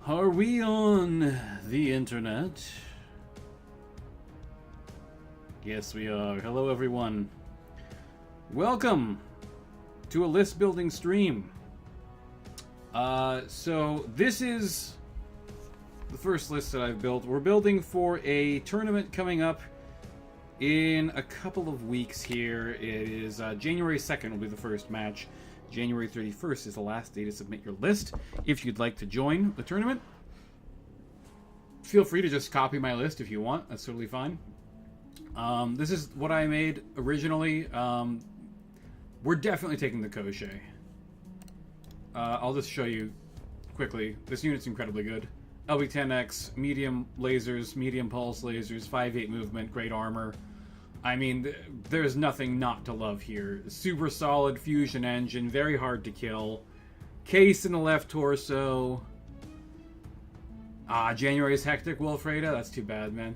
Are we on the internet? Yes, we are. Hello, everyone. Welcome to a list building stream. So this is the first list that I've built. We're building for a tournament coming up in a couple of weeks here. It is January 2nd will be the first match. January 31st is the last day to submit your list. If you'd like to join the tournament, feel free to just copy my list if you want. That's totally fine. This is what I made originally. We're definitely taking the Koshe. I'll just show you quickly. This unit's incredibly good. LB10X, medium lasers, medium pulse lasers, 5/8 movement, great armor. I mean, there's nothing not to love here. Super solid fusion engine, very hard to kill. Case in the left torso. January's hectic, Wilfreda. That's too bad, man.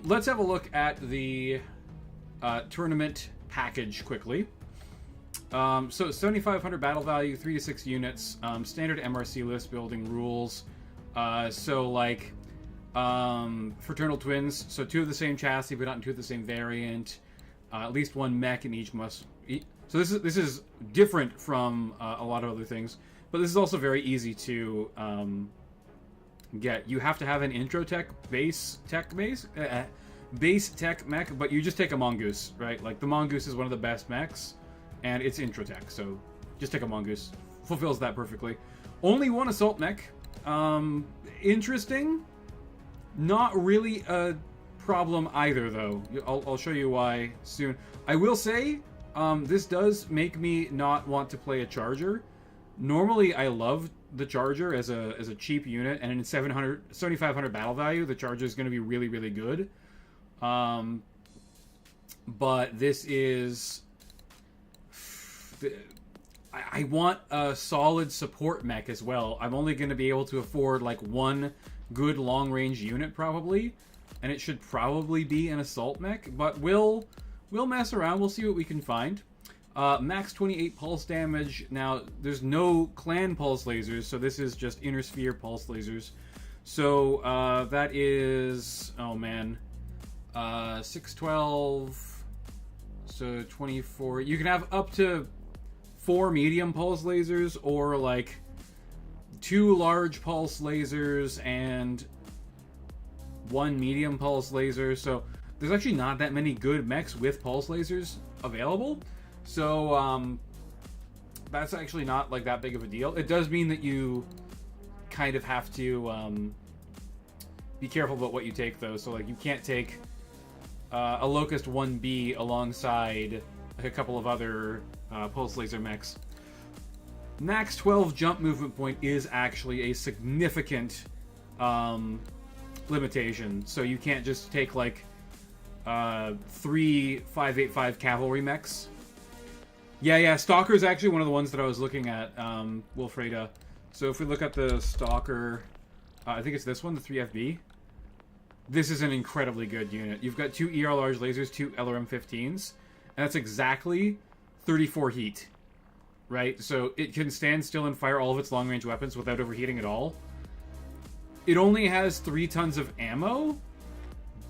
Let's have a look at the tournament package quickly. So 7,500 battle value, 3 to 6 units, standard MRC list building rules. Fraternal twins, so 2 of the same chassis, but not 2 of the same variant. At least 1 mech in each must. So this is different from a lot of other things, but this is also very easy to get. You have to have an intro tech base tech mech, but you just take a mongoose, right? Like the mongoose is one of the best mechs, and it's intro tech, so just take a mongoose. Fulfills that perfectly. Only 1 assault mech. Interesting. Not really a problem either, though. I'll show you why soon. I will say, this does make me not want to play a Charger. Normally, I love the Charger as a cheap unit, and in 7,500 battle value, the Charger is going to be really, really good. But this is... I want a solid support mech as well. I'm only going to be able to afford like 1 good long-range unit probably, and it should probably be an assault mech, but we'll mess around. We'll see what we can find. Max 28 pulse damage. Now, there's no clan pulse lasers, so this is just inner sphere pulse lasers. So, that is... oh, man. 612... so 24... you can have up to 4 medium pulse lasers, or like 2 large pulse lasers and 1 medium pulse laser. So there's actually not that many good mechs with pulse lasers available. So that's actually not like that big of a deal. It does mean that you kind of have to be careful about what you take, though. So like you can't take a Locust 1B alongside like a couple of other pulse laser mechs. Max 12 jump movement point is actually a significant limitation. So you can't just take like 3 585 cavalry mechs. Yeah, Stalker is actually one of the ones that I was looking at, Wilfreda. So if we look at the Stalker, I think it's this one, the 3FB. This is an incredibly good unit. You've got 2 ER large lasers, 2 LRM-15s, and that's exactly 34 heat. Right? So it can stand still and fire all of its long-range weapons without overheating at all. It only has 3 tons of ammo,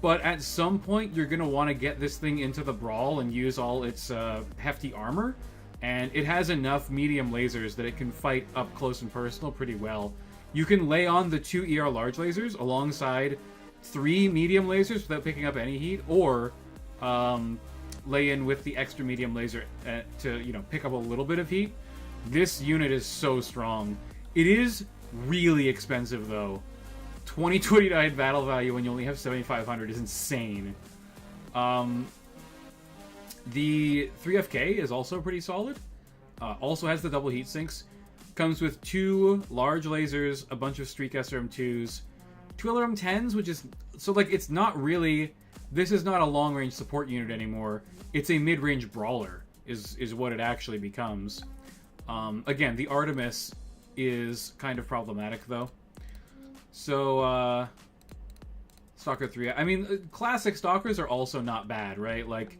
but at some point you're going to want to get this thing into the brawl and use all its hefty armor, and it has enough medium lasers that it can fight up close and personal pretty well. You can lay on the 2 ER large lasers alongside 3 medium lasers without picking up any heat, or lay in with the extra medium laser to, you know, pick up a little bit of heat. This unit is so strong. It is really expensive, though. 2029 battle value when you only have 7,500 is insane. The 3FK is also pretty solid. Also has the double heat sinks. Comes with 2 large lasers, a bunch of Streak SRM2s, 2 LRM-10s, which is... so, like, it's not really... this is not a long-range support unit anymore. It's a mid-range brawler, is what it actually becomes. Again, the Artemis is kind of problematic, though. So, Stalker 3... I mean, classic Stalkers are also not bad, right? Like,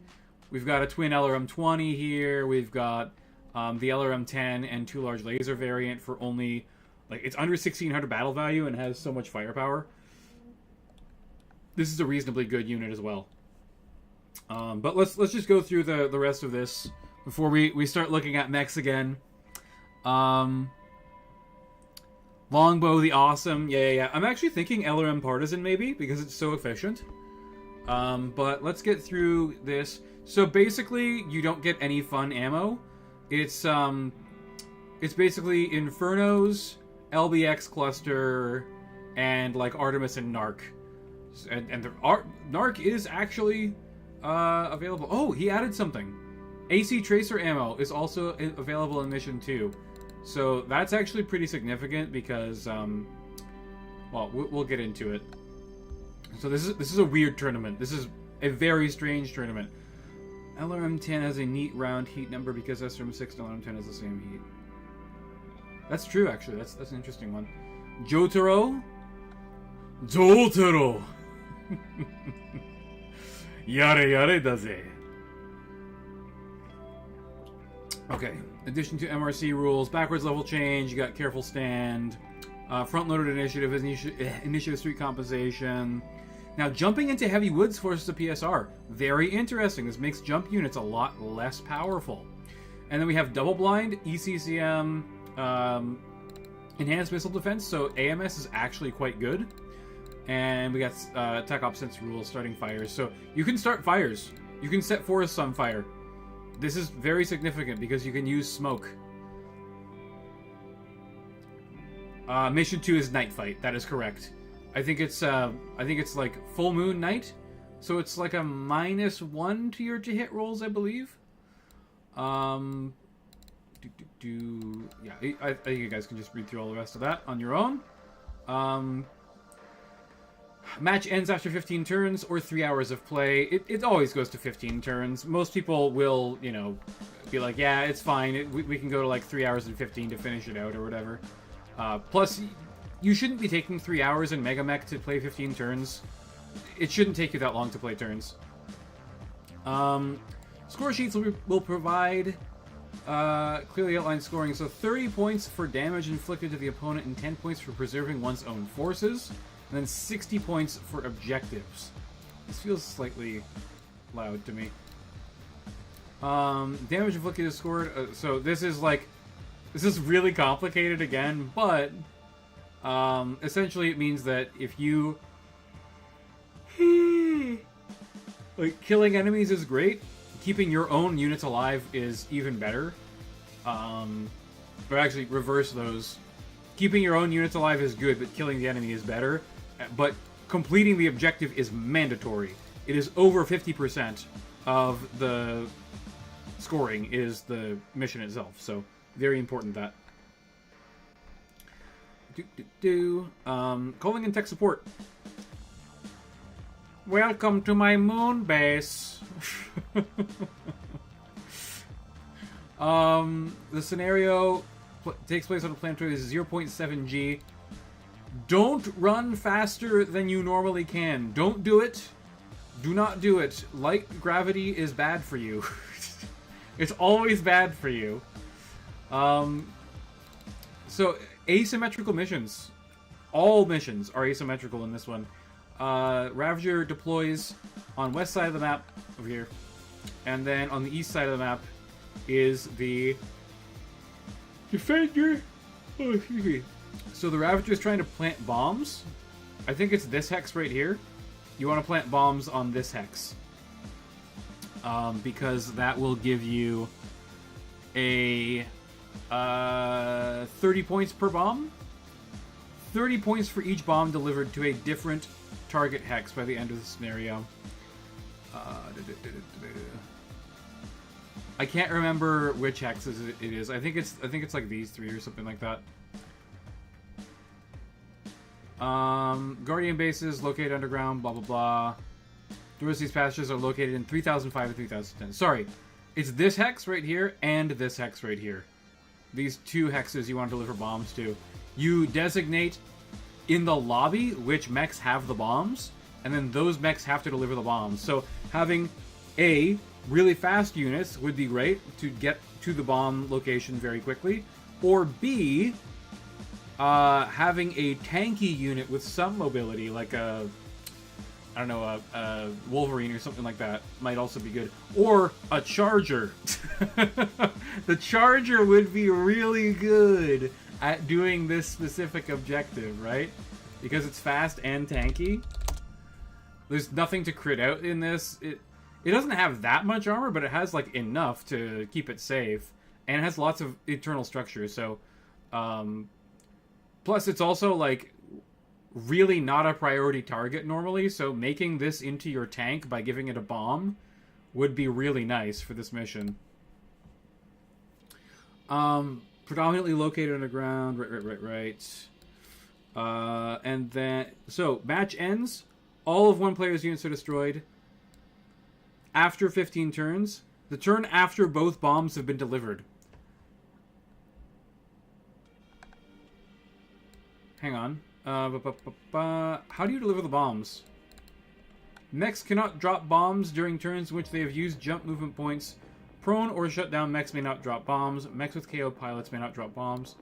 we've got a twin LRM-20 here. We've got the LRM-10 and 2 large laser variant for only Like, it's under 1600 battle value and has so much firepower. This is a reasonably good unit as well. But let's just go through the rest of this before we start looking at mechs again. Longbow the Awesome. Yeah. I'm actually thinking LRM Partisan maybe, because it's so efficient. But let's get through this. So basically, you don't get any fun ammo. It's basically Infernos, LBX Cluster, and like Artemis and Narc. And Narc is actually available. Oh, he added something. AC Tracer ammo is also available in Mission 2. So that's actually pretty significant because, well, we'll get into it. So this is a weird tournament. This is a very strange tournament. LRM-10 has a neat round heat number because SRM-6 and LRM-10 has the same heat. That's true, actually. That's an interesting one. Jotaro. Yare yare daze. Okay. Addition to MRC rules, backwards level change, you got careful stand, front-loaded initiative, initiative street compensation. Now, jumping into heavy woods forces a PSR. Very interesting. This makes jump units a lot less powerful. And then we have double blind, ECCM, enhanced missile defense, so AMS is actually quite good. And we got attack op sense rules, starting fires. So you can start fires. You can set forests on fire. This is very significant because you can use smoke. Mission 2 is Night Fight. That is correct. I think it's like Full Moon Night, so it's like a -1 to your to hit rolls, I believe. Yeah, I think you guys can just read through all the rest of that on your own. Match ends after 15 turns or 3 hours of play. It always goes to 15 turns. Most people will, you know, be like, yeah, it's fine. We can go to like 3 hours and 15 to finish it out or whatever. Plus, you shouldn't be taking 3 hours in Mega Mech to play 15 turns. It shouldn't take you that long to play turns. Score sheets will provide clearly outlined scoring. So 30 points for damage inflicted to the opponent and 10 points for preserving one's own forces. And then 60 points for objectives. This feels slightly loud to me. Damage inflicted is scored. So this is really complicated again, but essentially it means that if you like, killing enemies is great. Keeping your own units alive is even better. Or actually, reverse those. Keeping your own units alive is good, but killing the enemy is better. But completing the objective is mandatory. It is over 50% of the scoring is the mission itself. So, very important that. Calling in tech support. Welcome to my moon base. The scenario takes place on a planetary 0.7 G. Don't run faster than you normally can. Don't do it. Do not do it. Light gravity is bad for you. It's always bad for you. So, asymmetrical missions. All missions are asymmetrical in this one. Ravager deploys on west side of the map, over here. And then on the east side of the map is the Defender. Oh, excuse me. So the Ravager is trying to plant bombs. I think it's this hex right here. You want to plant bombs on this hex. Because that will give you a 30 points per bomb. 30 points for each bomb delivered to a different target hex by the end of the scenario. I can't remember which hexes it is. I think it's like these three or something like that. Guardian bases located underground, blah blah blah. These pastures are located in 3005 and 3010. Sorry, it's this hex right here and this hex right here. These two hexes you want to deliver bombs to. You designate in the lobby which mechs have the bombs, and then those mechs have to deliver the bombs. So having A, really fast units would be great to get to the bomb location very quickly, or B, having a tanky unit with some mobility, like a, I don't know, a Wolverine or something like that, might also be good. Or a Charger. The Charger would be really good at doing this specific objective, right? Because it's fast and tanky. There's nothing to crit out in this. It doesn't have that much armor, but it has like enough to keep it safe. And it has lots of internal structures, so... plus, it's also, like, really not a priority target normally, so making this into your tank by giving it a bomb would be really nice for this mission. Predominantly located underground, right. And then, so, match ends. All of one player's units are destroyed. After 15 turns. The turn after both bombs have been delivered. Hang on. How do you deliver the bombs? Mechs cannot drop bombs during turns in which they have used jump movement points. Prone or shut down mechs may not drop bombs. Mechs with KO pilots may not drop bombs.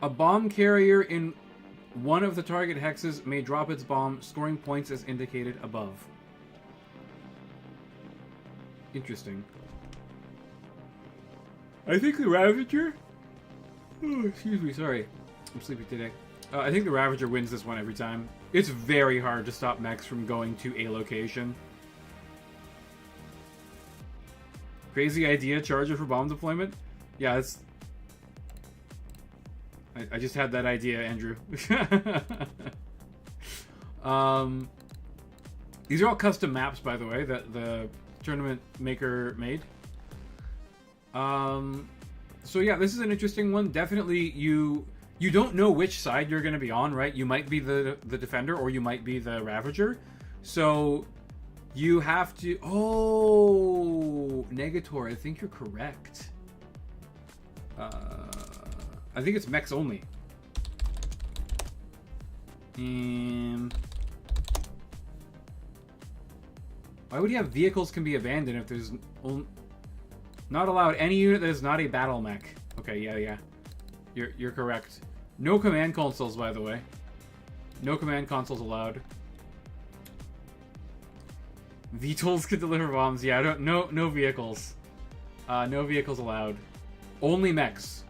A bomb carrier in one of the target hexes may drop its bomb, scoring points as indicated above. Interesting. I think the Ravager... Oh, excuse me, sorry. I'm sleepy today. I think the Ravager wins this one every time. It's very hard to stop mechs from going to a location. Crazy idea, Charger for bomb deployment? Yeah, it's... I just had that idea, Andrew. These are all custom maps, by the way, that the tournament maker made. So yeah, this is an interesting one. Definitely, you don't know which side you're going to be on, right? You might be the defender, or you might be the Ravager. So you have to... Oh, Negator, I think you're correct. I think it's mechs only. Why would you have vehicles can be abandoned if there's... Not allowed any unit that is not a battle mech. Okay, yeah. You're correct. No command consoles, by the way. No command consoles allowed. VTOLs could deliver bombs. Yeah, no vehicles. No vehicles allowed. Only mechs.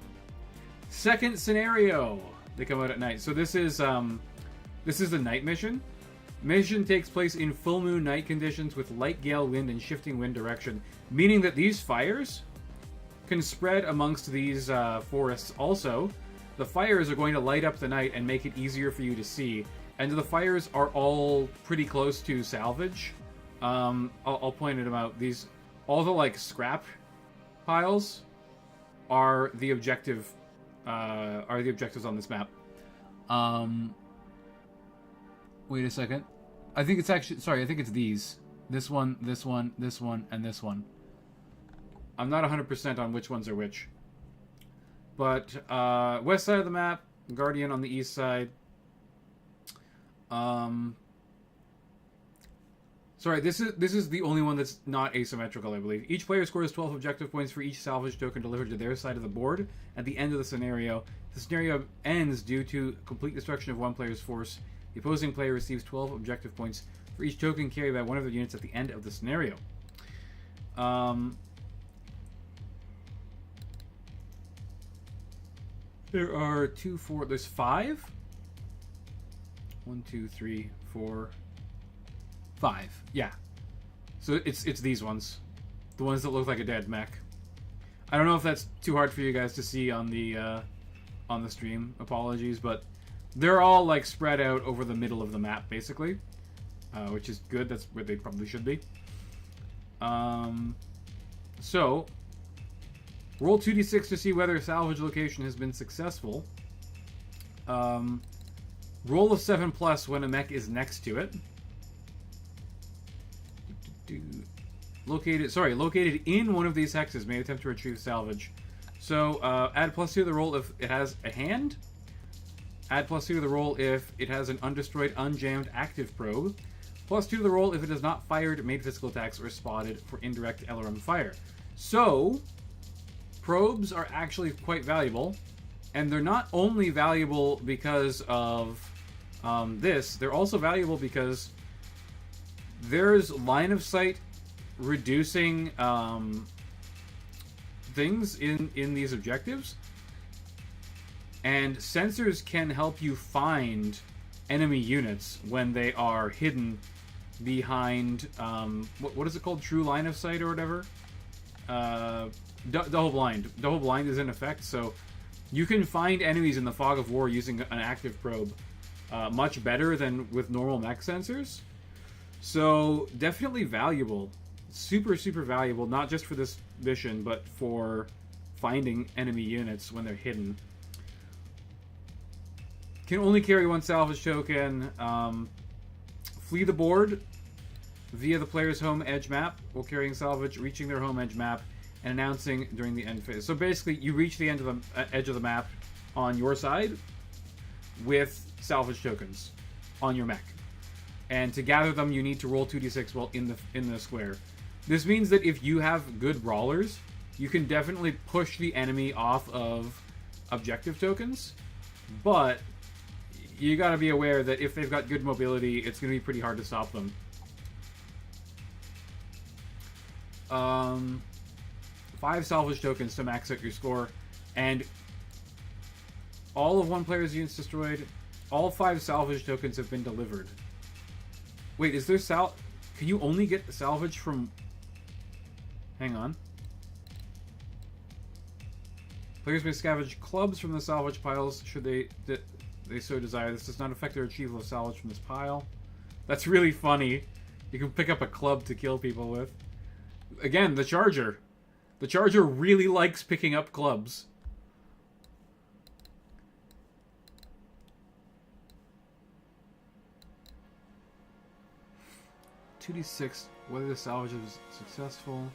Second scenario. They come out at night. So this is the night mission. Mission takes place in full moon night conditions with light gale wind and shifting wind direction, meaning that these fires can spread amongst these forests also. The fires are going to light up the night and make it easier for you to see. And the fires are all pretty close to salvage. I'll point them out. All the like scrap piles are the objective. Are the objectives on this map. Wait a second. I think it's actually... Sorry, I think it's these. This one, this one, this one, and this one. I'm not 100% on which ones are which. But, west side of the map, Guardian on the east side. Sorry, this is the only one that's not asymmetrical, I believe. Each player scores 12 objective points for each salvage token delivered to their side of the board at the end of the scenario. The scenario ends due to complete destruction of one player's force. The opposing player receives 12 objective points for each token carried by one of their units at the end of the scenario. There are there's 5? 1, 2, 3, 4, 5. Yeah. So it's these ones. The ones that look like a dead mech. I don't know if that's too hard for you guys to see on the stream. Apologies, but they're all like spread out over the middle of the map, basically, which is good. That's where they probably should be. So, roll 2d6 to see whether a salvage location has been successful. Roll a 7+ when a mech is next to it. Located in one of these hexes may attempt to retrieve salvage. So, add +2 to the roll if it has a hand. Add +2 to the roll if it has an undestroyed, unjammed, active probe. +2 to the roll if it has not fired, made physical attacks, or spotted for indirect LRM fire. So, probes are actually quite valuable, and they're not only valuable because of this, they're also valuable because there's line of sight reducing things in these objectives, and sensors can help you find enemy units when they are hidden behind what is it called, true line of sight or whatever. Double blind is in effect, so you can find enemies in the fog of war using an active probe much better than with normal mech sensors. So definitely valuable, super valuable, not just for this mission but for finding enemy units when they're hidden. Can only carry one salvage token. Flee the board via the player's home edge map while carrying salvage, reaching their home edge map, and announcing during the end phase. So basically, you reach the end of the edge of the map on your side with salvage tokens on your mech, and to gather them, you need to roll 2d6 while in the square. This means that if you have good brawlers, you can definitely push the enemy off of objective tokens, but you gotta be aware that if they've got good mobility, it's gonna be pretty hard to stop them. 5 salvage tokens to max out your score, and all of one player's units destroyed. All 5 salvage tokens have been delivered. Wait, is there can you only get salvage from... Hang on. Players may scavenge clubs from the salvage piles should they so desire. This does not affect their retrieval of salvage from this pile. That's really funny. You can pick up a club to kill people with. Again, the Charger. The Charger really likes picking up clubs. $2d6, whether the salvage is successful.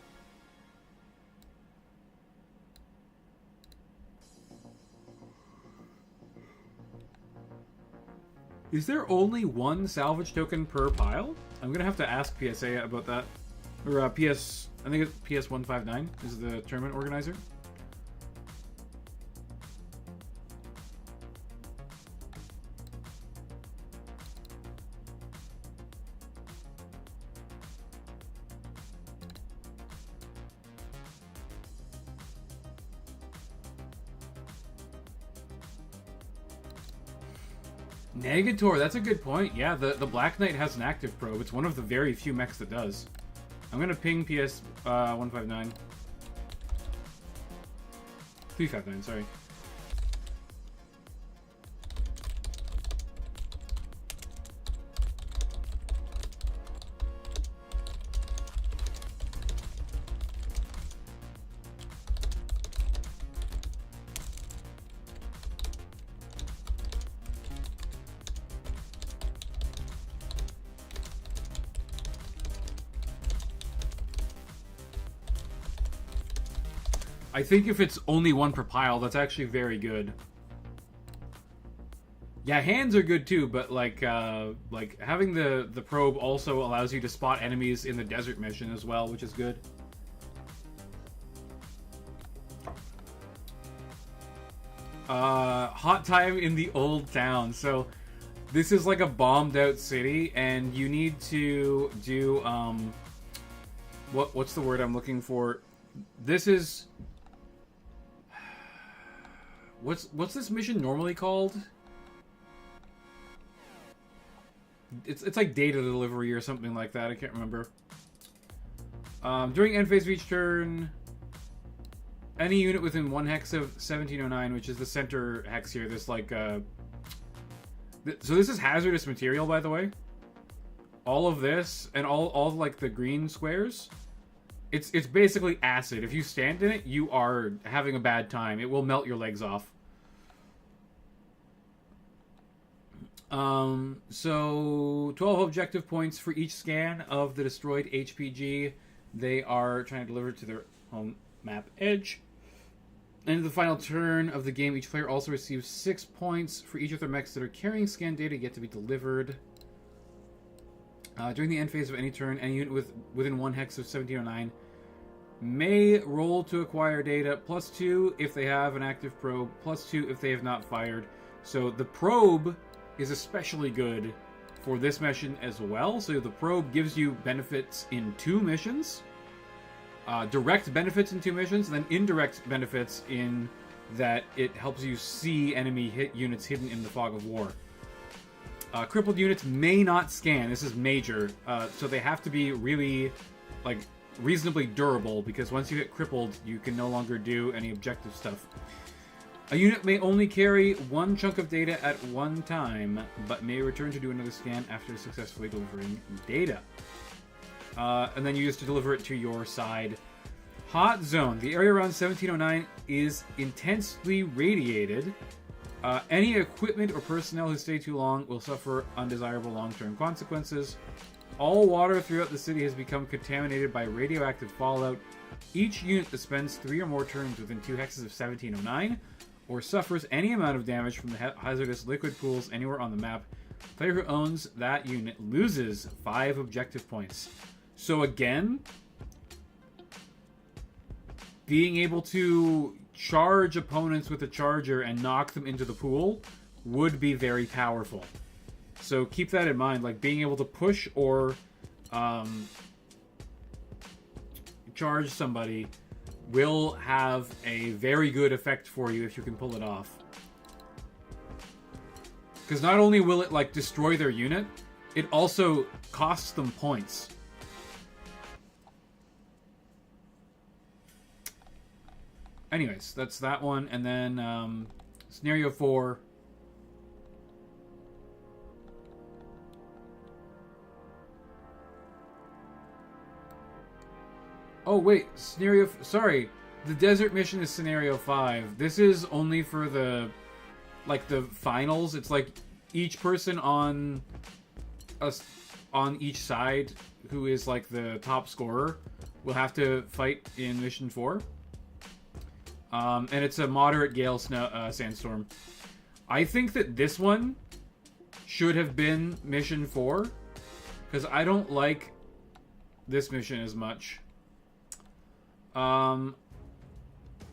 Is there only one salvage token per pile? I'm gonna have to ask PSA about that. Or I think it's PS159 is the tournament organizer. Negator, that's a good point. Yeah, the Black Knight has an active probe. It's one of the very few mechs that does. I'm gonna ping PS 159. 359, sorry. I think if it's only one per pile, that's actually very good. Yeah, hands are good too, but like having the probe also allows you to spot enemies in the desert mission as well, which is good. Hot time in the old town. So this is like a bombed out city, and you need to do what's the word I'm looking for? This is what's this mission normally called? It's like data delivery or something like that. I can't remember. During end phase of each turn, any unit within 1 hex of 1709, which is the center hex here, this like so this is hazardous material, by the way. All of this and all like the green squares, it's basically acid. If you stand in it, you are having a bad time. It will melt your legs off. So 12 objective points for each scan of the destroyed HPG they are trying to deliver to their home map edge. And the final turn of the game, each player also receives 6 points for each of their mechs that are carrying scan data yet to be delivered. During the end phase of any turn, any unit within 1 hex of 1709 may roll to acquire data, +2 if they have an active probe, +2 if they have not fired. So the probe is especially good for this mission as well. So the probe gives you benefits in 2 missions. Direct benefits in 2 missions, and then indirect benefits in that it helps you see enemy units hidden in the fog of war. Crippled units may not scan. This is major. So they have to be really, like, reasonably durable, because once you get crippled, you can no longer do any objective stuff. A unit may only carry 1 chunk of data at one time, but may return to do another scan after successfully delivering data. And then you use to deliver it to your side. Hot zone. The area around 1709 is intensely radiated. Any equipment or personnel who stay too long will suffer undesirable long-term consequences. All water throughout the city has become contaminated by radioactive fallout. Each unit that spends 3 or more turns within 2 hexes of 1709 or suffers any amount of damage from the hazardous liquid pools anywhere on the map, player who owns that unit loses 5 objective points. So again, being able to charge opponents with a charger and knock them into the pool would be very powerful. So keep that in mind, like being able to push or charge somebody will have a very good effect for you if you can pull it off. Because not only will it like destroy their unit, it also costs them points. Anyways, that's that one. And then scenario 4. Oh wait, sorry. The desert mission is scenario 5. This is only for the finals. It's like each person on each side who is like the top scorer will have to fight in mission 4. And it's a moderate gale sandstorm. I think that this one should have been mission 4, because I don't like this mission as much.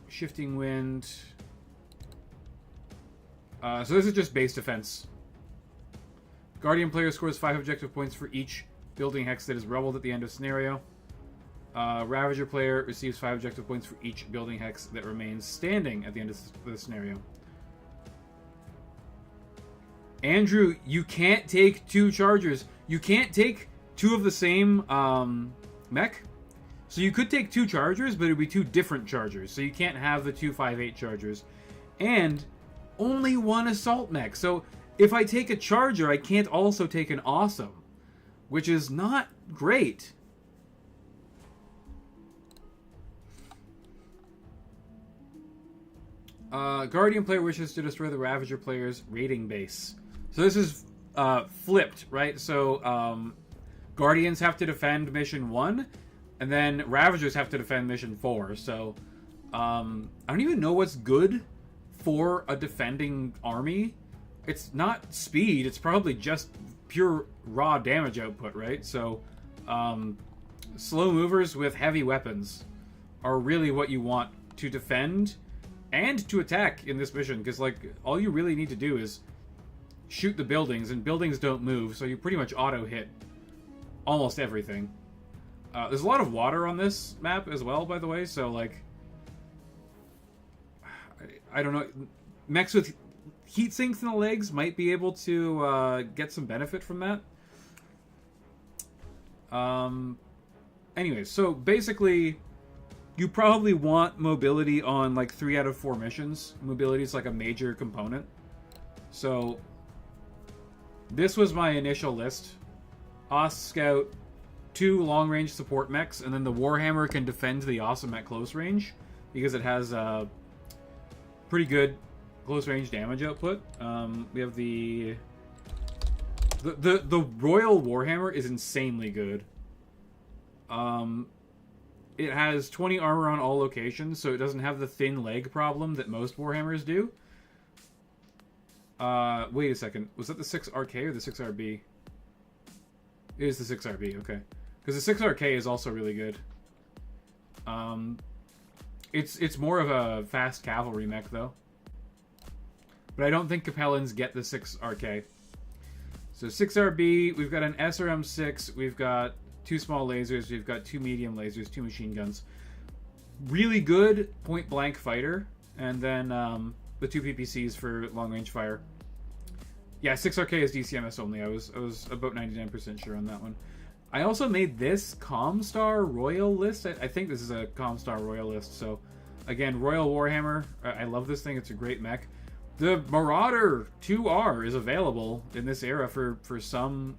Shifting wind. So this is just base defense. Guardian player scores 5 objective points for each building hex that is rubbled at the end of scenario. Ravager player receives 5 objective points for each building hex that remains standing at the end of the scenario. Andrew, you can't take 2 chargers. You can't take 2 of the same mech. So you could take 2 chargers, but it would be 2 different chargers. So you can't have the 2 5.8 chargers. And only 1 assault mech. So if I take a charger, I can't also take an awesome, which is not great. Guardian player wishes to destroy the Ravager player's raiding base. So this is flipped, right? So Guardians have to defend mission 1, and then Ravagers have to defend mission 4. So I don't even know what's good for a defending army. It's not speed, it's probably just pure raw damage output, right? So slow movers with heavy weapons are really what you want to defend and to attack in this mission, because like all you really need to do is shoot the buildings, and buildings don't move, so you pretty much auto hit almost everything. There's a lot of water on this map as well, by the way, so like I don't know, mechs with heat sinks in the legs might be able to get some benefit from that. Anyways, so basically you probably want mobility on like 3 out of 4 missions. Mobility is like a major component. So this was my initial list. Os Scout, 2 long-range support mechs, and then the Warhammer can defend the Awesome at close range because it has pretty good close-range damage output. We have the Royal Warhammer is insanely good. It has 20 armor on all locations, so it doesn't have the thin leg problem that most Warhammers do. Wait a second. Was that the 6RK or the 6RB? It is the 6RB, okay. Because the 6RK is also really good. It's more of a fast cavalry mech though. But I don't think Capellans get the 6RK. So 6RB, we've got an SRM6, we've got 2 small lasers, we've got 2 medium lasers, 2 machine guns. Really good point-blank fighter, and then the 2 PPCs for long-range fire. Yeah, 6RK is DCMS only. I was about 99% sure on that one. I also made this Comstar Royal list. I think this is a Comstar Royal list. So, again, Royal Warhammer. I love this thing. It's a great mech. The Marauder 2R is available in this era for some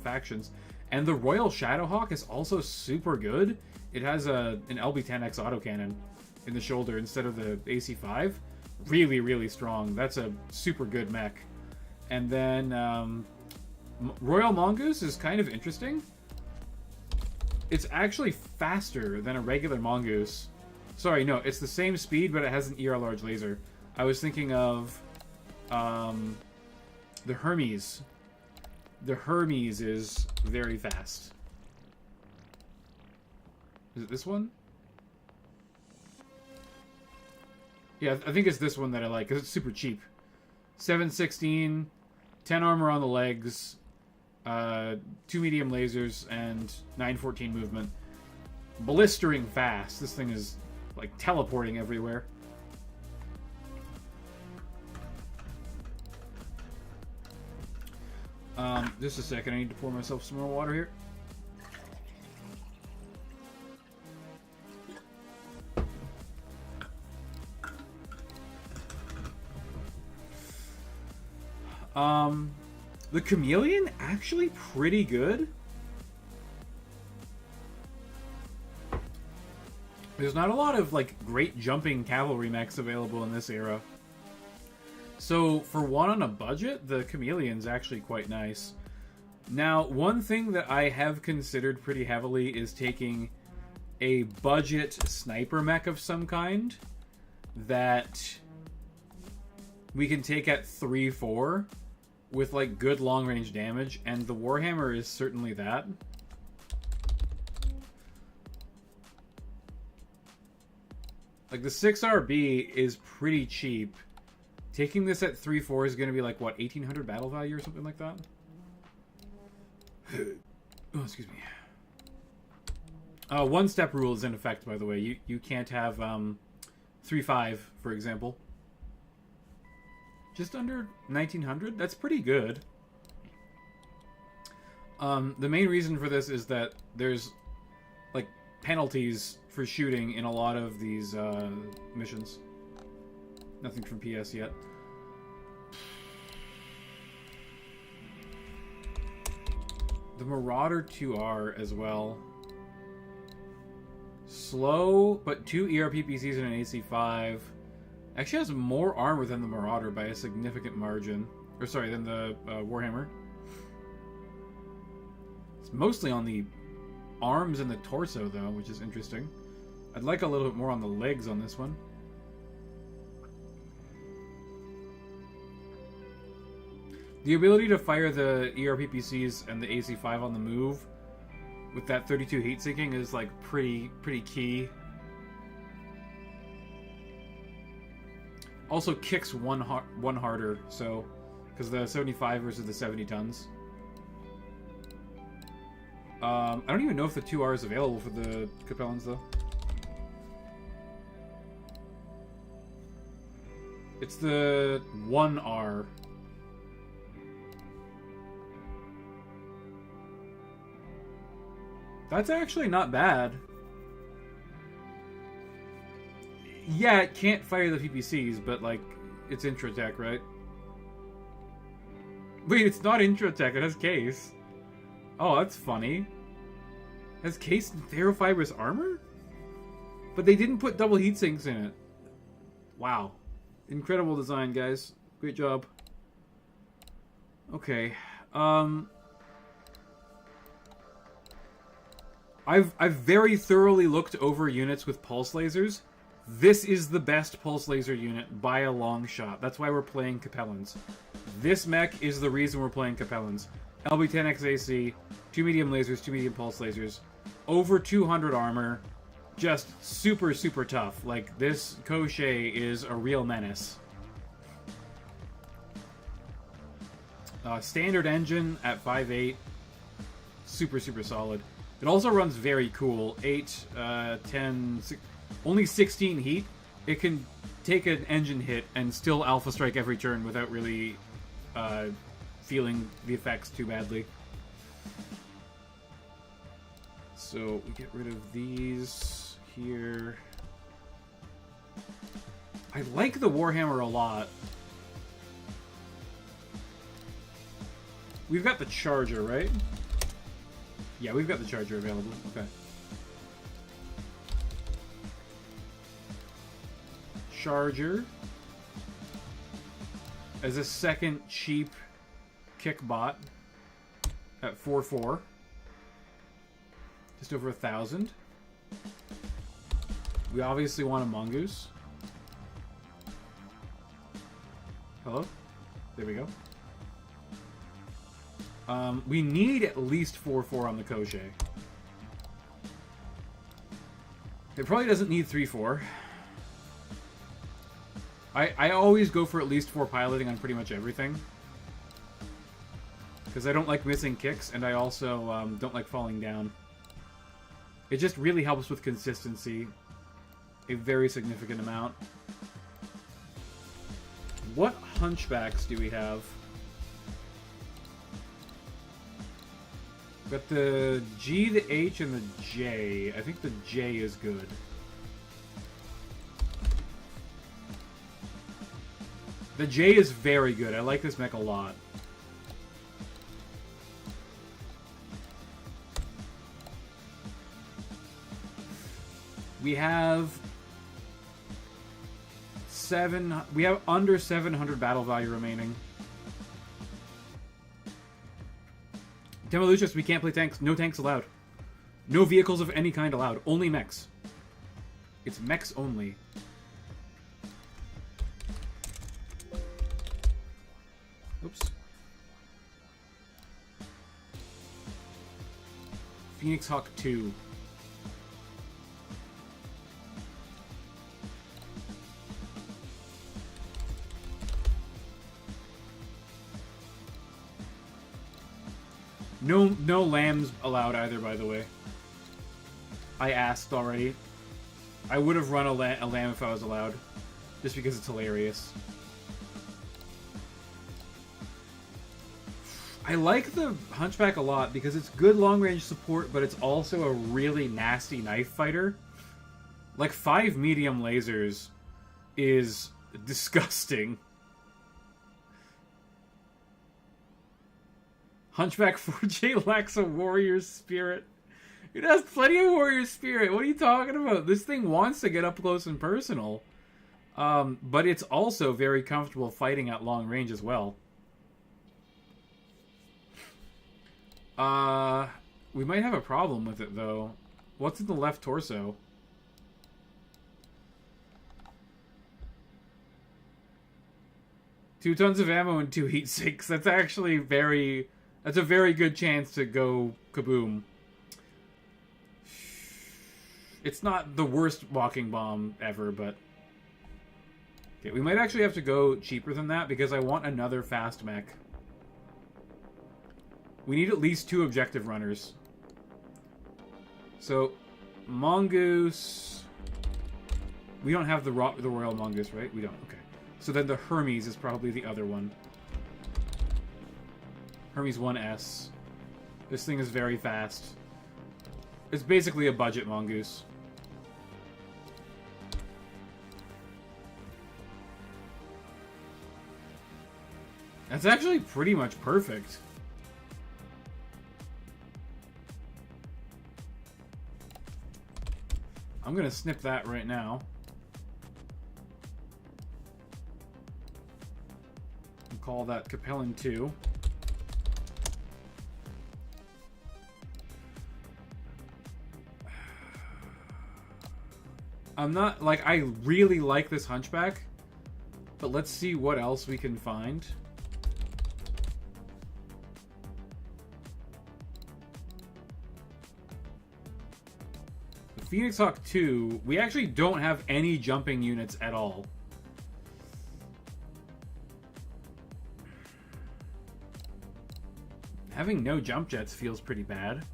factions. And the Royal Shadowhawk is also super good. It has an LB-10X autocannon in the shoulder instead of the AC-5. Really, really strong. That's a super good mech. And then Royal Mongoose is kind of interesting. It's actually faster than a regular Mongoose. Sorry, no, it's the same speed, but it has an ER large laser. I was thinking of the Hermes. The Hermes is very fast. Is it this one? Yeah, I think it's this one that I like, because it's super cheap. 716, 10 armor on the legs, 2 medium lasers, and 914 movement. Blistering fast. This thing is, like, teleporting everywhere. Just a second, I need to pour myself some more water here. The Chameleon, actually pretty good. There's not a lot of, like, great jumping cavalry mechs available in this era. So, for one on a budget, the Chameleon's actually quite nice. Now, one thing that I have considered pretty heavily is taking a budget sniper mech of some kind that we can take at 3-4 with, like, good long-range damage, and the Warhammer is certainly that. Like, the 6RB is pretty cheap. Taking this at 3-4 is going to be, like, what, 1,800 battle value or something like that? Oh, excuse me. One-step rule is in effect, by the way. You can't have 3-5, for example. Just under 1,900? That's pretty good. The main reason for this is that there's, like, penalties for shooting in a lot of these missions. Nothing from PS yet. The Marauder 2R as well. Slow, but 2 ERPPCs and an AC-5. Actually has more armor than the Marauder by a significant margin. Or sorry, than the Warhammer. It's mostly on the arms and the torso, though, which is interesting. I'd like a little bit more on the legs on this one. The ability to fire the ERPPCs and the AC-5 on the move with that 32 heat sinking is, like, pretty key. Also kicks one harder, so because the 75 versus the 70 tons. I don't even know if the 2R is available for the Capellans, though. It's the 1R. That's actually not bad. Yeah, it can't fire the PPCs, but, like, it's Intratech, right? Wait, it's not Intratech, it has case. Oh, that's funny. It has case and ferrofibrous armor? But they didn't put double heat sinks in it. Wow. Incredible design, guys. Great job. Okay. I've very thoroughly looked over units with pulse lasers. This is the best pulse laser unit by a long shot. That's why we're playing Capellans. This mech is the reason we're playing Capellans. LB-10X AC, 2 medium lasers, 2 medium pulse lasers, over 200 armor, just super, super tough. Like, this Koshei is a real menace. Standard engine at 5.8. Super, super solid. It also runs very cool. 8, 10, 6, only 16 heat. It can take an engine hit and still alpha strike every turn without really feeling the effects too badly. So we get rid of these here. I like the Warhammer a lot. We've got the Charger, right? Yeah, we've got the Charger available. Okay. Charger as a second cheap kick bot at 4.4. Just over 1,000. We obviously want a Mongoose. Hello? There we go. We need at least 4.4 on the Koshei. It probably doesn't need 3.4. I always go for at least 4 piloting on pretty much everything. Because I don't like missing kicks, and I also don't like falling down. It just really helps with consistency. A very significant amount. What hunchbacks do we have? We've got the G, the H, and the J. I think the J is good. The J is very good. I like this mech a lot. We have under 700 battle value remaining. Demolutius, we can't play tanks. No tanks allowed. No vehicles of any kind allowed. Only mechs. It's mechs only. Oops. Phoenix Hawk 2. No lambs allowed either, by the way. I asked already. I would have run a lamb if I was allowed. Just because it's hilarious. I like the Hunchback a lot because it's good long-range support, but it's also a really nasty knife fighter. Like, 5 medium lasers is disgusting. Hunchback 4J lacks a warrior spirit. It has plenty of warrior spirit. What are you talking about? This thing wants to get up close and personal. But it's also very comfortable fighting at long range as well. We might have a problem with it, though. What's in the left torso? Two tons of ammo and 2 heat sinks. That's actually very... That's a very good chance to go kaboom. It's not the worst walking bomb ever, but... Okay, we might actually have to go cheaper than that because I want another fast mech. We need at least 2 objective runners. So, Mongoose... We don't have the Royal Mongoose, right? We don't, okay. So then the Hermes is probably the other one. Hermes 1S. This thing is very fast. It's basically a budget Mongoose. That's actually pretty much perfect. I'm gonna snip that right now. And call that Capellan 2. I'm not, like, I really like this Hunchback, but let's see what else we can find. The Phoenix Hawk 2, we actually don't have any jumping units at all. Having no jump jets feels pretty bad.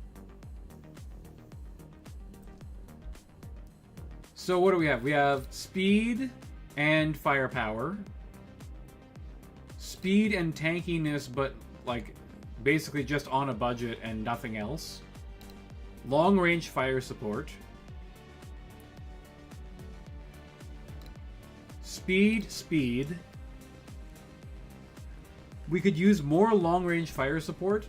So what do we have? We have speed and firepower. Speed and tankiness, but like basically just on a budget and nothing else. Long range fire support. Speed. We could use more long range fire support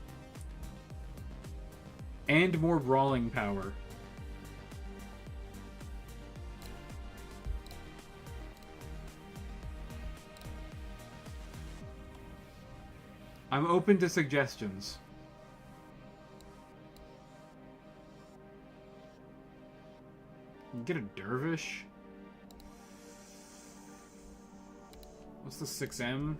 and more brawling power. I'm open to suggestions. Get a dervish. What's the 6M?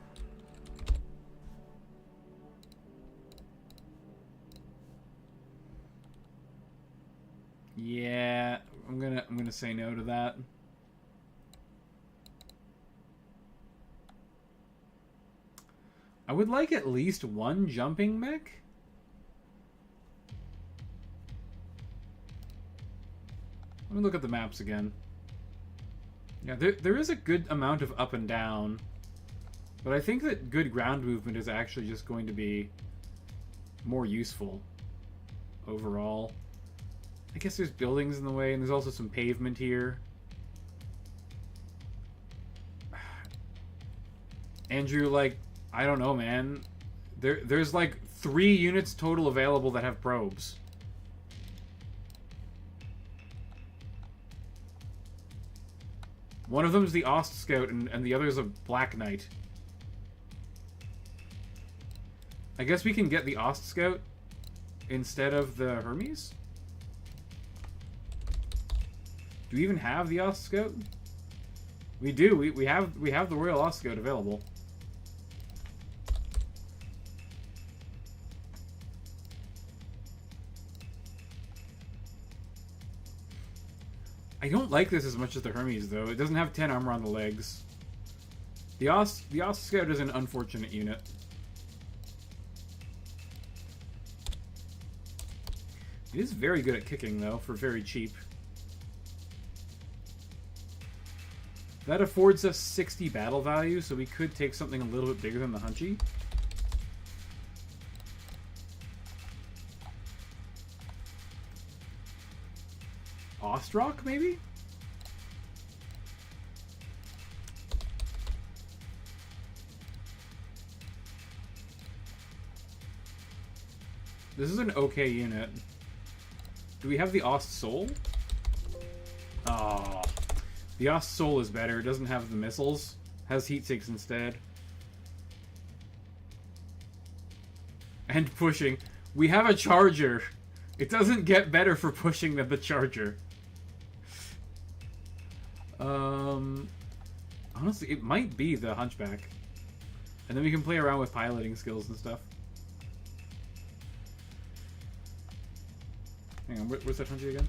Yeah, I'm gonna say no to that. I would like at least one jumping mech. Let me look at the maps again. Yeah, there is a good amount of up and down. But I think that good ground movement is actually just going to be more useful overall. I guess there's buildings in the way, and there's also some pavement here. Andrew, like, I don't know, man. There's like 3 units total available that have probes. One of them's the Ost Scout, and the other's a Black Knight. I guess we can get the Ost Scout instead of the Hermes? Do we even have the Ost Scout? We do. We have the Royal Ost Scout available. I don't like this as much as the Hermes, though. It doesn't have 10 armor on the legs. The Ost Scout is an unfortunate unit. It is very good at kicking, though, for very cheap. That affords us 60 battle value, so we could take something a little bit bigger than the Hunchy. Ostrock, maybe? This is an okay unit. Do we have the Ost Soul? Oh, the Ost Soul is better. It doesn't have the missiles. Has heat sinks instead. And pushing. We have a Charger. It doesn't get better for pushing than the Charger. Honestly, it might be the Hunchback. And then we can play around with piloting skills and stuff. Hang on, where's that Hunchy again?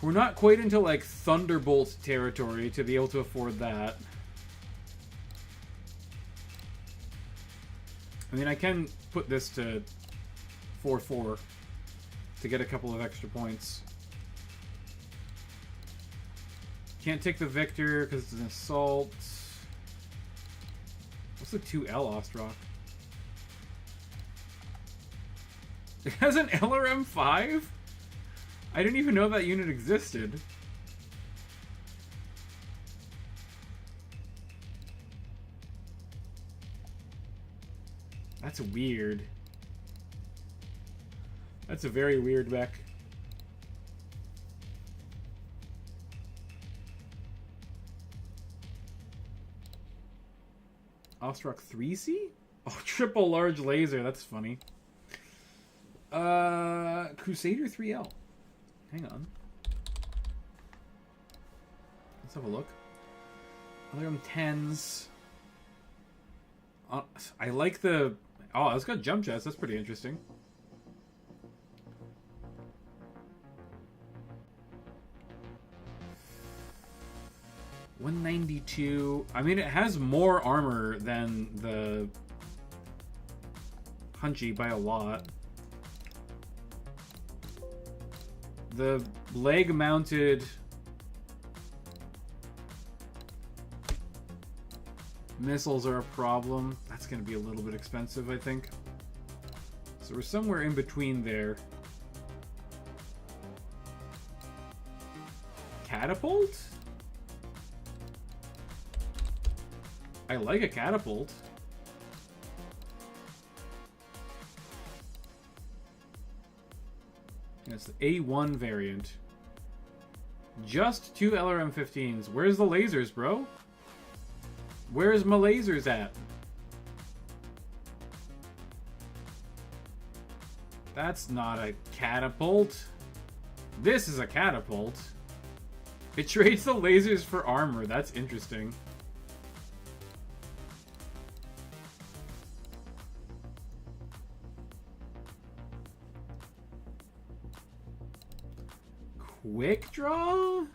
We're not quite into, like, Thunderbolt territory to be able to afford that. I mean, I can put this to 4-4 to get a couple of extra points. Can't take the Victor because it's an assault. What's the 2L Ostrock? It has an LRM-5? I didn't even know that unit existed. That's weird. That's a very weird mech. Ostrock 3C? Oh, triple large laser. That's funny. Crusader 3L. Hang on. Let's have a look. LRM 10s. I like the... Oh, it's got jump jets. That's pretty interesting. 192. I mean, it has more armor than the Hunchy by a lot. The leg-mounted missiles are a problem. That's going to be a little bit expensive, I think. So we're somewhere in between there. Catapult? I like a catapult. And it's the A1 variant. Just 2 LRM-15s. Where's the lasers, bro? Where's my lasers at? That's not a catapult. This is a catapult. It trades the lasers for armor. That's interesting. Quick draw?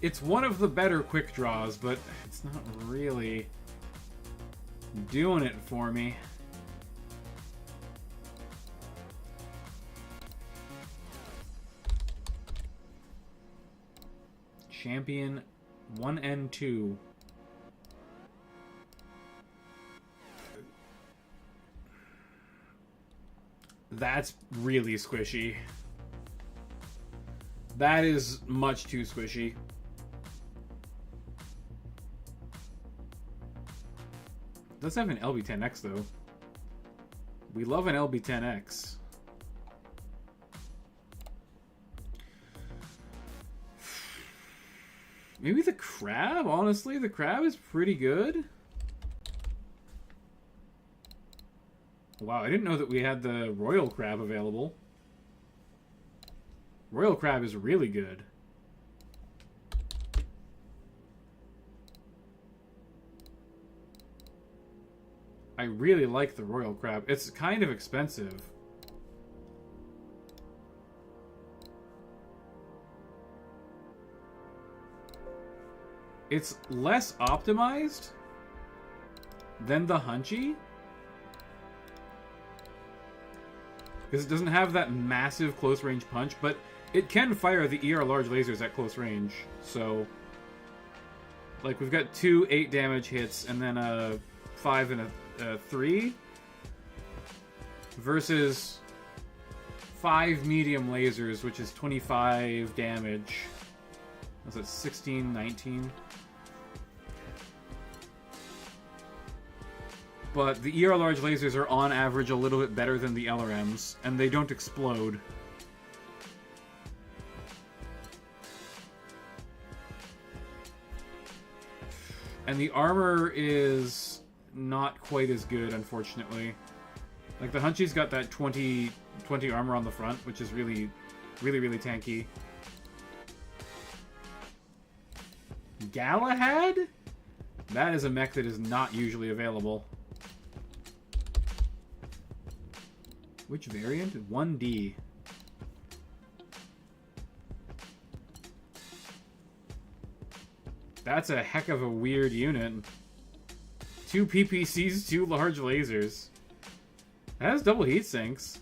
It's one of the better quick draws, but it's not really doing it for me. Champion 1 and 2. That's really squishy. That is much too squishy. Does have an LB10X though. We love an LB10X. Maybe the crab, honestly. The crab is pretty good. Wow, I didn't know that we had the royal crab available. Royal crab is really good. I really like the royal crab. It's kind of expensive. It's less optimized than the Hunchy. Because it doesn't have that massive close-range punch, but it can fire the ER large lasers at close range. So, like, we've got 2 8 damage hits and then a 5 and a 3 versus 5 medium lasers, which is 25 damage. Was it 16, 19? But the ER large lasers are on average a little bit better than the LRMs, and they don't explode. And the armor is not quite as good, unfortunately. Like, the Hunchy's got that 20 armor on the front, which is really, really, really tanky. Galahad? That is a mech that is not usually available. Which variant? 1D. That's a heck of a weird unit. 2 PPCs, 2 large lasers. It has double heat sinks.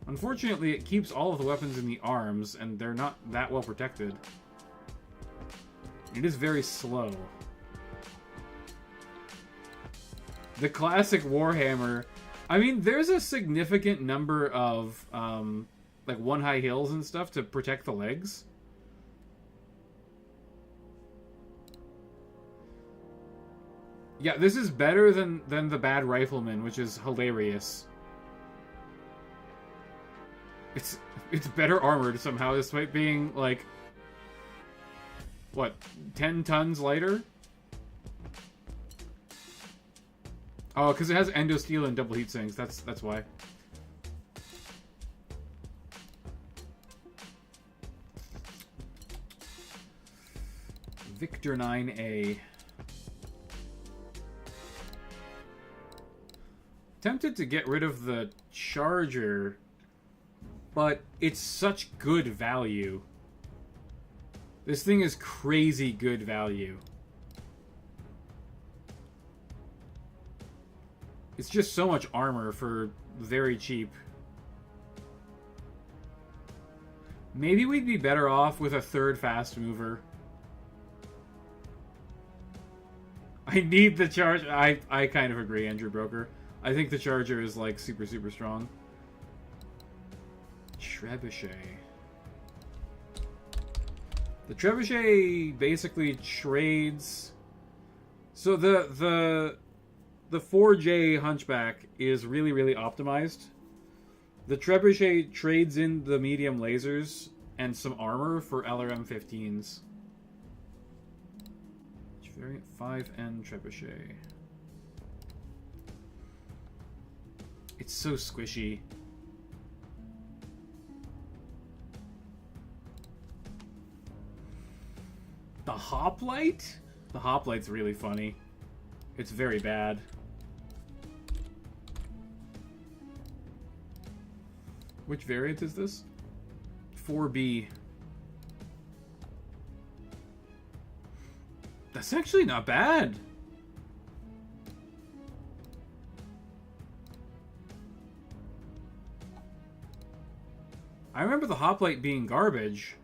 Unfortunately, it keeps all of the weapons in the arms, and they're not that well protected. It is very slow. The classic Warhammer. I mean, there's a significant number of, like, 1 high hills and stuff to protect the legs. Yeah, this is better than the Bad Rifleman, which is hilarious. It's better armored somehow, despite being, like, what, 10 tons lighter? Oh, because it has endo steel and double heat sinks. That's why. Victor 9A. Tempted to get rid of the Charger, but it's such good value. This thing is crazy good value. It's just so much armor for very cheap. Maybe we'd be better off with a third fast mover. I need the Charger. I kind of agree, Andrew Broker. I think the Charger is like super, super strong. Trebuchet. The Trebuchet basically trades. So the 4J Hunchback is really, really optimized. The Trebuchet trades in the medium lasers and some armor for LRM-15s. Variant 5N Trebuchet. It's so squishy. The Hoplite? The Hoplite's really funny. It's very bad. Which variant is this? 4B. That's actually not bad. I remember the Hoplite being garbage.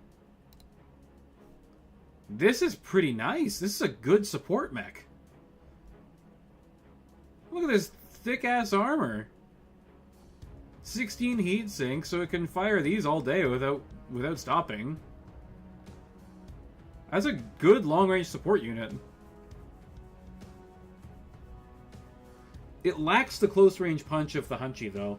This is pretty nice. This is a good support mech. Look at this thick-ass armor. 16 heat sinks, so it can fire these all day without stopping. That's a good long-range support unit. It lacks the close-range punch of the Hunchy, though.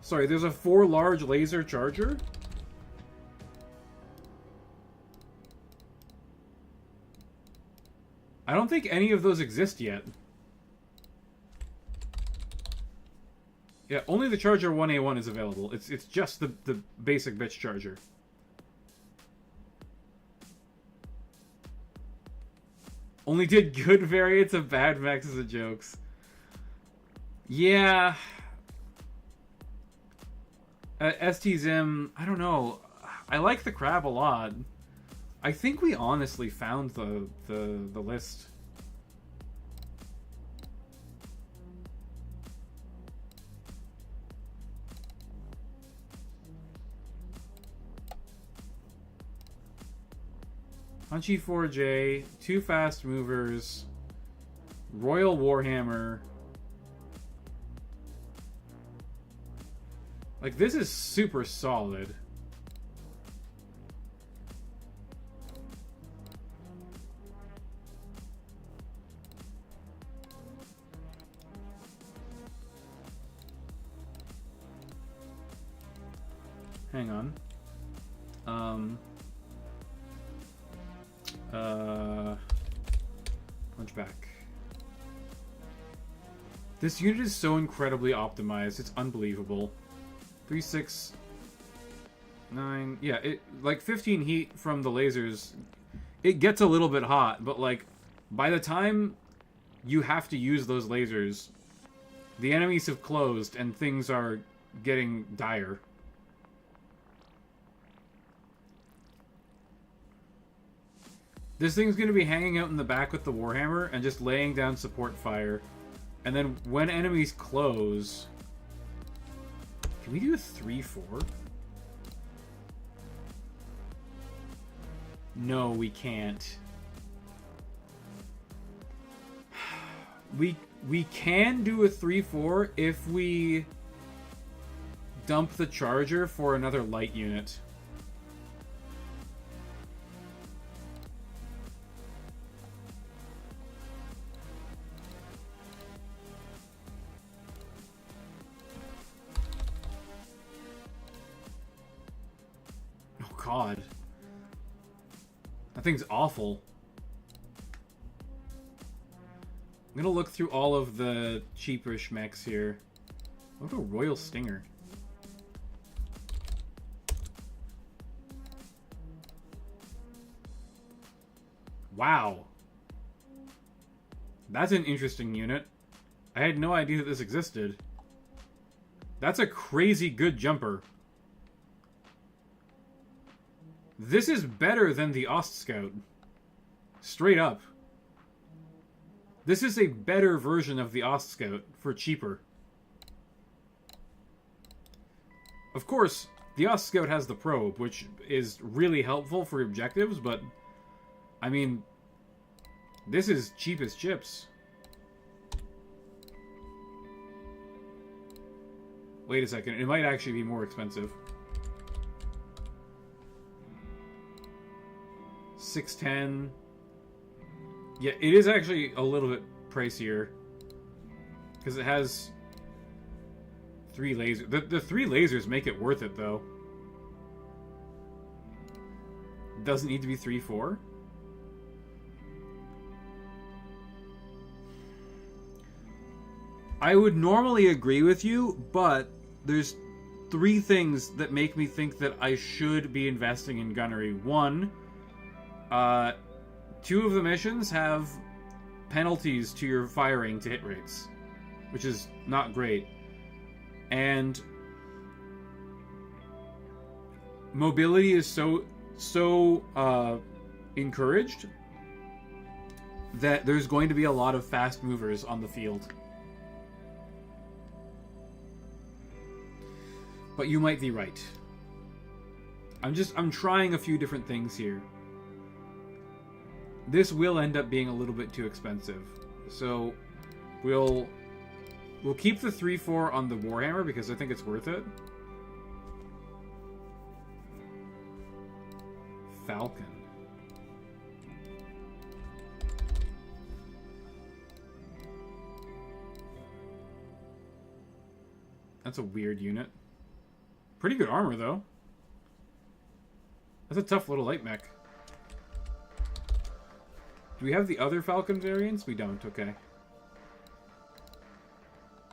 Sorry, there's a 4 large laser charger? I don't think any of those exist yet. Yeah, only the Charger 1A1 is available. It's just the basic bitch Charger. Only did good variants of bad mechs as a jokes. Yeah. ST-Zim, I don't know. I like the Crab a lot. I think we honestly found the list. Hunchy 4J, 2 fast movers, Royal Warhammer. Like, this is super solid. Hang on. Hunchback. This unit is so incredibly optimized. It's unbelievable. 3, 6, 9. Yeah, it like 15 heat from the lasers. It gets a little bit hot, but like by the time you have to use those lasers, the enemies have closed and things are getting dire. This thing's going to be hanging out in the back with the Warhammer and just laying down support fire. And then when enemies close... Can we do a 3-4? No, we can't. We can do a 3-4 if we dump the Charger for another light unit. God. That thing's awful. I'm gonna look through all of the cheapish mechs here. What about a Royal Stinger? Wow. That's an interesting unit. I had no idea that this existed. That's a crazy good jumper. This is better than the Ost Scout. Straight up. This is a better version of the Ost Scout for cheaper. Of course, the Ost Scout has the probe, which is really helpful for objectives, but I mean, this is cheap as chips. Wait a second, it might actually be more expensive. 610. Yeah, it is actually a little bit pricier. Because it has 3 lasers. The 3 lasers make it worth it, though. Doesn't need to be 3-4. I would normally agree with you, but there's 3 things that make me think that I should be investing in gunnery. 1, 2 of the missions have penalties to your firing to hit rates, which is not great. And mobility is so encouraged that there's going to be a lot of fast movers on the field. But you might be right. I'm trying a few different things here. This will end up being a little bit too expensive. So we'll keep the 3-4 on the Warhammer because I think it's worth it. Falcon. That's a weird unit. Pretty good armor, though. That's a tough little light mech. Do we have the other Falcon variants? We don't, okay.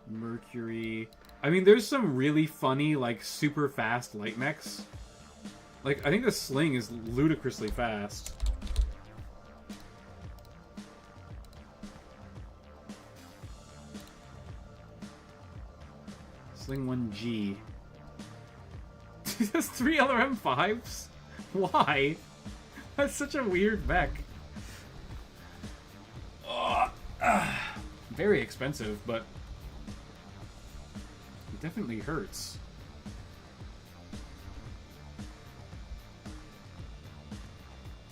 Mercury. I mean, there's some really funny, like, super fast light mechs. Like, I think the Sling is ludicrously fast. Sling 1G. That's 3 LRM-5s? Why? That's such a weird mech. Very expensive, but it definitely hurts.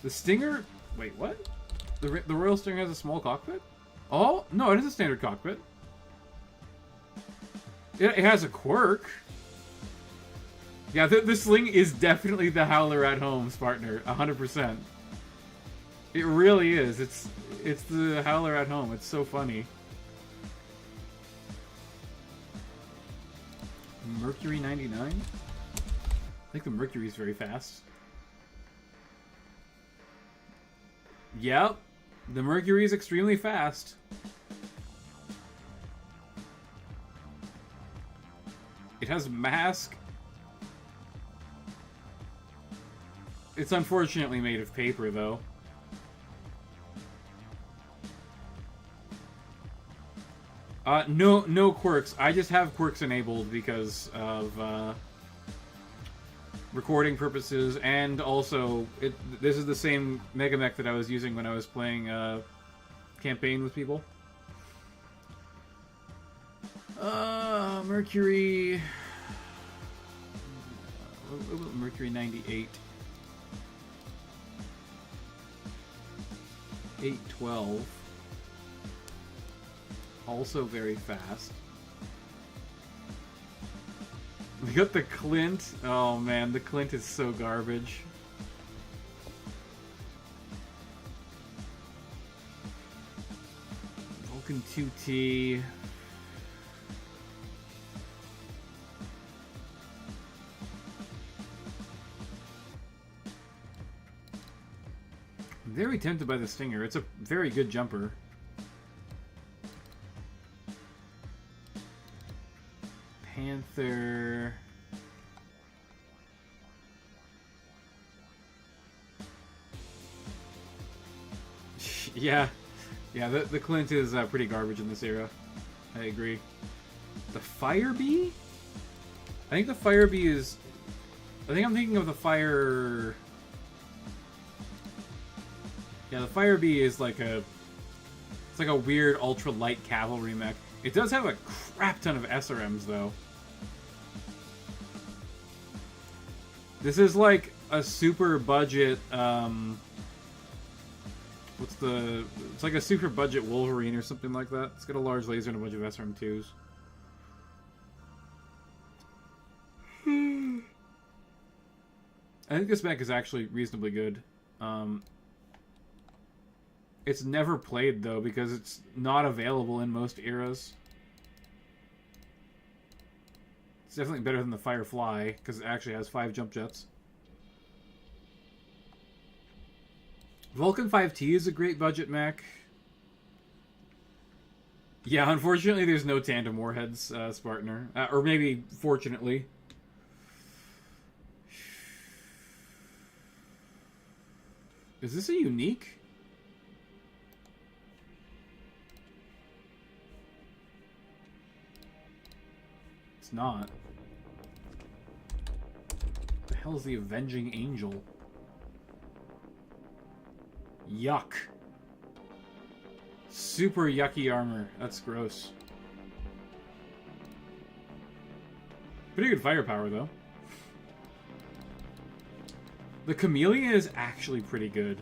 The Stinger... Wait, what? The Royal Stinger has a small cockpit? Oh, no, it is a standard cockpit. It has a quirk. Yeah, the Sling is definitely the Howler at Home, Spartaner. 100%. It really is. It's the Howler at Home. It's so funny. Mercury 99? I think the Mercury is very fast. Yep. The Mercury is extremely fast. It has mask. It's unfortunately made of paper, though. No quirks. I just have quirks enabled because of recording purposes, and also this is the same Mega Mech that I was using when I was playing campaign with people. Mercury. What about Mercury 98? 812. Also very fast. We got the Clint. Oh man, the Clint is so garbage. Vulcan 2T. I'm very tempted by the Stinger. It's a very good jumper. Panther. Yeah, Yeah, the Clint is pretty garbage in this era. I agree. The Fire Bee? I think the Fire Bee is... I think I'm thinking of the Fire... Yeah, the Fire Bee is like a... It's like a weird ultra-light cavalry mech. It does have a crap ton of SRMs, though. This is like a super budget, what's the... It's like a super budget Wolverine or something like that. It's got a large laser and a bunch of SRM2s. I think this mech is actually reasonably good. It's never played, though, because it's not available in most eras. It's definitely better than the Firefly, because it actually has 5 jump jets. Vulcan 5T is a great budget mech. Yeah, unfortunately there's no tandem warheads, Spartaner. Or maybe, fortunately. Is this a unique? It's not. What the hell is the Avenging Angel? Yuck. Super yucky armor. That's gross. Pretty good firepower, though. The Chameleon is actually pretty good.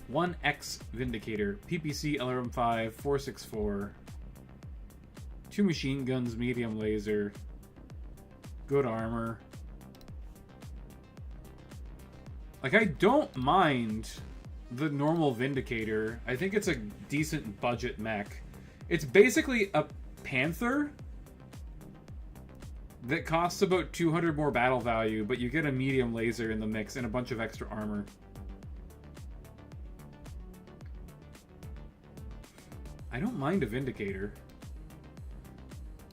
One X Vindicator, PPC LRM5, 464. 2 machine guns, medium laser. Good armor. Like, I don't mind the normal Vindicator. I think it's a decent budget mech. It's basically a Panther that costs about 200 more battle value, but you get a medium laser in the mix and a bunch of extra armor. I don't mind a Vindicator.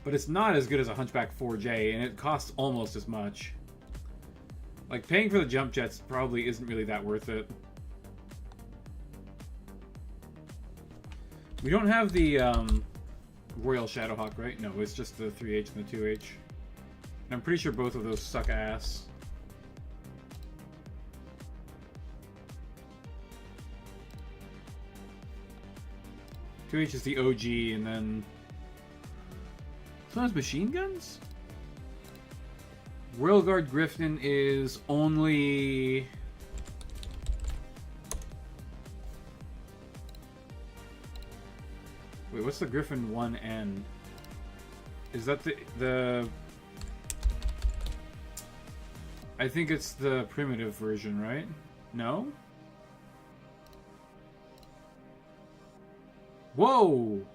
But it's not as good as a Hunchback 4J, and it costs almost as much. Like, paying for the jump jets probably isn't really that worth it. We don't have the Royal Shadowhawk, right? No, it's just the 3H and the 2H. And I'm pretty sure both of those suck ass. Two H is the OG, and then sometimes machine guns. Royal Guard Griffin is only wait. What's the Griffin 1N? Is that the? I think it's the primitive version, right? No. Whoa!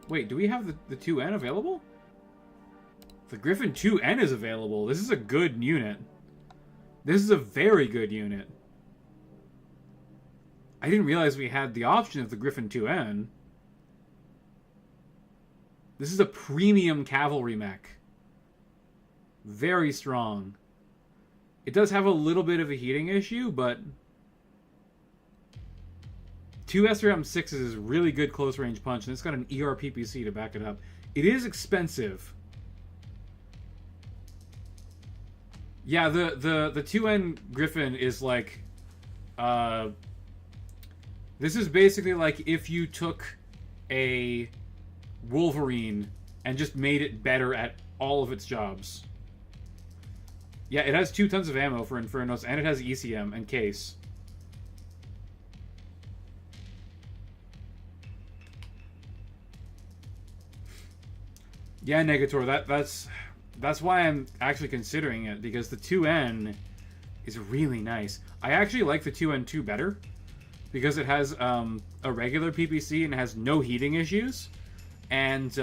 Wait, do we have the 2N available? The Griffin 2N is available. This is a good unit. This is a very good unit. I didn't realize we had the option of the Griffin 2N. This is a premium cavalry mech. Very strong. It does have a little bit of a heating issue, but 2 SRM6s is really good close range punch, and it's got an ER PPC to back it up. It is expensive. Yeah, the 2N Griffin is like, this is basically like if you took a Wolverine and just made it better at all of its jobs. Yeah, it has 2 tons of ammo for Infernos, and it has ECM and case. Yeah, Negator, that's why I'm actually considering it, because the 2N is really nice. I actually like the 2N2 better, because it has a regular PPC and it has no heating issues, and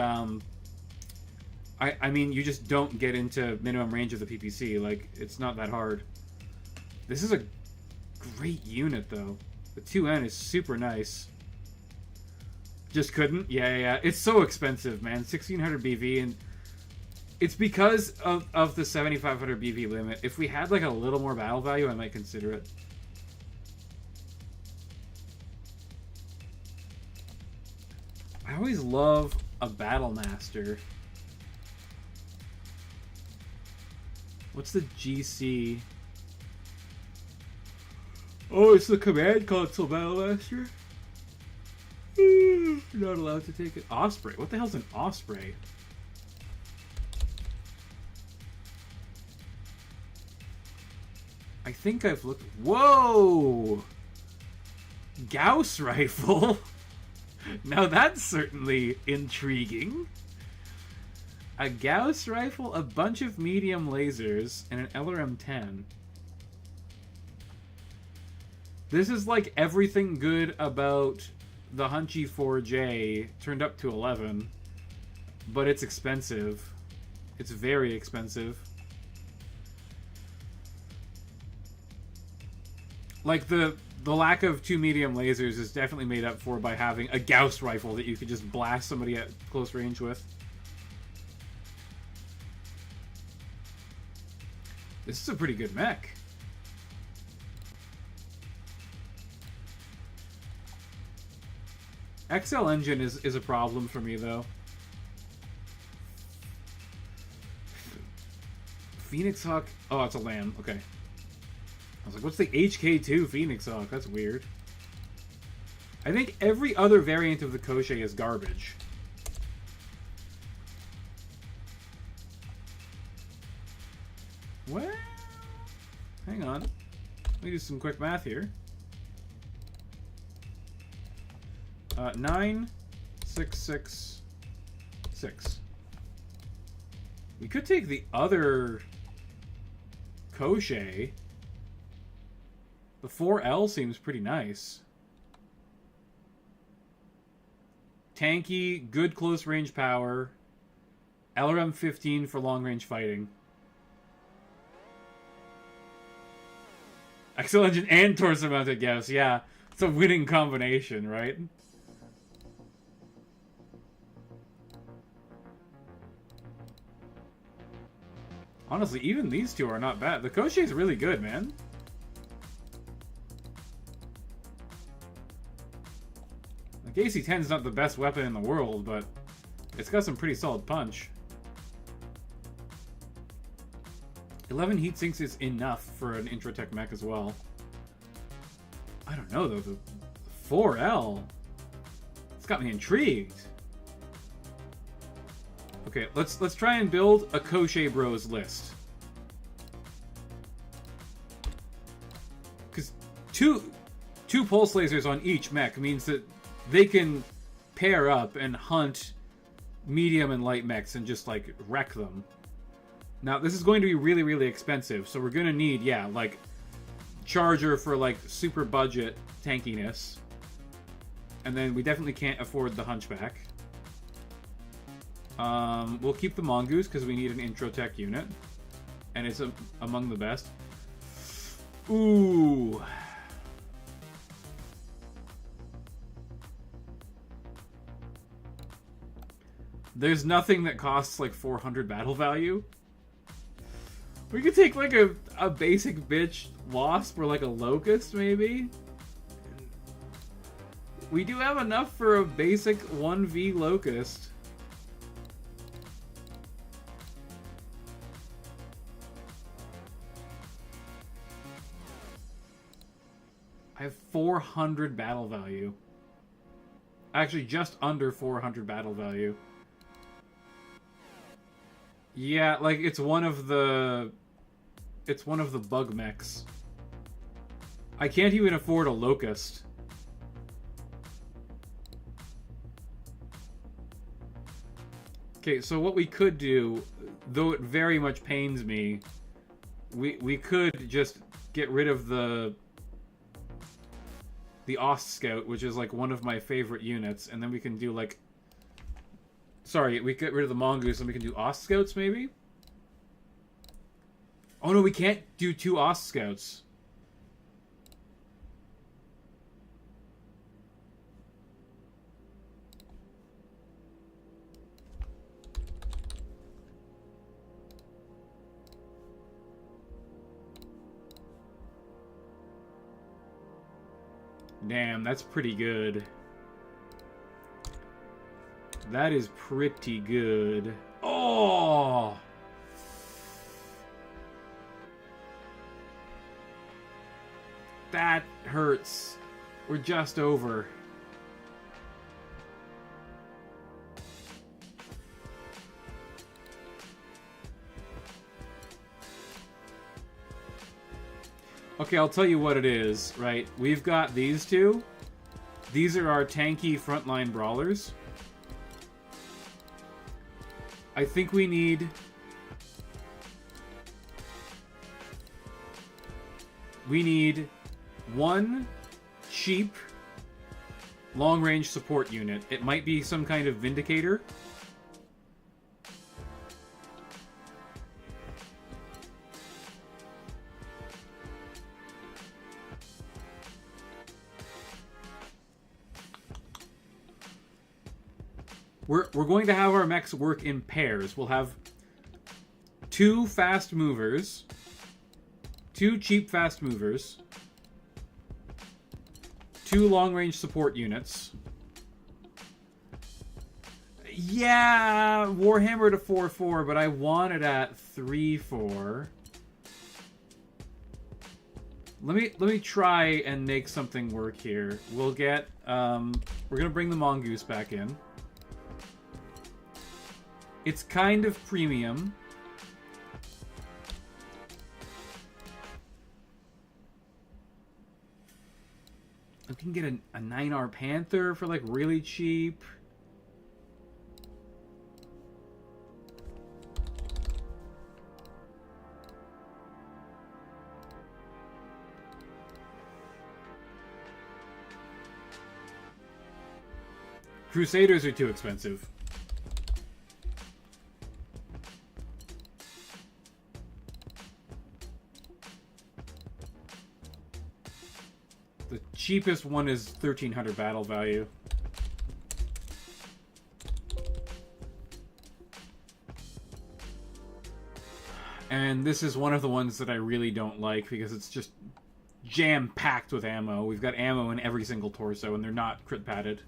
I mean, you just don't get into minimum range of the PPC. Like, it's not that hard. This is a great unit, though. The 2N is super nice. Just couldn't? Yeah. It's so expensive, man. 1600 BV, and it's because of the 7500 BV limit. If we had like a little more battle value, I might consider it. I always love a Battle Master. What's the GC? Oh, it's the Command Console Battle Master? You're not allowed to take it. Osprey. What the hell's an Osprey? I think I've looked... Whoa! Gauss rifle? Now that's certainly intriguing. A Gauss rifle, a bunch of medium lasers, and an LRM-10. This is like everything good about the Hunchy 4J turned up to 11, but it's expensive. It's very expensive. Like the lack of 2 medium lasers is definitely made up for by having a Gauss rifle that you could just blast somebody at close range with. This is a pretty good mech. XL engine is a problem for me, though. Phoenix Hawk... Oh, it's a LAM. Okay. I was like, what's the HK2 Phoenix Hawk? That's weird. I think every other variant of the Koshei is garbage. Well... Hang on. Let me do some quick math here. 9, 6, 6, 6. We could take the other Koshei. The 4L seems pretty nice. Tanky, good close range power. LRM 15 for long range fighting. XL engine and torso mounted Gauss. Yeah, it's a winning combination, right? Honestly, even these two are not bad. The Koshei is really good, man. Like, AC-10 is not the best weapon in the world, but it's got some pretty solid punch. 11 heat sinks is enough for an Intratech mech as well. I don't know, though. The 4L... It's got me intrigued. Okay, let's try and build a Koshei Bros list. Because two pulse lasers on each mech means that they can pair up and hunt medium and light mechs and just, like, wreck them. Now, this is going to be really, really expensive, so we're going to need, yeah, like, Charger for, like, super budget tankiness. And then we definitely can't afford the Hunchback. We'll keep the Mongoose because we need an Introtech unit. And it's among the best. Ooh. There's nothing that costs like 400 battle value. We could take like a basic bitch Wasp or like a Locust maybe. We do have enough for a basic 1v Locust. I have 400 battle value. Actually, just under 400 battle value. Yeah, like it's one of the bug mechs. I can't even afford a Locust. Okay, so what we could do, though it very much pains me, we could just get rid of the Ost Scout, which is like one of my favorite units, and then we can do like... Sorry, we get rid of the Mongoose and we can do Ost Scouts, maybe? Oh no, we can't do 2 Ost Scouts. Damn, that's pretty good. That is pretty good. Oh! That hurts. We're just over. Okay, I'll tell you what it is, right? We've got these two. These are our tanky frontline brawlers. I think we need... one cheap long-range support unit. It might be some kind of Vindicator. We're going to have our mechs work in pairs. We'll have 2 fast movers, 2 cheap fast movers, 2 long-range support units. Yeah, Warhammer to 4-4, but I want it at 3-4. Let me try and make something work here. We'll get we're gonna bring the Mongoose back in. It's kind of premium. We can get a 9R Panther for like really cheap. Crusaders are too expensive. The cheapest one is 1,300 battle value. And this is one of the ones that I really don't like because it's just jam-packed with ammo. We've got ammo in every single torso and they're not crit padded.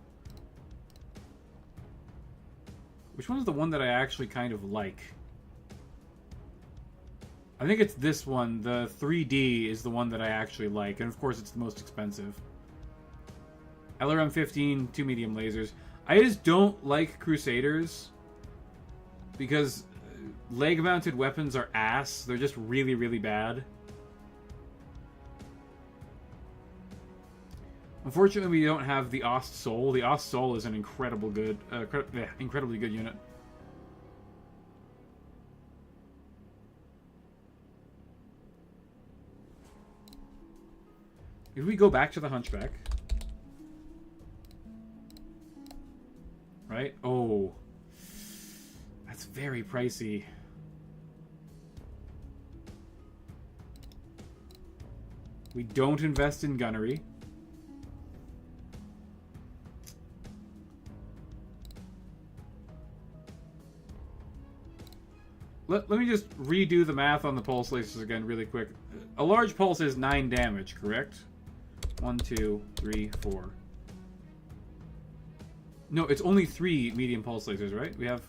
Which one is the one that I actually kind of like? I think it's this one. The 3D is the one that I actually like. And of course it's the most expensive. LRM 15, 2 medium lasers. I just don't like Crusaders. Because leg-mounted weapons are ass. They're just really, really bad. Unfortunately, we don't have the Ost Soul. The Ost Soul is an incredibly good unit. If we go back to the Hunchback, right? Oh, that's very pricey. We don't invest in gunnery. Let me just redo the math on the pulse lasers again really quick. A large pulse is 9 damage, correct? 1, 2, 3, 4. No, it's only 3 medium pulse lasers, right? We have...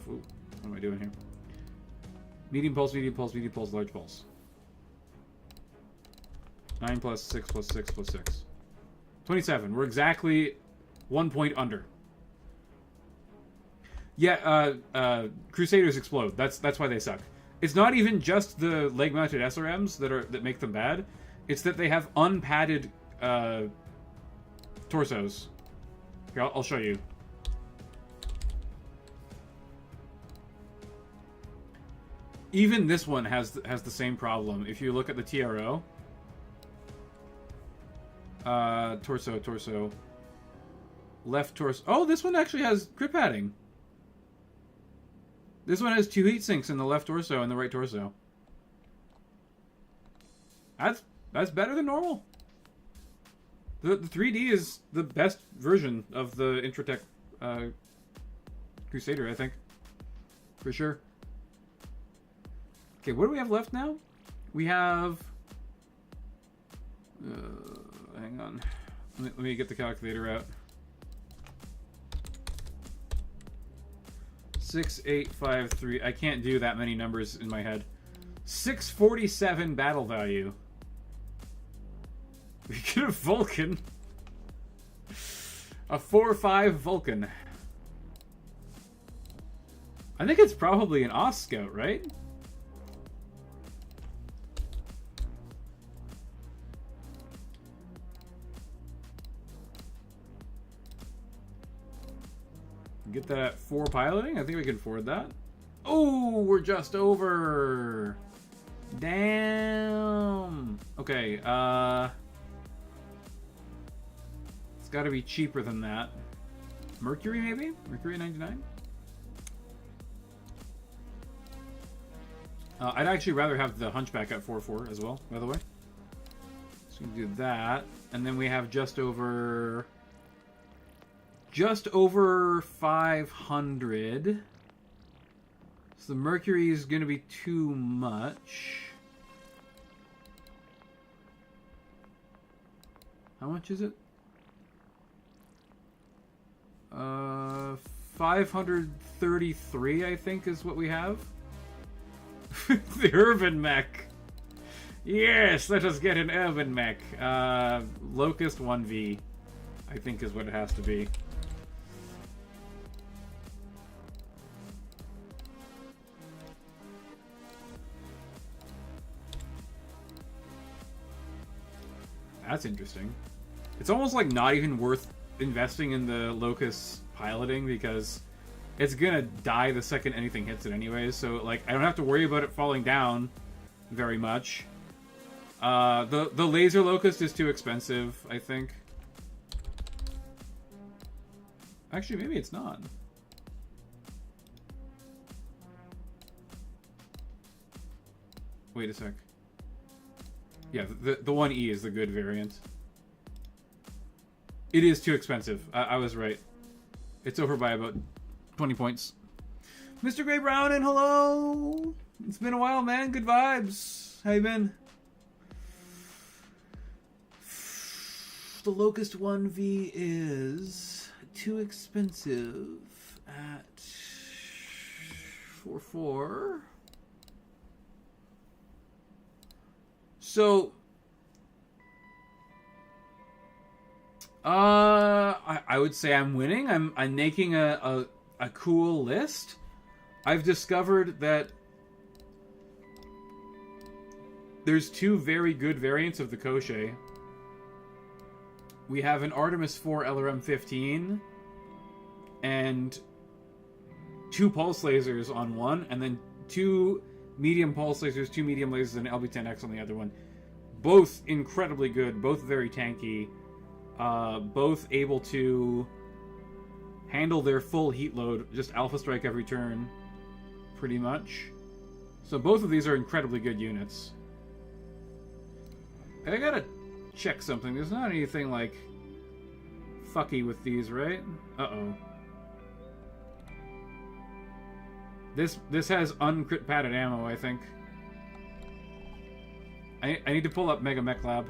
Ooh, what am I doing here? Medium pulse, medium pulse, medium pulse, large pulse. 9 plus 6 plus 6 plus 6. 27. We're exactly 1 point under. Yeah, Crusaders explode. That's why they suck. It's not even just the leg-mounted SRMs that make them bad. It's that they have unpadded torsos. Here, I'll show you. Even this one has the same problem. If you look at the TRO, torso, left torso. Oh, this one actually has grip padding. This one has 2 heat sinks in the left torso and the right torso. That's better than normal. The 3D is the best version of the Intratec Crusader, I think. For sure. Okay, what do we have left now? We have... hang on. Let me get the calculator out. 6853. I can't do that many numbers in my head. 647 battle value. We get a Vulcan. A 4-5 Vulcan. I think it's probably an Oss Scout, right? Get that at 4 piloting? I think we can afford that. Oh, we're just over. Damn. Okay, it's got to be cheaper than that. Mercury, maybe? Mercury 99? I'd actually rather have the Hunchback at 4-4 as well, by the way. So we can do that. And then we have just over 500. So the Mercury is going to be too much. How much is it? 533, I think, is what we have. The Urban Mech. Yes, let us get an Urban Mech. Locust 1V, I think, is what it has to be. That's interesting. It's almost like not even worth investing in the Locust piloting because it's gonna die the second anything hits it anyways. So like I don't have to worry about it falling down very much. The laser Locust is too expensive, I think. Actually, maybe it's not. Wait a sec. Yeah, the 1E is the good variant. It is too expensive. I was right. It's over by about 20 points. Mr. Gray Brown, and hello! It's been a while, man. Good vibes. How you been? The Locust 1V is too expensive at 4-4. So, I would say I'm winning. I'm making a cool list. I've discovered that there's two very good variants of the Koshei. We have an Artemis 4 LRM-15 and 2 pulse lasers on one, and then 2 medium pulse lasers, 2 medium lasers, and an LB-10X on the other one. Both incredibly good, both very tanky, both able to handle their full heat load, just alpha strike every turn, pretty much. So both of these are incredibly good units. I gotta check something. There's not anything like fucky with these, right? Uh-oh. This has uncrit padded ammo, I think. I need to pull up Mega Mech Lab.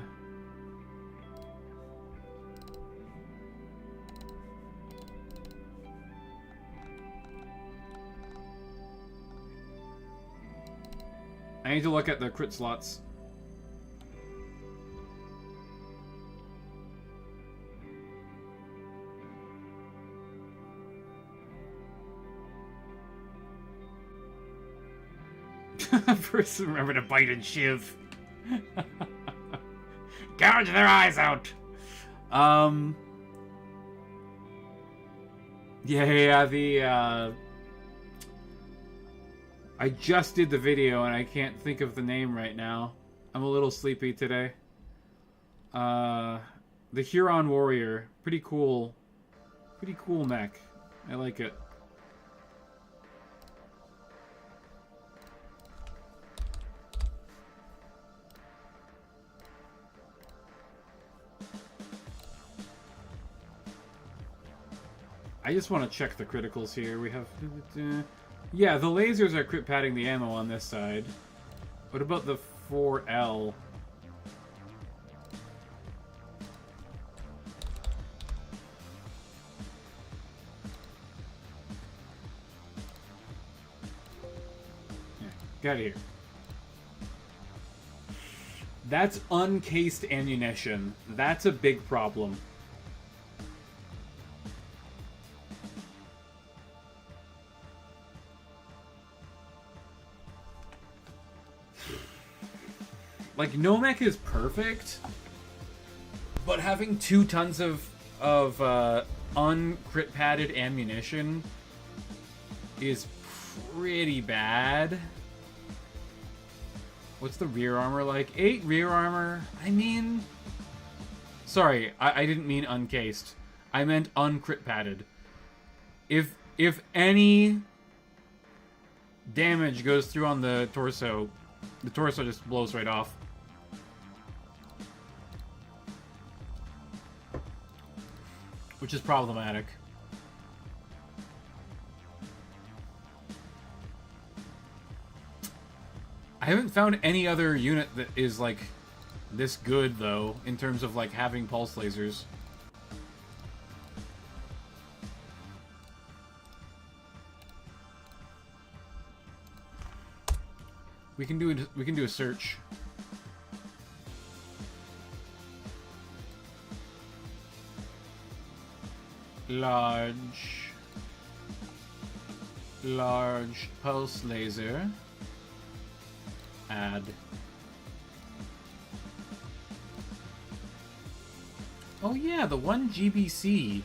I need to look at the crit slots. First, remember to bite and shiv. Gouge their eyes out. Yeah. I just did the video and I can't think of the name right now. I'm a little sleepy today. The Huron Warrior, pretty cool mech. I like it. I just want to check the criticals here. We have... yeah, the lasers are crit padding the ammo on this side. What about the 4L? Yeah, get out of here. That's uncased ammunition. That's a big problem. Like, no mech is perfect, but having 2 tons of uncrit padded ammunition is pretty bad. What's the rear armor like? 8 rear armor? I mean... Sorry, I didn't mean uncased. I meant uncrit padded. If any damage goes through on the torso just blows right off. Which is problematic. I haven't found any other unit that is, like, this good, though, in terms of, like, having pulse lasers. We can do a search. Large pulse laser. Add. Oh yeah, the 1 GBC.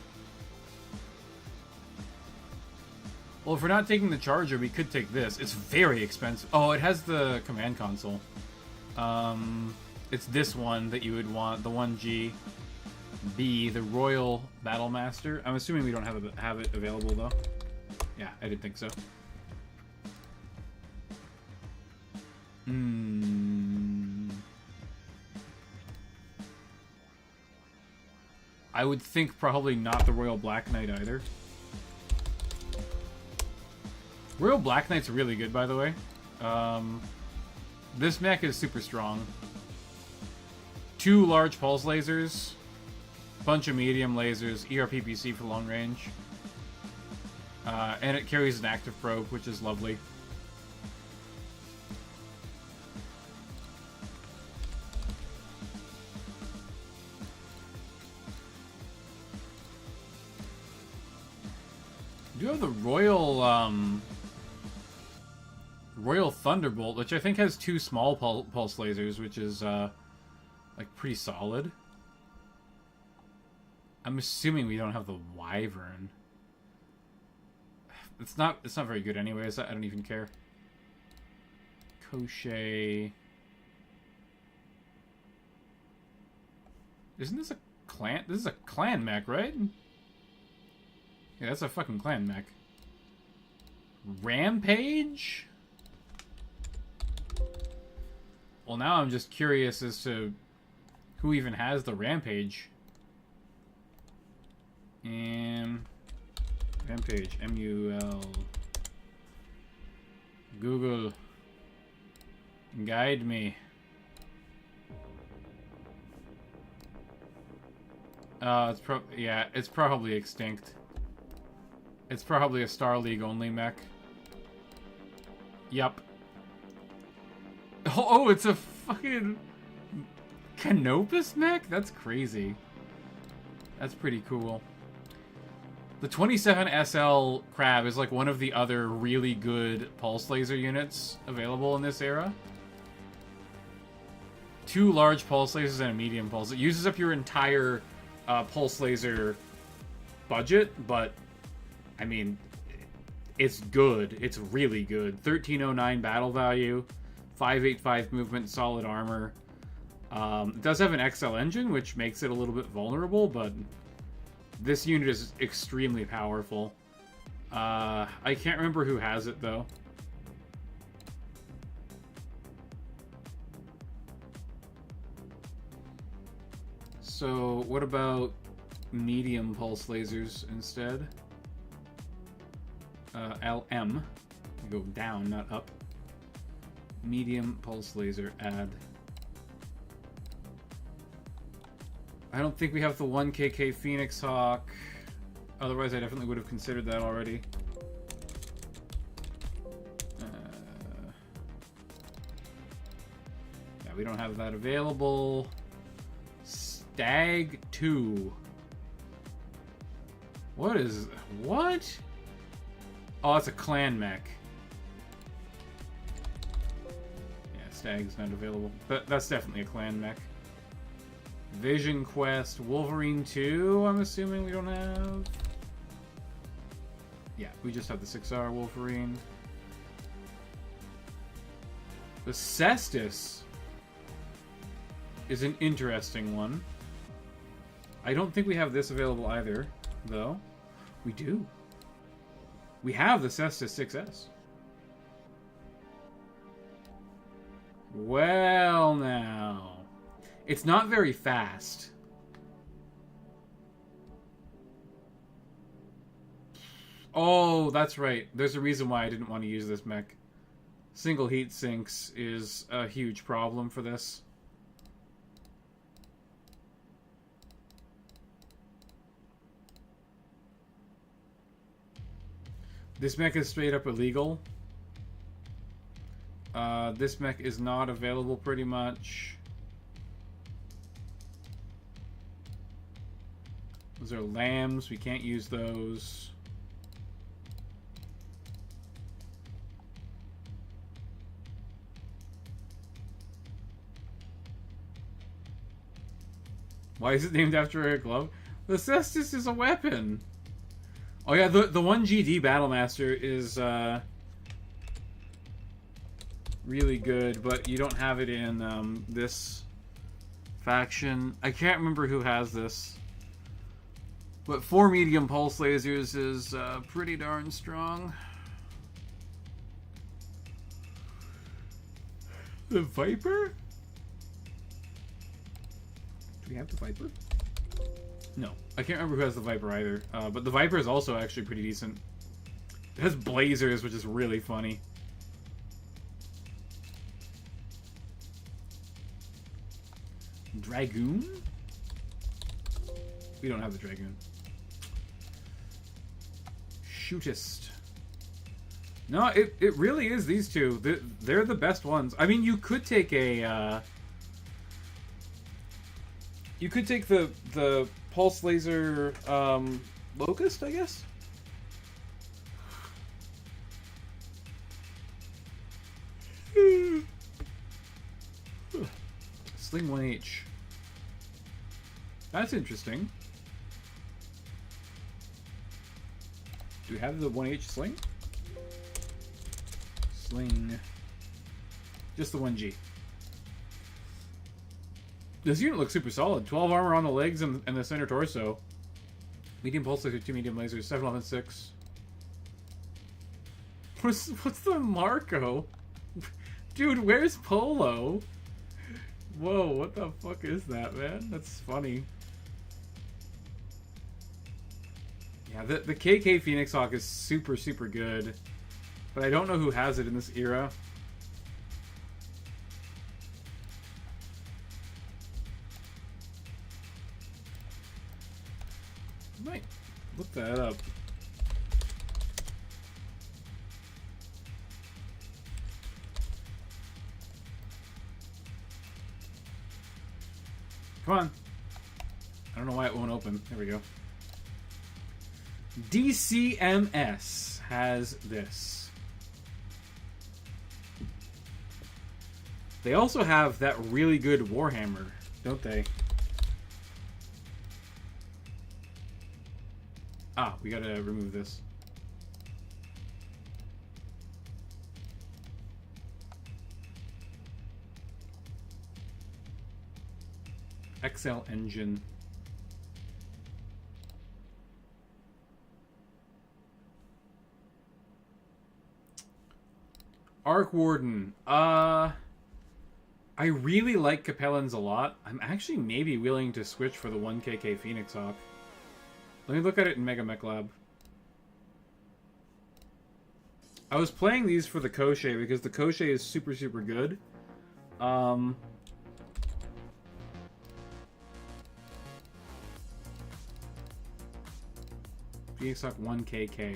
Well, if we're not taking the charger, we could take this. It's very expensive. Oh, it has the command console. It's this one that you would want, the 1GB, the Royal Battlemaster. I'm assuming we don't have it available though. Yeah, I didn't think so. I would think probably not the Royal Black Knight either. Royal Black Knight's really good, by the way. This mech is super strong. 2 large pulse lasers, bunch of medium lasers, ERPPC for long range, and it carries an active probe, which is lovely. You have the Royal Thunderbolt, which I think has 2 small pulse lasers, which is like pretty solid. I'm assuming we don't have the Wyvern. It's not very good anyways. I don't even care. Crochet. Isn't this a clan? This is a clan mech, right? Yeah, that's a fucking clan mech. Rampage? Well, now I'm just curious as to who even has the Rampage. Rampage, MUL. Google. Guide me. It's probably extinct. It's probably a Star League only mech. Yup. Oh, it's a fucking Canopus mech? That's crazy. That's pretty cool. The 27 SL Crab is like one of the other really good pulse laser units available in this era. 2 large pulse lasers and a medium pulse. It uses up your entire pulse laser budget, but I mean, it's good. It's really good. 1309 battle value, 585 movement, solid armor. It does have an XL engine, which makes it a little bit vulnerable, but this unit is extremely powerful. I can't remember who has it, though. So, what about medium pulse lasers instead? LM. Go down, not up. Medium pulse laser add. I don't think we have the 1KK Phoenix Hawk. Otherwise, I definitely would have considered that already. Yeah, we don't have that available. Stag 2. What? Oh, it's a clan mech. Yeah, Stag's not available. That's definitely a clan mech. Vision Quest, Wolverine 2, I'm assuming we don't have. Yeah, we just have the 6R Wolverine. The Cestus is an interesting one. I don't think we have this available either, though. We do. We have the Cestus 6S. Well, now. It's not very fast. Oh, that's right. There's a reason why I didn't want to use this mech. Single heat sinks is a huge problem for this. This mech is straight up illegal. This mech is not available pretty much. Those are lambs. We can't use those. Why is it named after a glove? The Cestus is a weapon. Oh yeah, the 1GD Battlemaster is really good, but you don't have it in this faction. I can't remember who has this. But 4 medium pulse lasers is pretty darn strong. The Viper? Do we have the Viper? No. I can't remember who has the Viper either. But the Viper is also actually pretty decent. It has blazers, which is really funny. Dragoon? We don't have the Dragoon. Shootist. No, it really is these two. They're the best ones. I mean, you could take a... you could take the pulse laser Locust, I guess? Sling 1H. That's interesting. Do we have the 1H sling? Sling. Just the 1G. This unit looks super solid. 12 armor on the legs and the center torso. Medium pulse laser, 2 medium lasers, 711-6. What's the Marco? Dude, where's Polo? Whoa, what the fuck is that, man? That's funny. Yeah, the KK Phoenix Hawk is super, super good. But I don't know who has it in this era. I might look that up. Come on. I don't know why it won't open. There we go. DCMS has this. They also have that really good Warhammer, don't they? Ah, we gotta remove this. XL engine. Arc Warden. I really like Capellans a lot. I'm actually maybe willing to switch for the 1KK Phoenix Hawk. Let me look at it in Mega Mech Lab. I was playing these for the Koshei because the Koshei is super, super good. VXOC 1KK.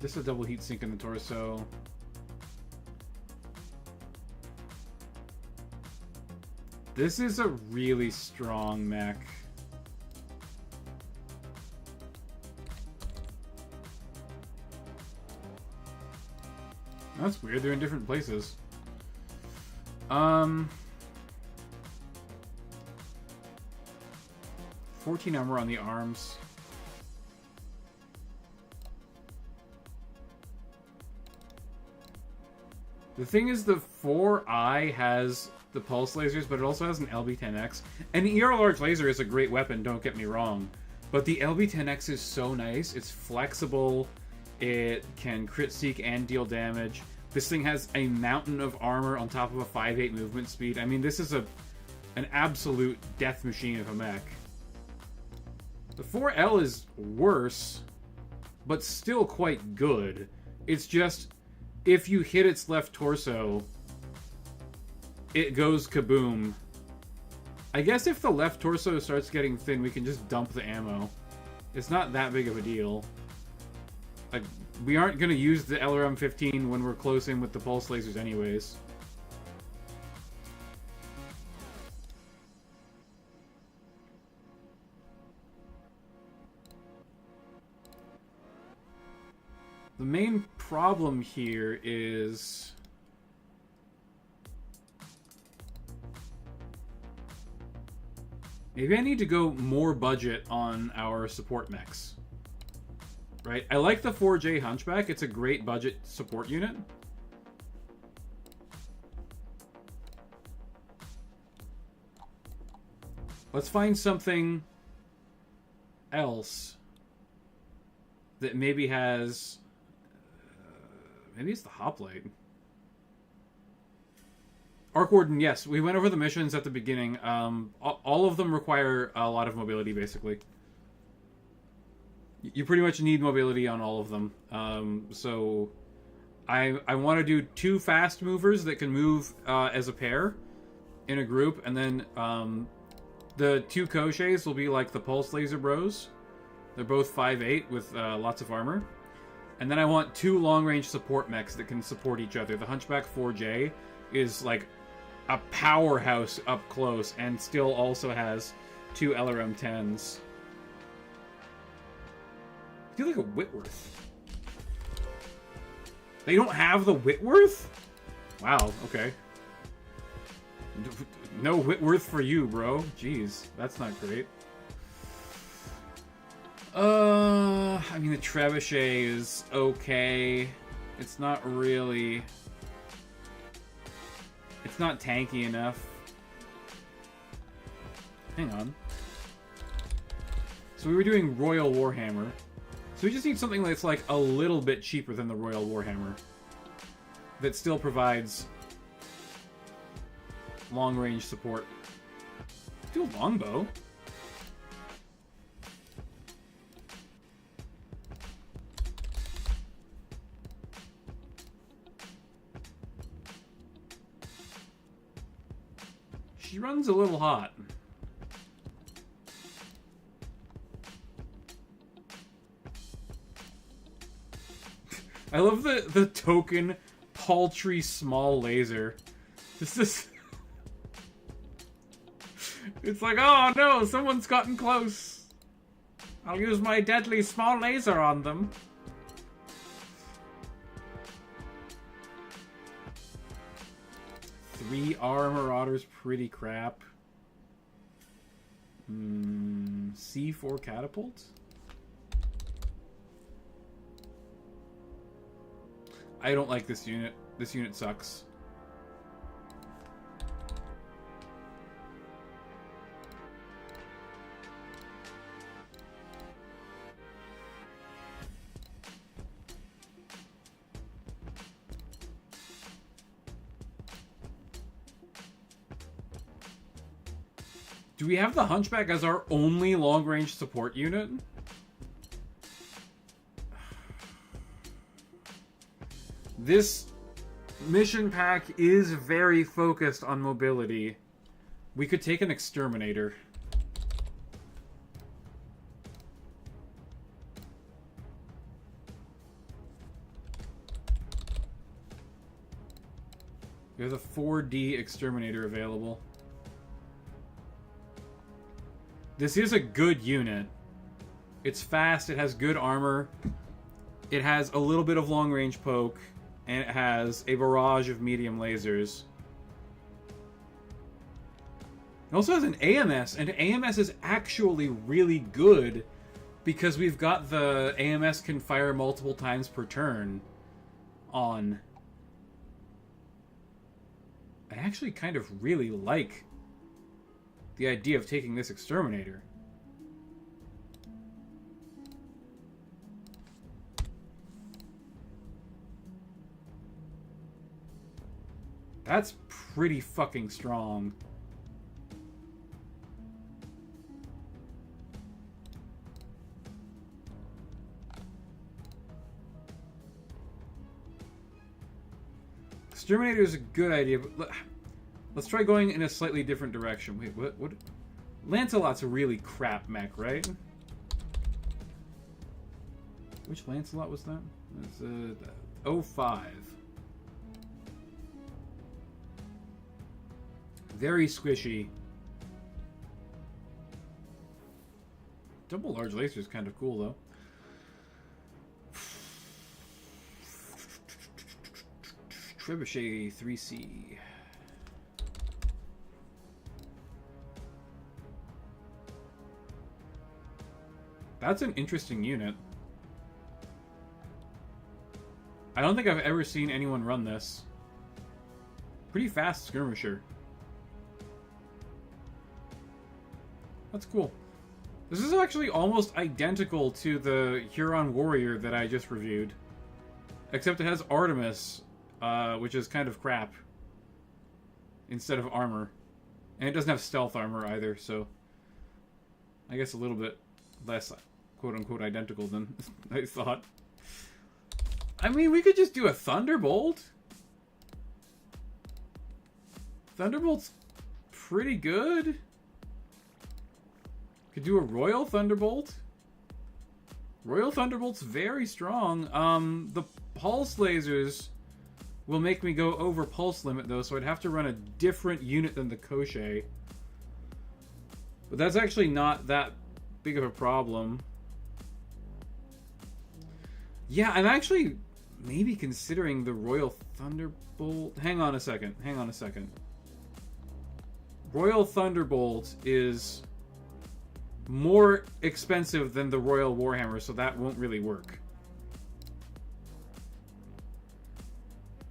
Just a double heat sink in the torso. This is a really strong mech. That's weird, they're in different places. 14 armor on the arms. The thing is, the 4i has the pulse lasers, but it also has an LB-10X. And the ER large laser is a great weapon, don't get me wrong. But the LB-10X is so nice. It's flexible. It can crit seek and deal damage. This thing has a mountain of armor on top of a 5.8 movement speed. I mean, this is an absolute death machine of a mech. The 4L is worse, but still quite good. It's just, if you hit its left torso, it goes kaboom. I guess if the left torso starts getting thin, we can just dump the ammo. It's not that big of a deal. Like, we aren't going to use the LRM-15 when we're close in with the pulse lasers anyways. The main problem here is... maybe I need to go more budget on our support mechs. Right? I like the 4J Hunchback. It's a great budget support unit. Let's find something else that maybe has... maybe it's the Hoplite. Arc Warden, yes. We went over the missions at the beginning. All of them require a lot of mobility, basically. You pretty much need mobility on all of them. So I want to do 2 fast movers that can move as a pair in a group, and then the 2 Kosheis will be like the Pulse Laser Bros. They're both 5'8" with lots of armor. And then I want 2 long-range support mechs that can support each other. The Hunchback 4J is like a powerhouse up close and still also has 2 LRM-10s. I feel like a Whitworth. They don't have the Whitworth? Wow, okay. No Whitworth for you, bro. Jeez, that's not great. I mean, the Trebuchet is okay. It's not really... it's not tanky enough. Hang on. So we were doing Royal Warhammer. So we just need something that's like a little bit cheaper than the Royal Warhammer. That still provides long-range support. Do a longbow. She runs a little hot. I love the token paltry small laser. This is... it's like, oh no, someone's gotten close. I'll use my deadly small laser on them. Three Marauders, pretty crap. C4 catapult? I don't like this unit. This unit sucks. Do we have the Hunchback as our only long-range support unit? This mission pack is very focused on mobility. We could take an exterminator. There's a 4D exterminator available. This is a good unit. It's fast, it has good armor, it has a little bit of long-range poke, and it has a barrage of medium lasers. It also has an AMS, and AMS is actually really good because we've got the AMS can fire multiple times per turn on. I actually kind of really like the idea of taking this exterminator. That's pretty fucking strong. Exterminator is a good idea, but let's try going in a slightly different direction. Wait, what? Lancelot's a really crap mech, right? Which Lancelot was that? That's 05. Very squishy. Double large laser is kind of cool, though. Trebuchet 3C. That's an interesting unit. I don't think I've ever seen anyone run this. Pretty fast skirmisher. That's cool. This is actually almost identical to the Huron Warrior that I just reviewed. Except it has Artemis, which is kind of crap, instead of armor. And it doesn't have stealth armor either, so I guess a little bit less quote-unquote identical than I thought. I mean, we could just do a Thunderbolt. Thunderbolt's pretty good. Could do a Royal Thunderbolt. Royal Thunderbolt's very strong. The pulse lasers will make me go over pulse limit, though, so I'd have to run a different unit than the Koche. But that's actually not that big of a problem. Yeah, I'm actually maybe considering the Royal Thunderbolt. Hang on a second. Royal Thunderbolt is more expensive than the Royal Warhammer, so that won't really work.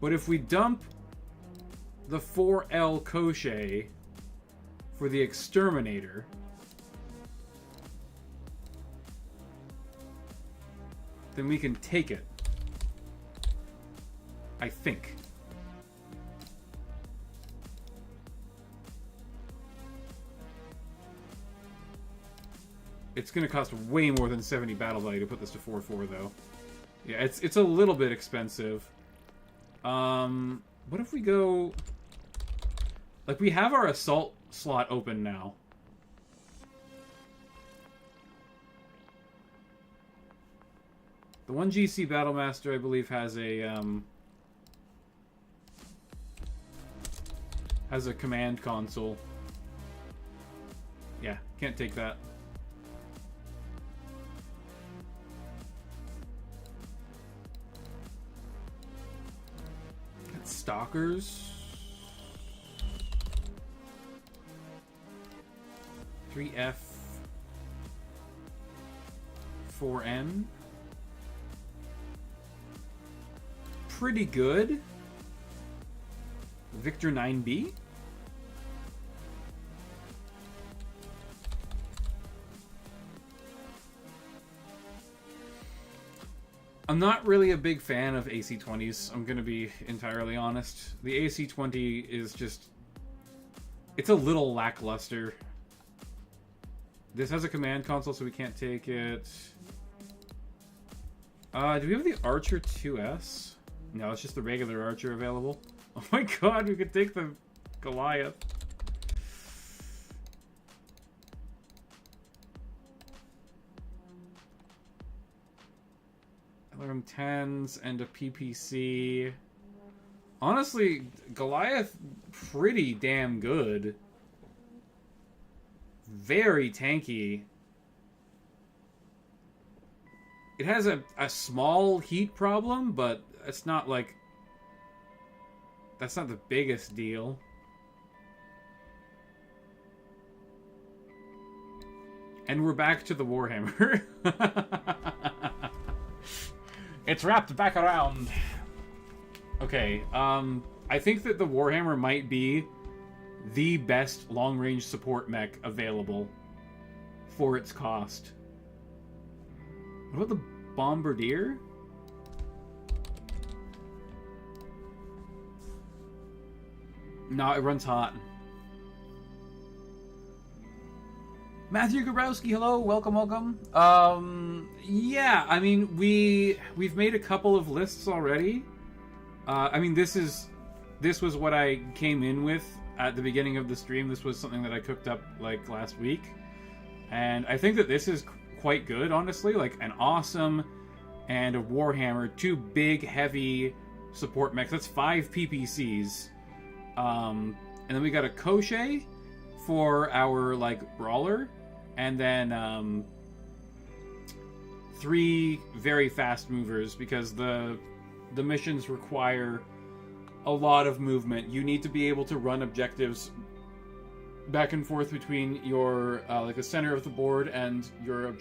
But if we dump the 4L Koche for the Exterminator, then we can take it. I think. It's going to cost way more than 70 battle value to put this to 4-4, though. Yeah, it's a little bit expensive. What if we go... Like, we have our assault slot open now. The 1GC Battlemaster, I believe, has a command console. Yeah, can't take that. Stalkers. 3F. 4N. Pretty good. Victor 9B. I'm not really a big fan of AC-20s, I'm going to be entirely honest. The AC-20 is just... It's a little lackluster. This has a command console, so we can't take it. Do we have the Archer 2S? No, it's just the regular archer available. Oh my god, we could take the Goliath. Alarm 10s and a PPC. Honestly, Goliath, pretty damn good. Very tanky. It has a small heat problem, but it's not like... That's not the biggest deal. And we're back to the Warhammer. It's wrapped back around. Okay, I think that the Warhammer might be the best long-range support mech available for its cost. What about the Bombardier? No, it runs hot. Matthew Gabrowski, hello, welcome, welcome. Yeah, I mean, we've made a couple of lists already. I mean, this was what I came in with at the beginning of the stream. This was something that I cooked up like last week, and I think that this is quite good, honestly. Like an awesome and a Warhammer, two big, heavy support mechs. That's 5 PPCs, and then we got a Koche for our like brawler. And then 3 very fast movers, because the missions require a lot of movement. You need to be able to run objectives back and forth between your like the center of the board and your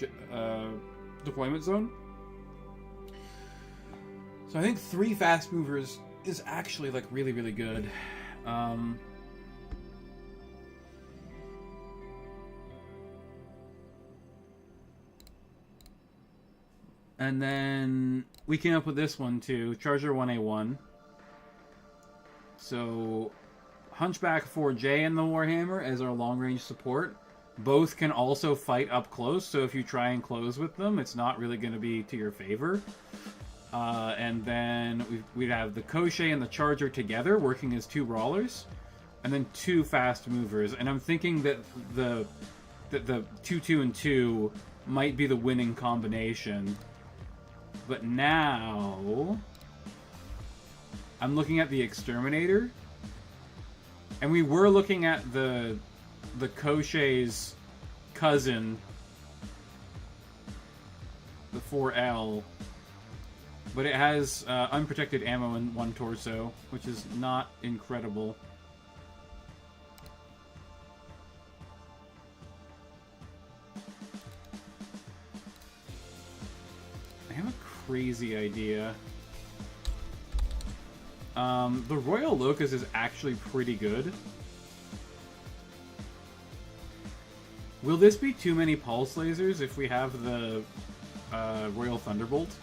deployment zone. So I think 3 fast movers is actually like really, really good. And then we came up with this one too, Charger 1A1. So Hunchback 4J and the Warhammer as our long-range support. Both can also fight up close, so if you try and close with them, it's not really going to be to your favor. And then we'd have the Koche and the Charger together, working as 2 brawlers. And then 2 fast movers. And I'm thinking that the 2-2 and 2 might be the winning combination. But now I'm looking at the Exterminator, and we were looking at the Koche's cousin, the 4L, but it has unprotected ammo in one torso, which is not incredible. I have a crazy idea. The Royal Locust is actually pretty good. Will this be too many pulse lasers if we have the Royal Thunderbolt?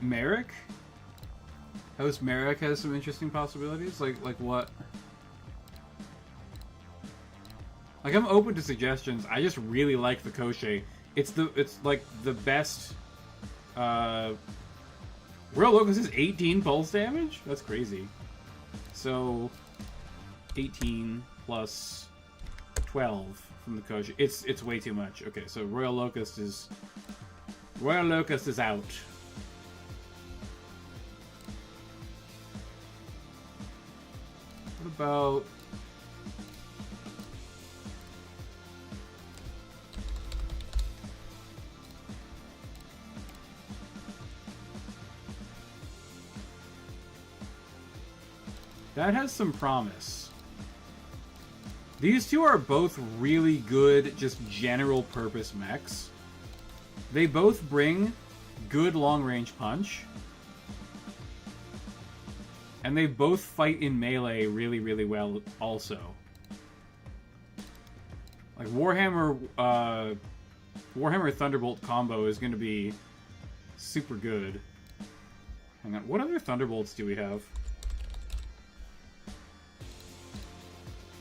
Merrick? Host Merrick has some interesting possibilities. Like what? Like, I'm open to suggestions. I just really like the Koche. It's like the best. Royal Locust is 18 pulse damage? That's crazy. So 18 plus 12 from the Koche. It's way too much. Okay, so Royal Locust is out. What about... That has some promise. These two are both really good, just general purpose mechs. They both bring good long-range punch. And they both fight in melee really, really well also. Like Warhammer Thunderbolt combo is going to be super good. Hang on, what other Thunderbolts do we have?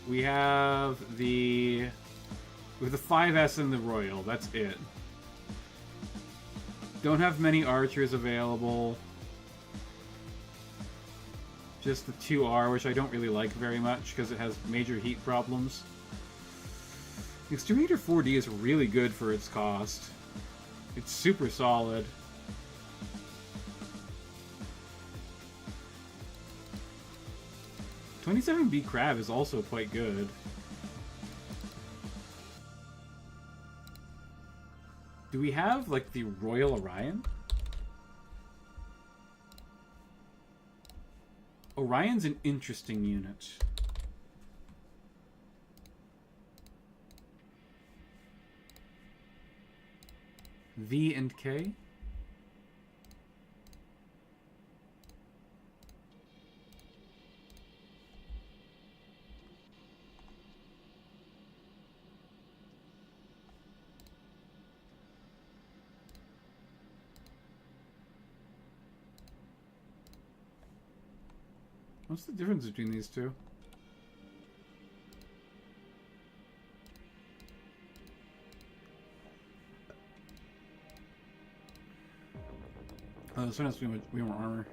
We have the 5S and the Royal. That's it. Don't have many archers available. Just the 2R, which I don't really like very much because it has major heat problems. The Exterminator 4D is really good for its cost. It's super solid. $27B Crab is also quite good. Do we have, like, the Royal Orion? Orion's an interesting unit. V and K? What's the difference between these two? Oh, this one has to be more armor.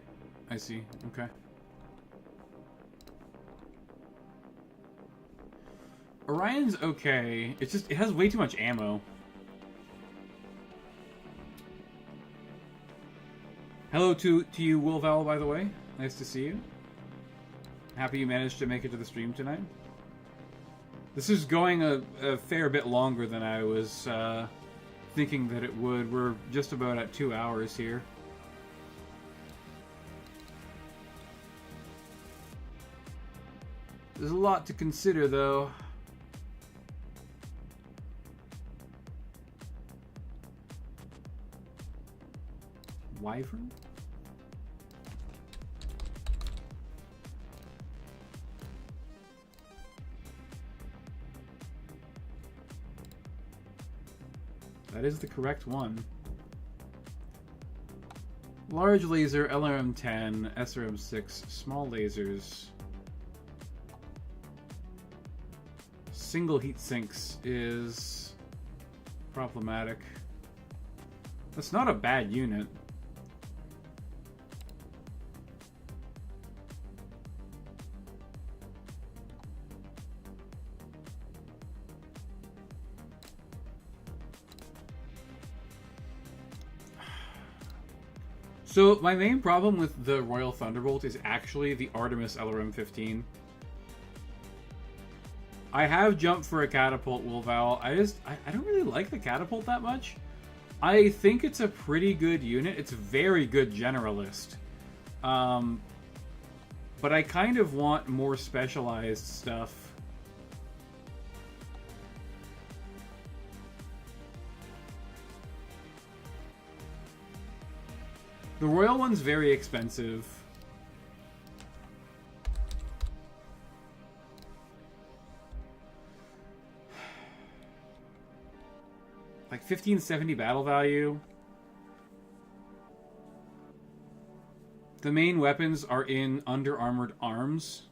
I see. Okay. Orion's okay. It's just, it has way too much ammo. Hello to you, Wolval, by the way. Nice to see you. Happy you managed to make it to the stream tonight. This is going a fair bit longer than I was thinking that it would. We're just about at 2 hours here. There's a lot to consider, though. Wyvern? That is the correct one. Large laser, LRM-10, SRM-6, small lasers. Single heat sinks is problematic. That's not a bad unit. So, my main problem with the Royal Thunderbolt is actually the Artemis LRM-15. I have jumped for a catapult, Wolval. I don't really like the catapult that much. I think it's a pretty good unit. It's very good generalist. But I kind of want more specialized stuff. The Royal one's very expensive. Like 1570 battle value. The main weapons are in under-armored arms.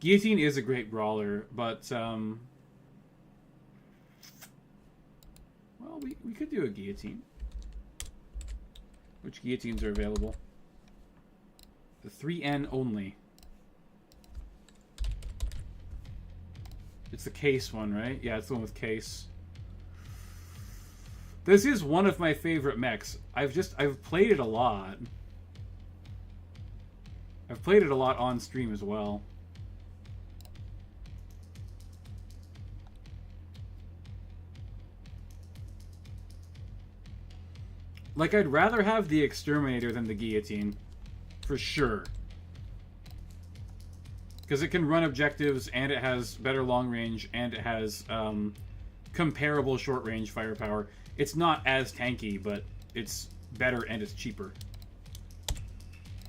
Guillotine is a great brawler, but well, we could do a guillotine. Which guillotines are available? The 3N only. It's the case one, right? Yeah, it's the one with case. This is one of my favorite mechs. I've played it a lot. I've played it a lot on stream as well. Like, I'd rather have the Exterminator than the Guillotine. For sure. Because it can run objectives, and it has better long range, and it has comparable short range firepower. It's not as tanky, but it's better and it's cheaper.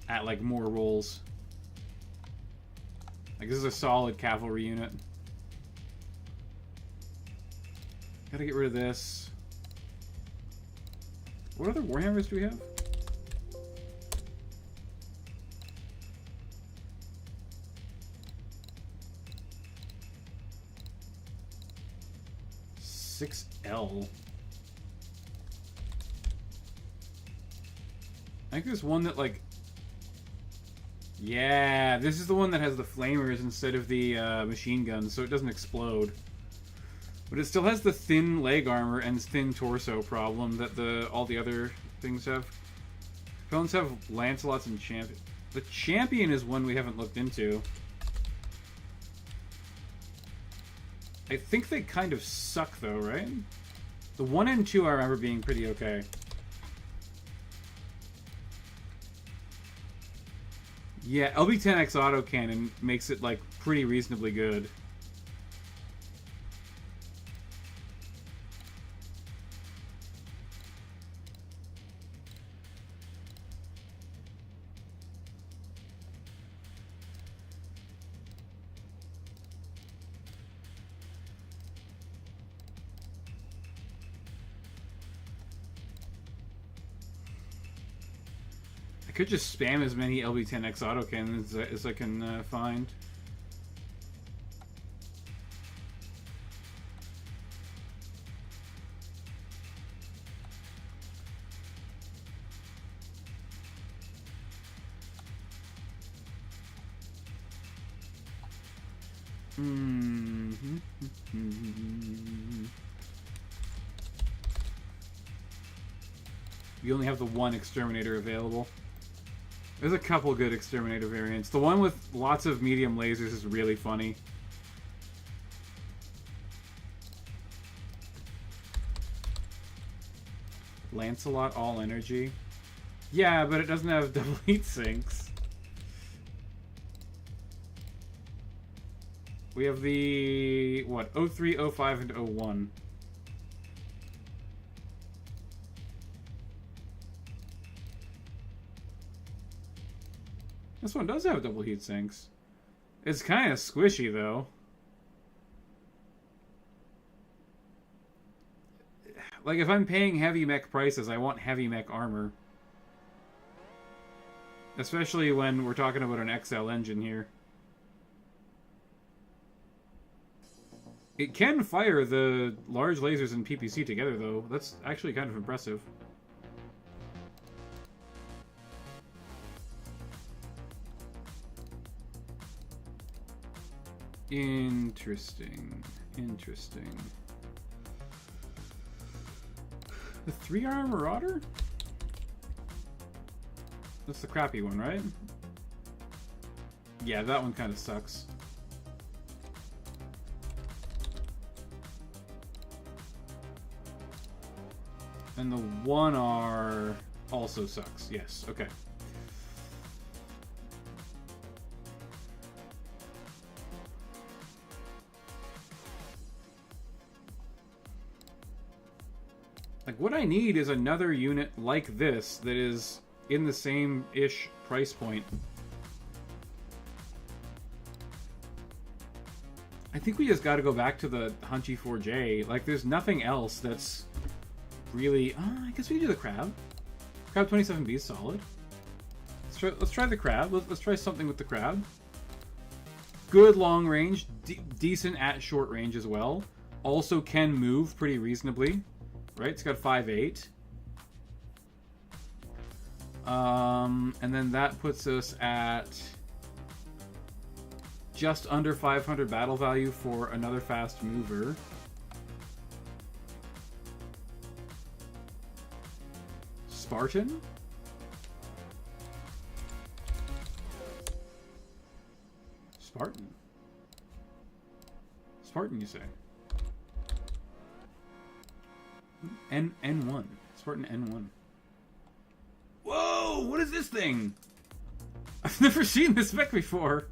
At, like, more rolls. Like, this is a solid cavalry unit. Gotta get rid of this. What other Warhammers do we have? 6L. I think there's one that, like... Yeah, this is the one that has the flamers instead of the machine guns, so it doesn't explode. But it still has the thin leg armor and thin torso problem that all the other things have. Opponents have Lancelots and Champion. The Champion is one we haven't looked into. I think they kind of suck, though, right? The 1 and 2 I remember being pretty okay. Yeah, LB-10X autocannon makes it, like, pretty reasonably good. I could just spam as many LB-10X autocannons as I can find. You only have the one exterminator available. There's a couple good exterminator variants. The one with lots of medium lasers is really funny. Lancelot all energy. Yeah, but it doesn't have double heat sinks. We have the, what, 03, 05, and 01. This one does have double heat sinks. It's kind of squishy, though. Like, if I'm paying heavy mech prices, I want heavy mech armor. Especially when we're talking about an XL engine here. It can fire the large lasers and PPC together, though. That's actually kind of impressive. Interesting. Interesting. The 3R Marauder? That's the crappy one, right? Yeah, that one kind of sucks. And the 1R also sucks. Yes, okay. Like, what I need is another unit like this that is in the same-ish price point. I think we just gotta go back to the Hunchy 4J. Like, there's nothing else that's really... I guess we can do the Crab. Crab 27B is solid. Let's try the Crab. Let's try something with the Crab. Good long range. Decent at short range as well. Also can move pretty reasonably. Right? It's got 5'8". And then that puts us at just under 500 battle value for another fast mover. Spartan? Spartan? Spartan, you say? N1. Spartan N1. Whoa! What is this thing? I've never seen this spec before.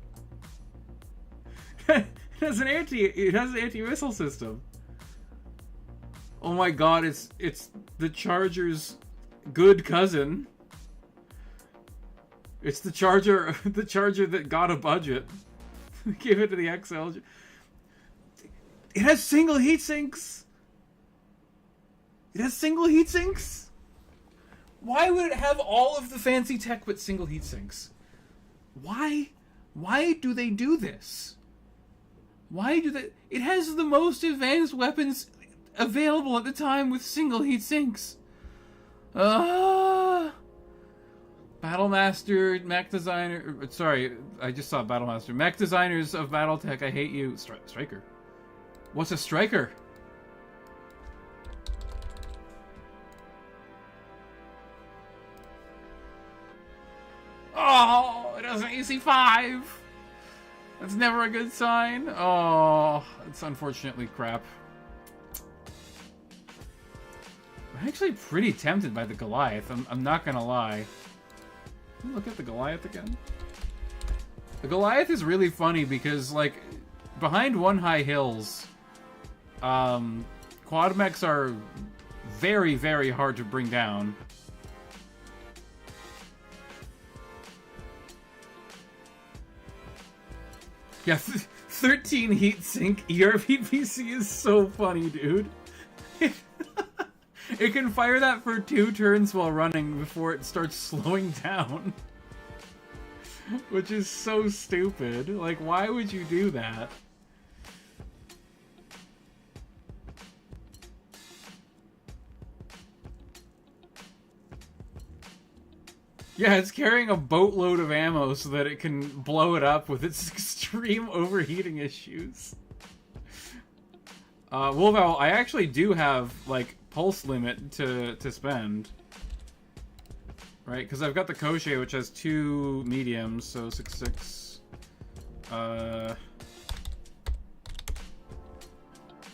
It has an anti-missile system. Oh my god, it's the Charger's good cousin. It's the Charger that got a budget. Gave it to the XL. It has single heat sinks. It has single heat sinks? Why would it have all of the fancy tech but single heat sinks? Why? Why do they do this? Why do they... It has the most advanced weapons available at the time with single heat sinks. Battlemaster, mech designer. Sorry, I just saw Battlemaster. Mech designers of Battletech, I hate you. Striker. What's a striker? Oh, it has an AC5. That's never a good sign. Oh, it's unfortunately crap. I'm actually pretty tempted by the Goliath. I'm not gonna lie. Can we look at the Goliath again? The Goliath is really funny because, like, behind one high hills, quad mechs are very, very hard to bring down. Yeah, 13 heatsink ERPPC is so funny, dude. It can fire that for 2 turns while running before it starts slowing down. Which is so stupid. Like, why would you do that? Yeah, it's carrying a boatload of ammo so that it can blow it up with its extreme overheating issues. Wolval, I actually do have, like, pulse limit to spend. Right? Because I've got the Koshe, which has 2 mediums, so 6/6.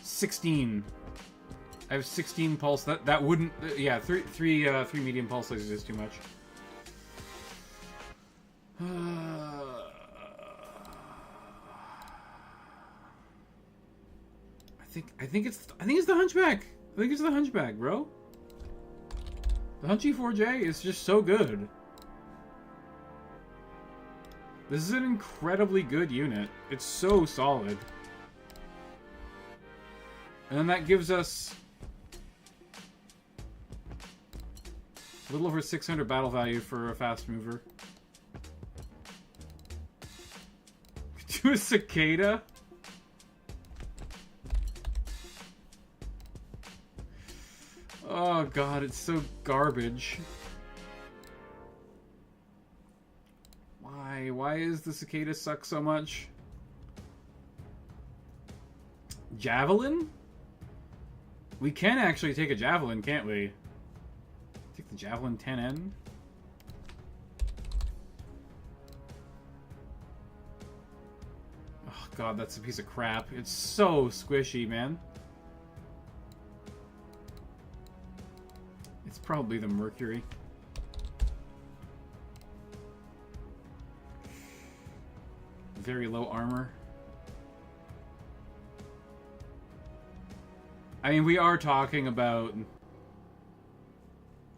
16. I have 16 pulse. That wouldn't... yeah, three medium pulse lasers is too much. I think it's the Hunchback. I think it's the Hunchback, bro. The Hunchy 4J is just so good. This is an incredibly good unit. It's so solid. And then that gives us a little over 600 battle value for a fast mover. To a cicada? Oh god, it's so garbage. Why is the cicada suck so much? Javelin? We can actually take a Javelin, can't we? Take the Javelin 10N? Oh god, that's a piece of crap. It's so squishy, man. It's probably the Mercury. Very low armor. I mean, we are talking about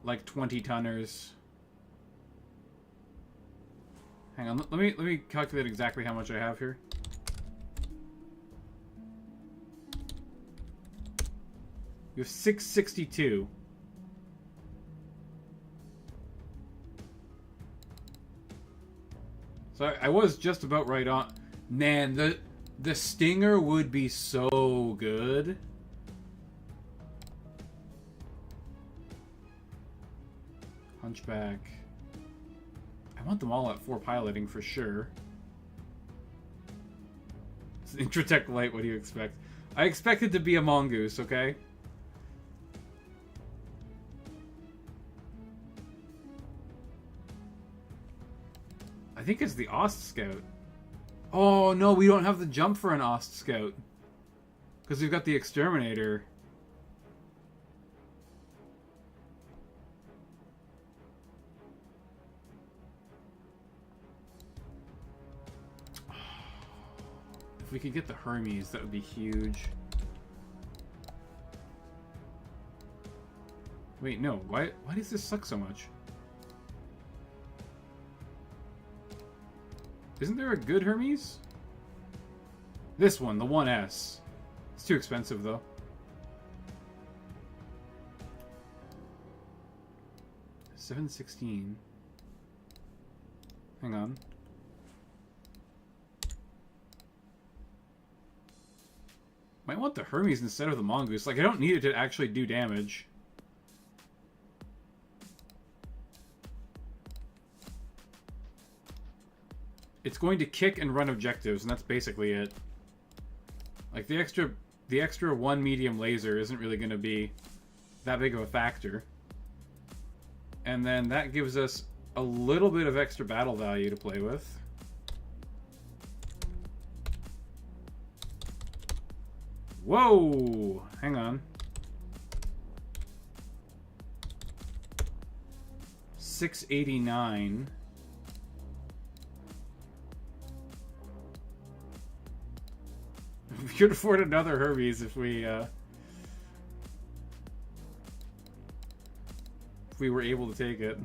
like 20 tonners. Hang on, let me calculate exactly how much I have here. You have 662. So I was just about right on. Man, the Stinger would be so good. Hunchback. I want them all at 4 piloting for sure. It's an Intratech Light, what do you expect? I expect it to be a Mongoose, okay? I think it's the Ost Scout. Oh no, we don't have the jump for an Ost Scout. Because we've got the Exterminator. If we could get the Hermes, that would be huge. Wait, no. Why does this suck so much? Isn't there a good Hermes? This one, the 1S. It's too expensive, though. $716. Hang on. Might want the Hermes instead of the Mongoose. Like, I don't need it to actually do damage. It's going to kick and run objectives, and that's basically it. Like, the extra one medium laser isn't really going to be that big of a factor. And then that gives us a little bit of extra battle value to play with. Whoa! Hang on. 689. We could afford another Hermes if we were able to take it.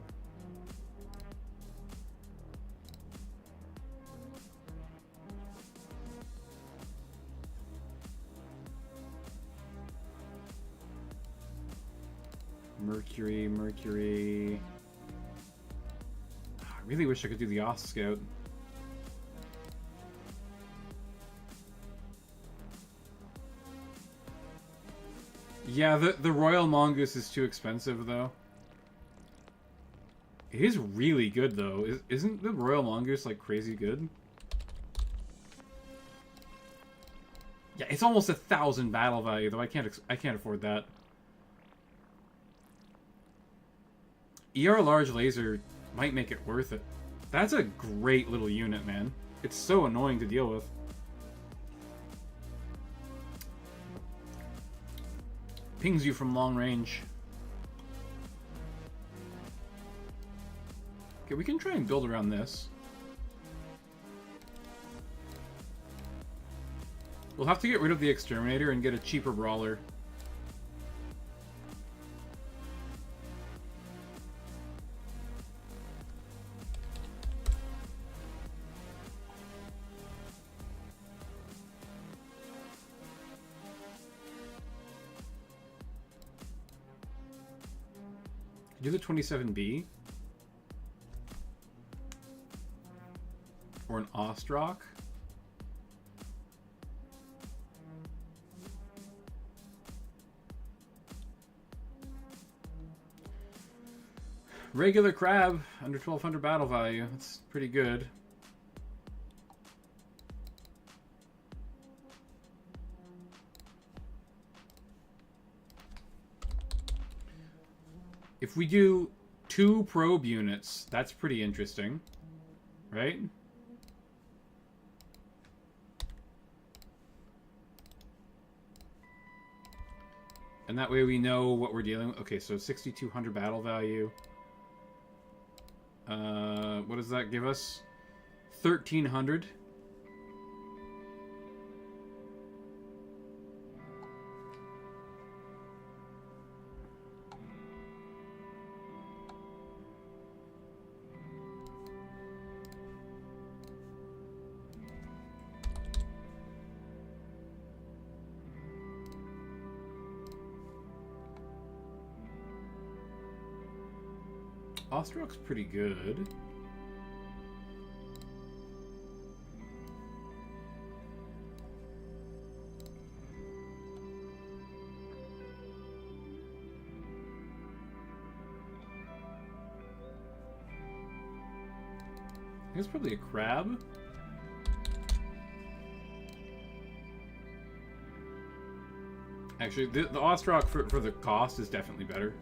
Mercury. I really wish I could do the Off Scout. Yeah, the Royal Mongoose is too expensive, though. It is really good, though. Isn't the Royal Mongoose, like, crazy good? Yeah, it's almost 1,000 battle value, though. I can't afford that. ER Large Laser might make it worth it. That's a great little unit, man. It's so annoying to deal with. Pings you from long range. Okay, we can try and build around this. We'll have to get rid of the Exterminator and get a cheaper brawler. Do the 27B? Or an Ostrock? Regular crab, under 1,200 battle value. That's pretty good. If we do 2 probe units, that's pretty interesting, right? And that way we know what we're dealing with. Okay, so 6,200 battle value. What does that give us? 1,300. Ostrock's pretty good. I guess probably a crab. Actually, the Ostrock for the cost is definitely better.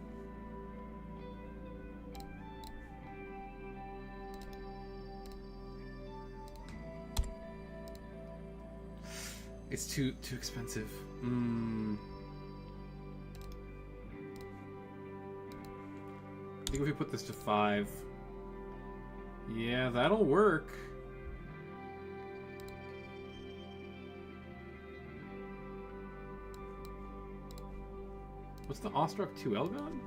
It's too expensive. I think if we put this to 5. Yeah, that'll work. What's the Ostrock 2L gun?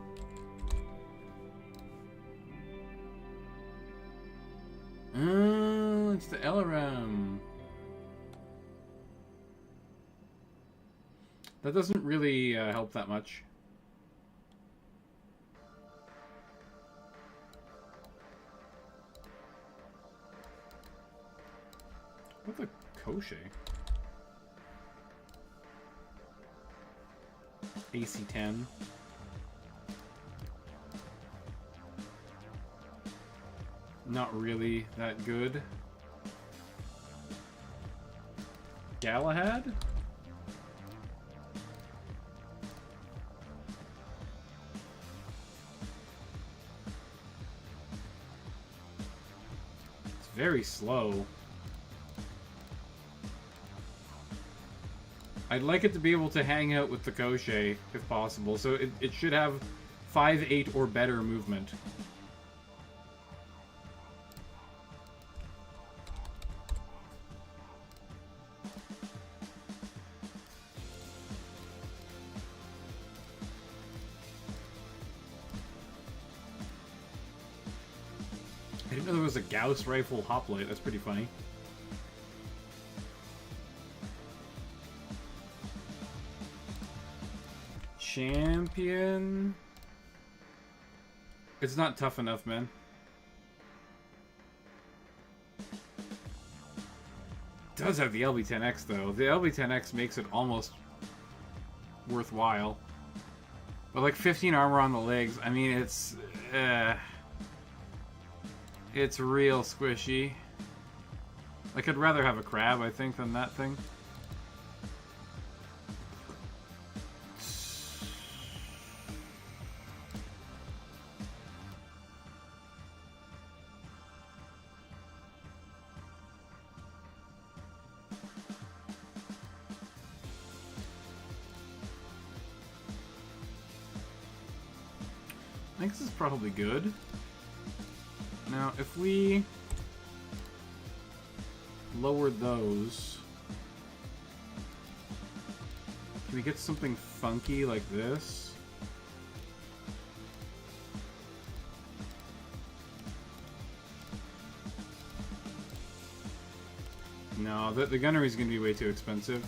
It's the LRM. That doesn't really help that much. What the Koche? AC-10. Not really that good. Galahad? It's very slow. I'd like it to be able to hang out with the Koshei, if possible, so it should have 5-8 or better movement. I didn't know there was a Gauss rifle hoplite. That's pretty funny. Champion? It's not tough enough, man. It does have the LB-10X, though. The LB-10X makes it almost worthwhile. But like 15 armor on the legs, I mean, it's real squishy. Like, I'd rather have a crab, I think, than that thing. I think this is probably good. Now, if we lower those, can we get something funky like this? No, the gunnery is going to be way too expensive.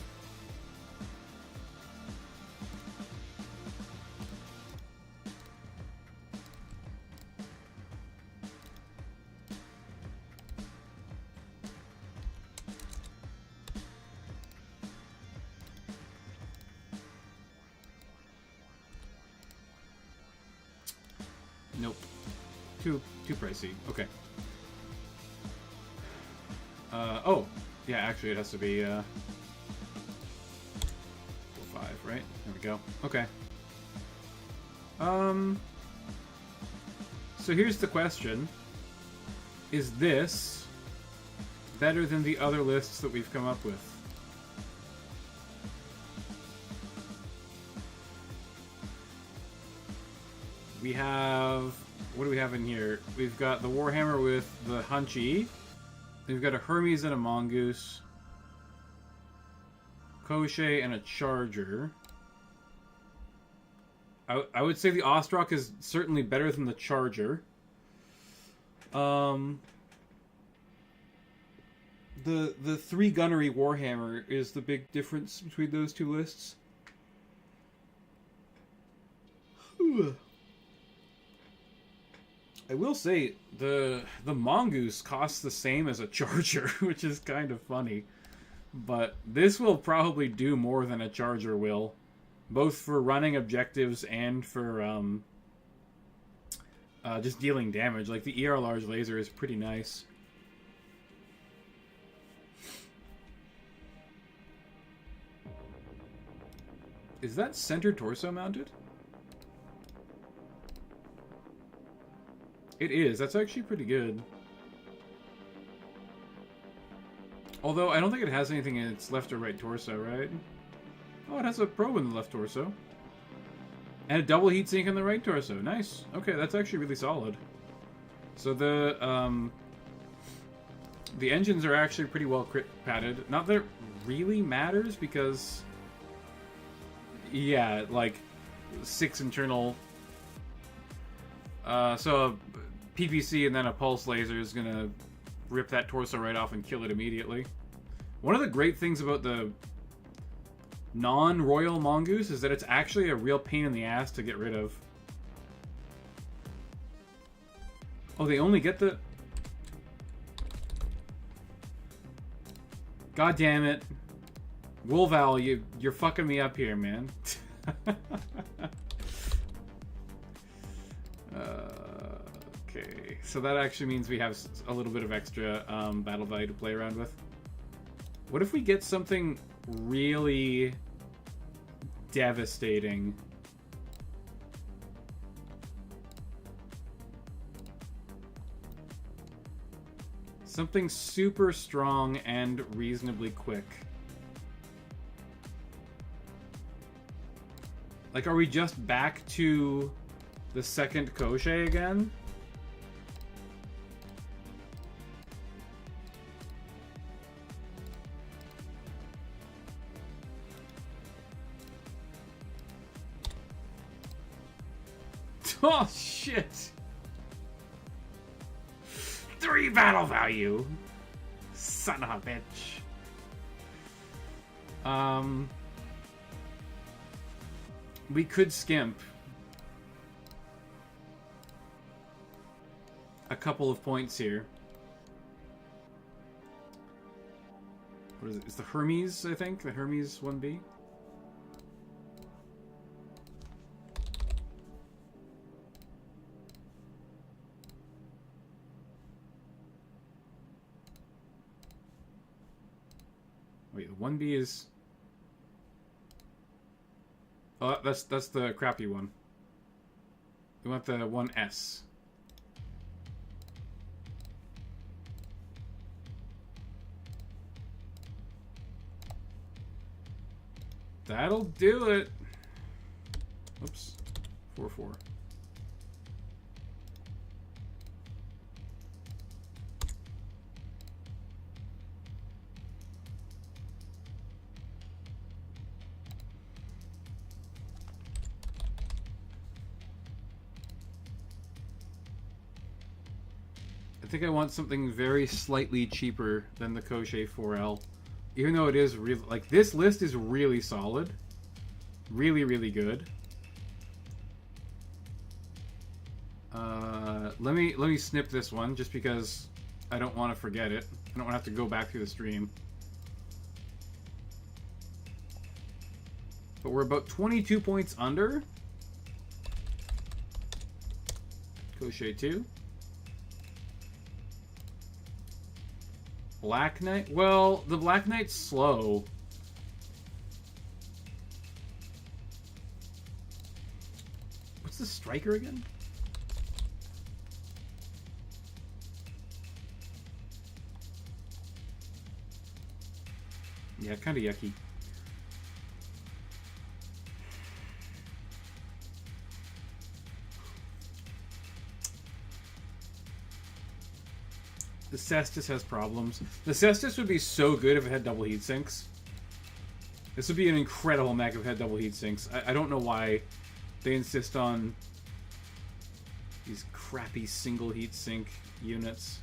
Nope. Too pricey. Okay. Oh! Yeah, actually it has to be, 4-5, right? There we go. Okay. So here's the question. Is this better than the other lists that we've come up with? We have... What do we have in here? We've got the Warhammer with the Hunchy. We've got a Hermes and a Mongoose. Koshei and a Charger. I would say the Ostrock is certainly better than the Charger. The 3 gunnery Warhammer is the big difference between those two lists. I will say the Mongoose costs the same as a Charger, which is kind of funny. But this will probably do more than a Charger will, both for running objectives and for just dealing damage. Like the ER large laser is pretty nice. Is that center torso mounted? It is. That's actually pretty good. Although, I don't think it has anything in its left or right torso, right? Oh, it has a probe in the left torso. And a double heatsink in the right torso. Nice. Okay, that's actually really solid. So the engines are actually pretty well crit padded. Not that it really matters, because... Yeah, like, 6 internal... so a PPC and then a pulse laser is gonna rip that torso right off and kill it immediately. One of the great things about the non-Royal Mongoose is that it's actually a real pain in the ass to get rid of. Oh, they only get the... God damn it. Wolval, you're fucking me up here, man. Okay, so that actually means we have a little bit of extra battle value to play around with. What if we get something really devastating? Something super strong and reasonably quick. Like, are we just back to the second Koshei again? Oh, shit! 3 battle value! Son of a bitch. We could skimp a couple of points here. What is it? It's the Hermes, I think? The Hermes 1B? Wait, the 1B is... Oh, that's the crappy one. We want the 1S. That'll do it. Oops. 4-4. I think I want something very slightly cheaper than the Koshei 4L. Even though it is really... Like, this list is really solid. Really, really good. Let me snip this one, just because I don't want to forget it. I don't want to have to go back through the stream. But we're about 22 points under. Koshei 2. Black Knight? Well, the Black Knight's slow. What's the striker again? Yeah, kind of yucky. The Cestus has problems. The Cestus would be so good if it had double heat sinks. This would be an incredible mech if it had double heat sinks. I don't know why they insist on these crappy single heat sink units.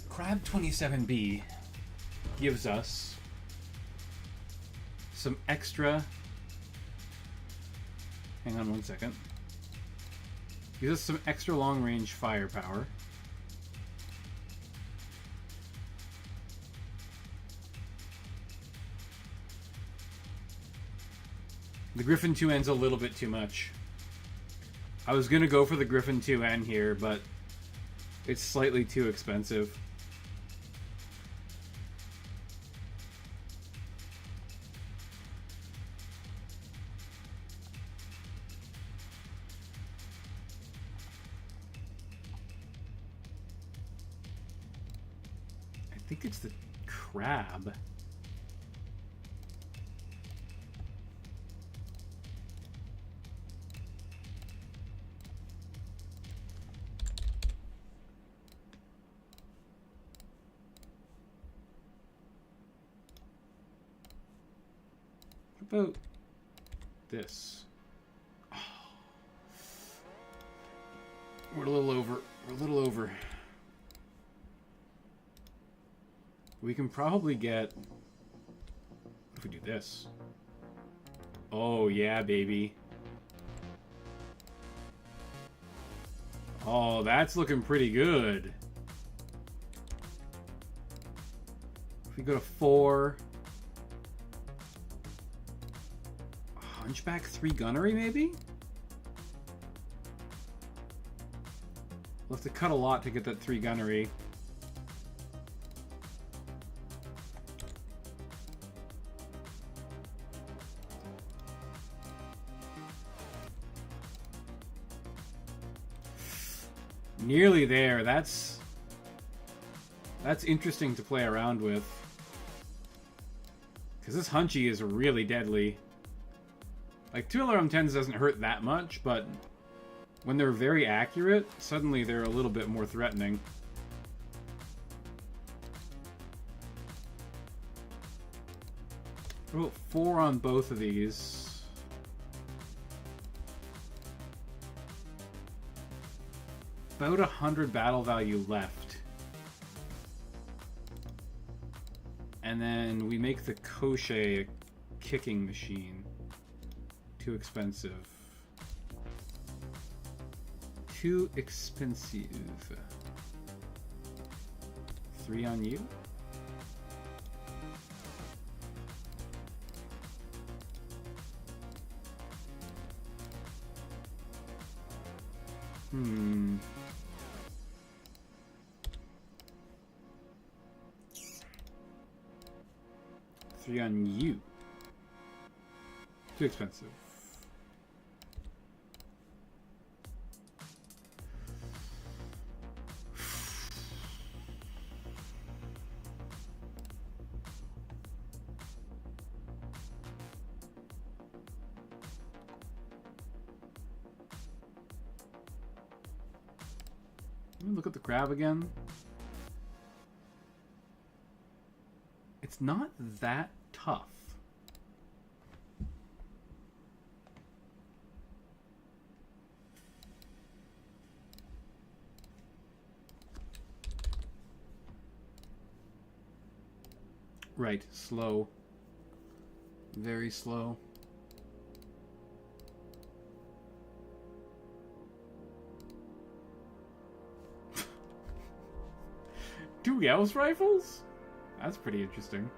Crab 27B gives us some extra... Hang on one second. Gives us some extra long-range firepower. The Griffin 2N's a little bit too much. I was gonna go for the Griffin 2N here, but it's slightly too expensive. I think it's the crab. How about this? Oh. We're a little over. We're a little over. We can probably get... If we do this. Oh, yeah, baby. Oh, that's looking pretty good. If we go to 4... Hunchback 3 gunnery, maybe? We'll have to cut a lot to get that 3 gunnery. Nearly there. That's interesting to play around with. Because this Hunchy is really deadly. Like, 2 LRM-10s doesn't hurt that much, but when they're very accurate, suddenly they're a little bit more threatening. Oh, 4 on both of these. About 100 battle value left. And then we make the Koshei a kicking machine. Too expensive. Too expensive. 3 on you? Hmm. Three on you. Too expensive. Let me look at the crab again. It's not that tough. Right, slow. Very slow. Two Gauss rifles? That's pretty interesting.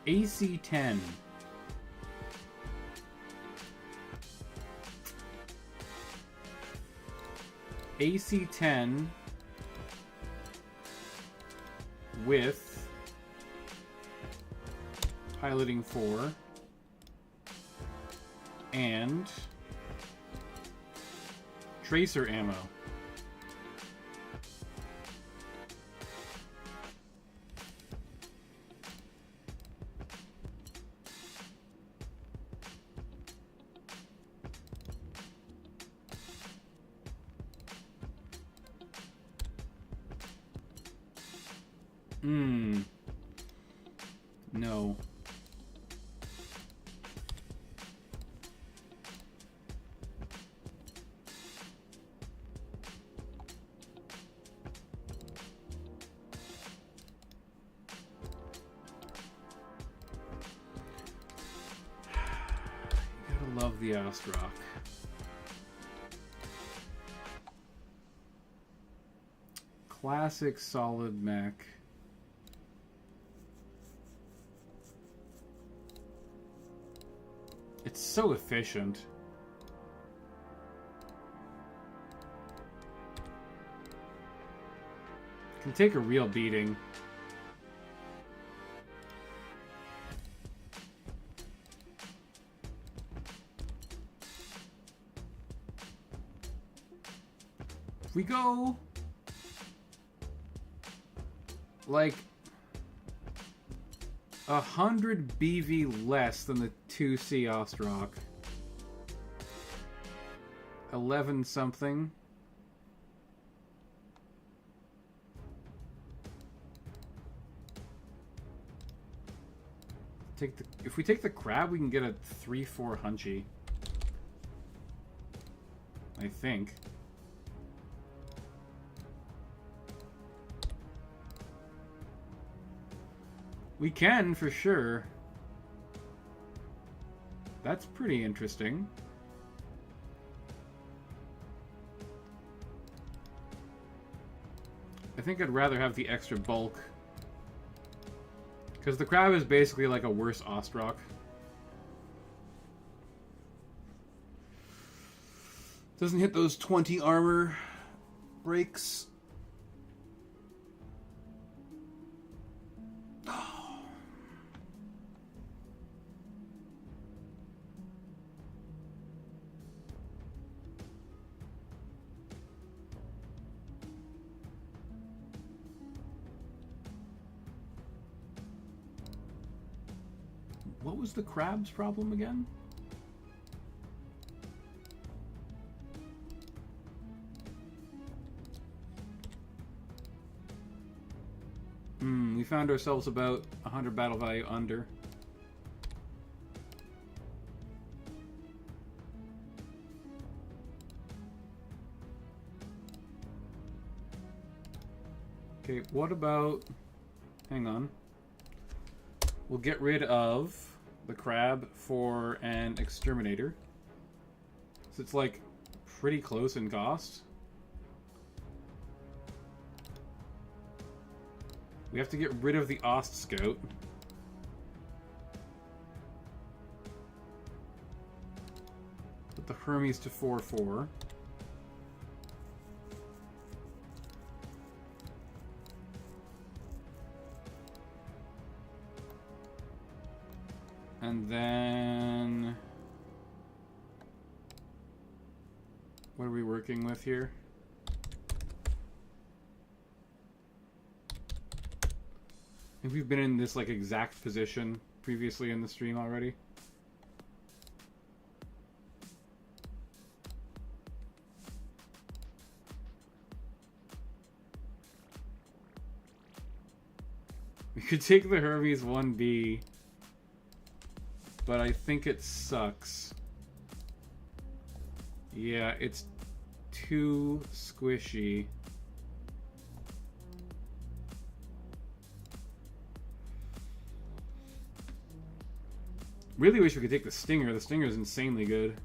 AC-10. AC-10 with piloting 4 and tracer ammo. No. You gotta love the Ostrock. Classic solid mech. It's so efficient. Can take a real beating. we go like 100 BV less than the 2C Ostrock, 11 something. If we take the crab, we can get a 3-4 hunchy. I think. We can, for sure. That's pretty interesting. I think I'd rather have the extra bulk. Because the crab is basically like a worse Ostrock. Doesn't hit those 20 armor breaks. What was the crab's problem again? We found ourselves about 100 battle value under. Okay, what about... Hang on. We'll get rid of the crab for an exterminator. So it's like pretty close in cost. We have to get rid of the Ost Scout. Put the Hermes to 4-4. And then... what are we working with here? I think we've been in this like exact position previously in the stream already. We could take the Hermes 1B, but I think it sucks. Yeah, it's too squishy. Really wish we could take the Stinger. The Stinger is insanely good.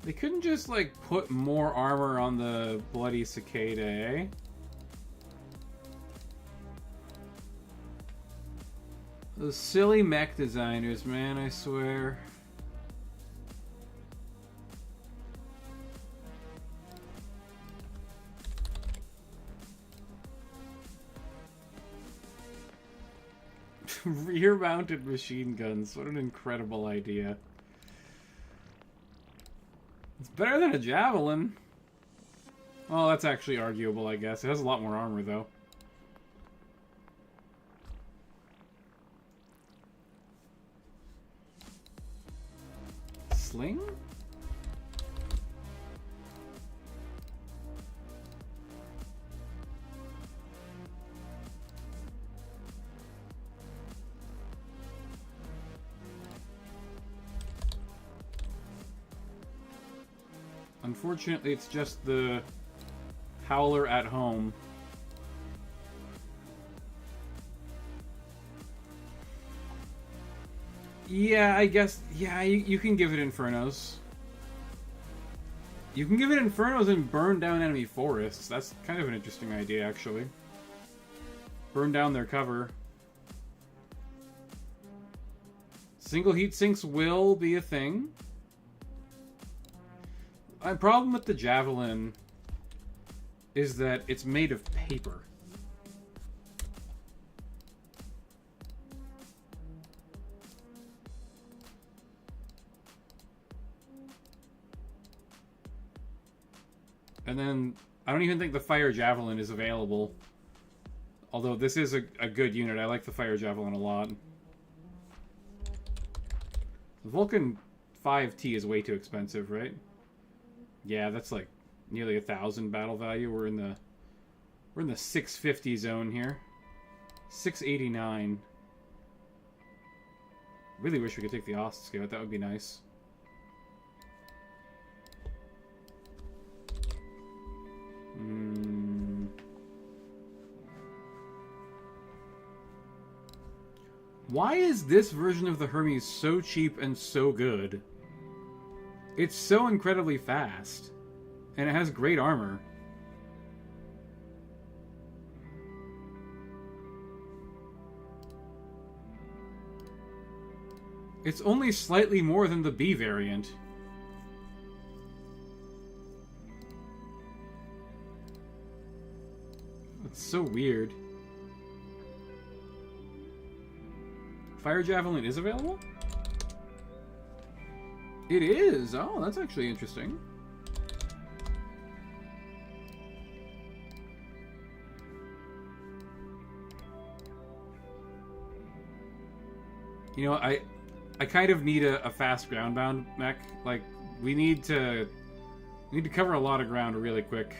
They couldn't just, like, put more armor on the bloody cicada, eh? Those silly mech designers, man, I swear. Rear-mounted machine guns. What an incredible idea. It's better than a javelin. Well, that's actually arguable, I guess. It has a lot more armor, though. Sling? Unfortunately, it's just the Howler at home. Yeah, I guess... Yeah, you can give it Infernos. You can give it Infernos and burn down enemy forests. That's kind of an interesting idea, actually. Burn down their cover. Single heat sinks will be a thing. My problem with the Javelin is that it's made of paper. And then, I don't even think the Fire Javelin is available. Although this is a good unit. I like the Fire Javelin a lot. The Vulcan 5T is way too expensive, right? Yeah, that's like nearly 1,000 battle value. We're in the 650 zone here. 689. Really wish we could take the Ost Scout. That would be nice. Why is this version of the Hermes so cheap and so good? It's so incredibly fast. And it has great armor. It's only slightly more than the B variant. It's so weird. Fire Javelin is available? It is! Oh, that's actually interesting. You know, I kind of need a fast ground-bound mech. Like, we need to cover a lot of ground really quick.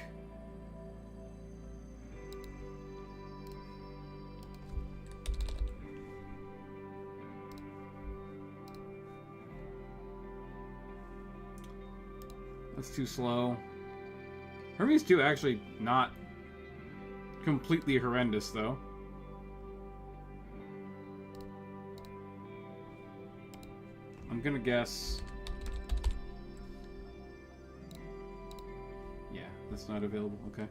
That's too slow. Hermes 2 actually not completely horrendous, though. I'm gonna guess... Yeah, that's not available. Okay.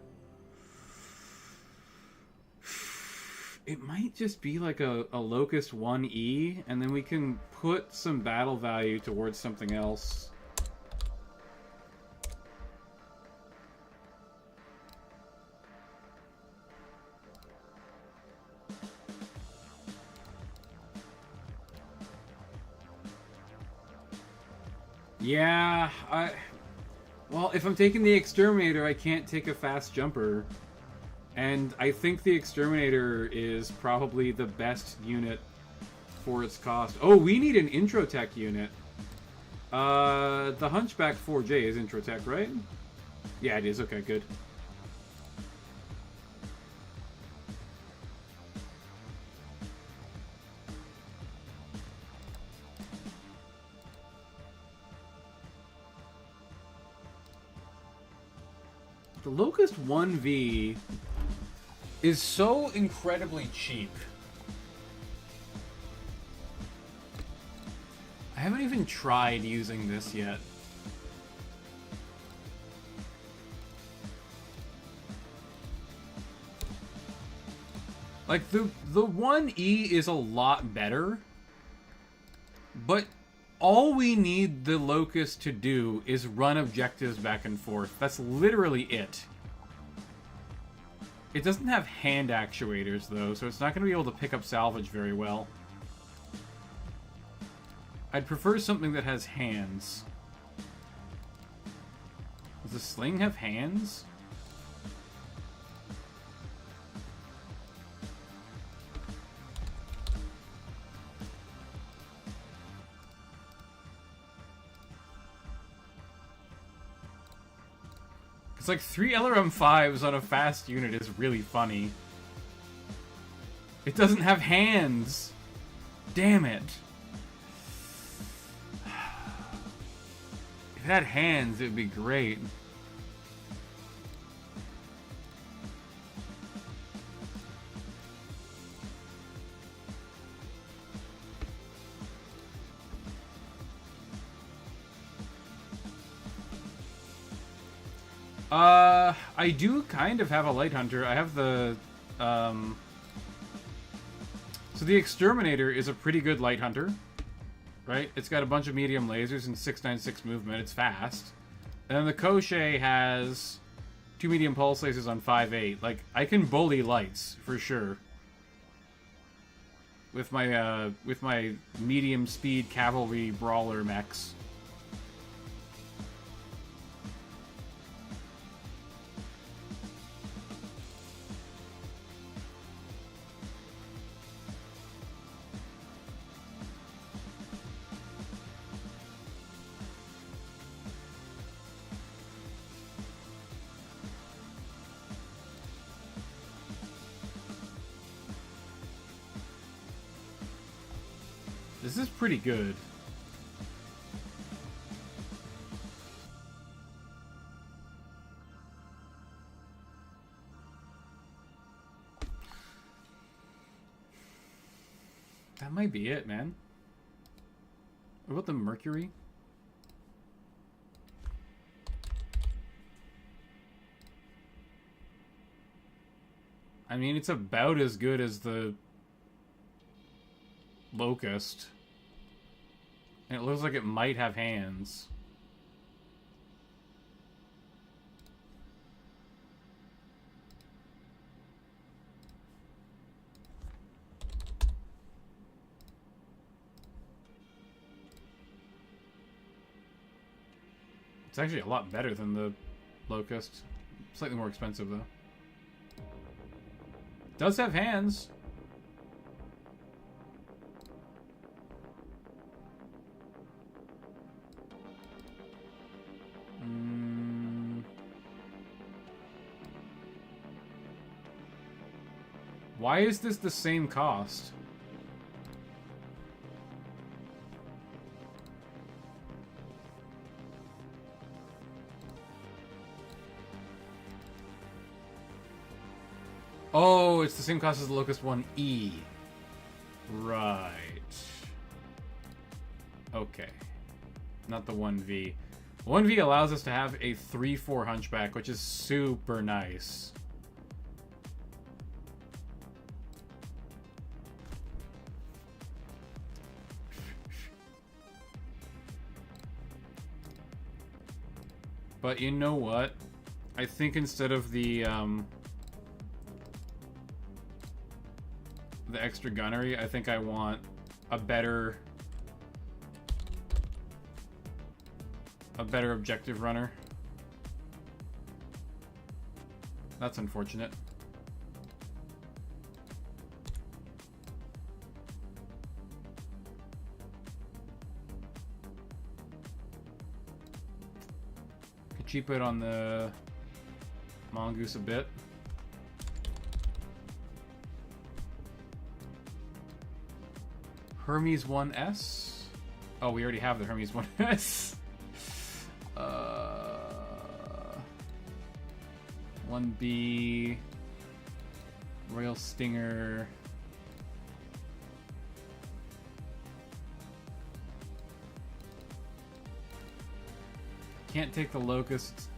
It might just be like a Locust 1E, and then we can put some battle value towards something else. Yeah, well, if I'm taking the Exterminator, I can't take a fast jumper. And I think the Exterminator is probably the best unit for its cost. Oh, we need an Introtech unit. The Hunchback 4J is Introtech, right? Yeah, it is. Okay, good. The Locust 1V is so incredibly cheap. I haven't even tried using this yet. Like, the 1E is a lot better, but all we need the Locust to do is run objectives back and forth. That's literally it. It doesn't have hand actuators, though, so it's not going to be able to pick up salvage very well. I'd prefer something that has hands. Does the Sling have hands? It's like 3 LRM-5s on a fast unit is really funny. It doesn't have hands. Damn it. If it had hands, it would be great. I do kind of have a Light Hunter. I have the, So the Exterminator is a pretty good Light Hunter, right? It's got a bunch of medium lasers and 696 movement. It's fast. And then the Koshei has 2 medium pulse lasers on 5.8. Like, I can bully lights, for sure. With my medium speed cavalry brawler mechs. This is pretty good. That might be it, man. What about the Mercury? I mean, it's about as good as the Locust. And it looks like it might have hands. It's actually a lot better than the Locust. Slightly more expensive, though. Does have hands. Why is this the same cost? Oh, it's the same cost as the Locust 1E. Right. Okay. Not the 1V. 1V allows us to have a 3-4 Hunchback, which is super nice. But you know what? I think instead of the extra gunnery, I think I want a better objective runner. That's unfortunate. Could cheap it on the Mongoose a bit. Hermes 1S? Oh, we already have the Hermes 1S. 1B. Royal Stinger. Can't take the Locust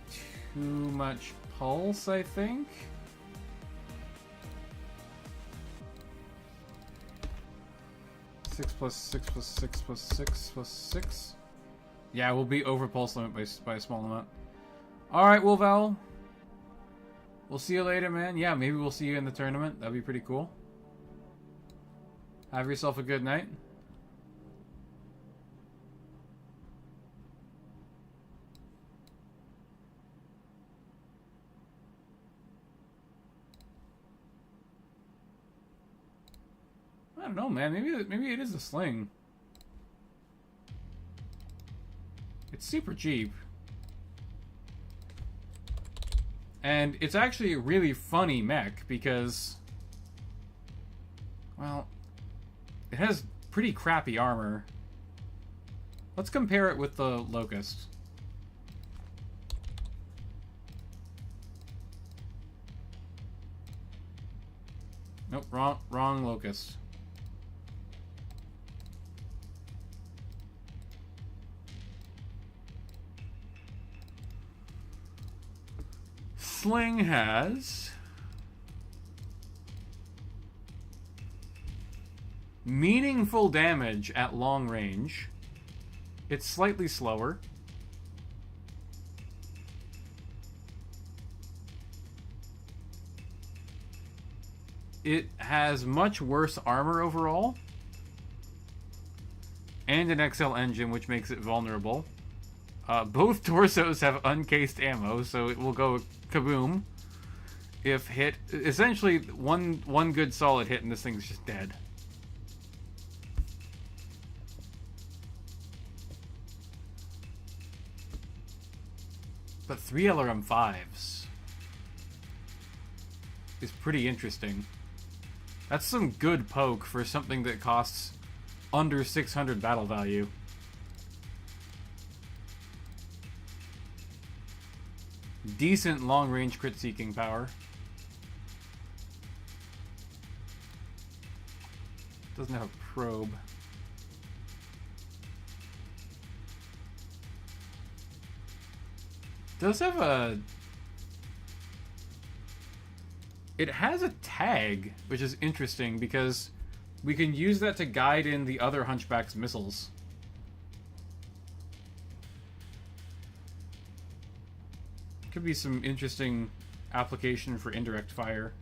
too much pulse, I think. Six plus 6 plus 6 plus 6 plus 6. Yeah, we'll be over pulse limit by a small amount. Alright, Wolval. We'll see you later, man. Yeah, maybe we'll see you in the tournament. That'd be pretty cool. Have yourself a good night. I don't know, man. Maybe it is a sling. It's super cheap. And it's actually a really funny mech because, well, it has pretty crappy armor. Let's compare it with the Locust. Nope, wrong Locust. Sling has meaningful damage at long range. It's slightly slower. it has much worse armor overall. And an XL engine, which makes it vulnerable. Both torsos have uncased ammo, so it will go kaboom if hit. Essentially, one good solid hit and this thing's just dead. But 3 LRM-5s is pretty interesting. That's some good poke for something that costs under 600 battle value. Decent long-range crit-seeking power. Doesn't have a probe. Does have a... It has a tag, which is interesting because we can use that to guide in the other Hunchback's missiles. Could be some interesting application for indirect fire.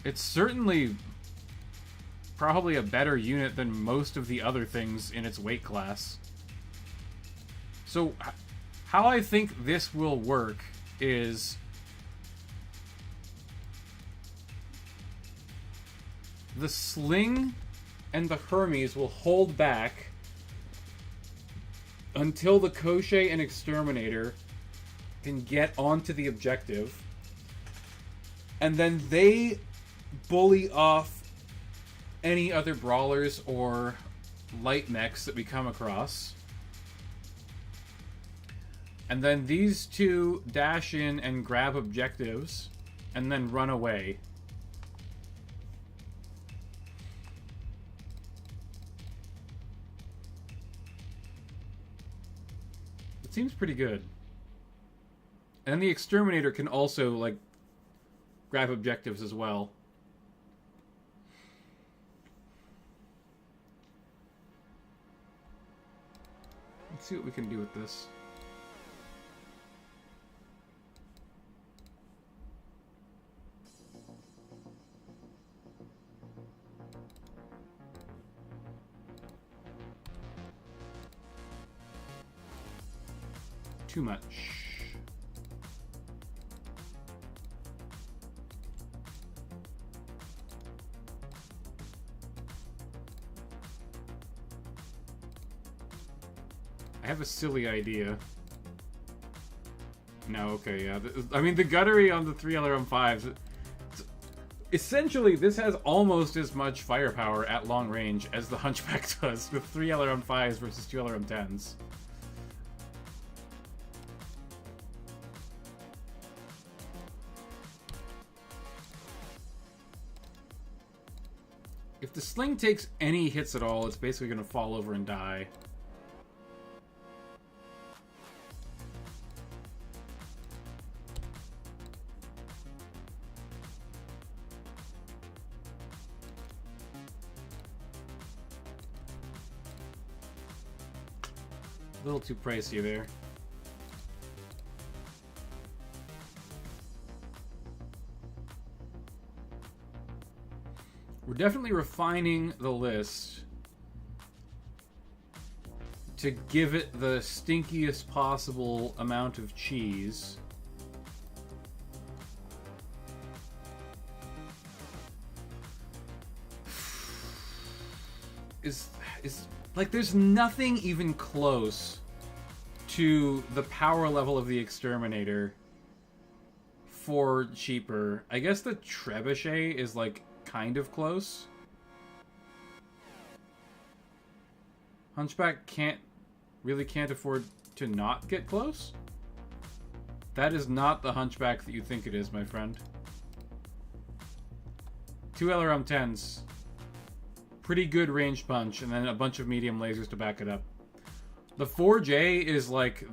It's certainly probably a better unit than most of the other things in its weight class. So, how I think this will work is the Sling and the Hermes will hold back until the Koshei and Exterminator can get onto the objective, and then they bully off any other brawlers or light mechs that we come across. And then these two dash in and grab objectives and then run away. It seems pretty good. And the Exterminator can also, like, grab objectives as well. Let's see what we can do with this. Too much. I have a silly idea. No, okay, yeah. I mean, the guttery on the 3 LRM-5s... Essentially, this has almost as much firepower at long range as the Hunchback does with 3 LRM-5s versus 2 LRM-10s. If the Sling takes any hits at all, it's basically going to fall over and die. A little too pricey there. We're definitely refining the list to give it the stinkiest possible amount of cheese. Is like, there's nothing even close to the power level of the Exterminator for cheaper. I guess the Trebuchet is, like, kind of close. Hunchback can't afford to not get close. That is not the Hunchback that you think it is, my friend. 2 LRM-10s. Pretty good range punch, and then a bunch of medium lasers to back it up. The 4J is like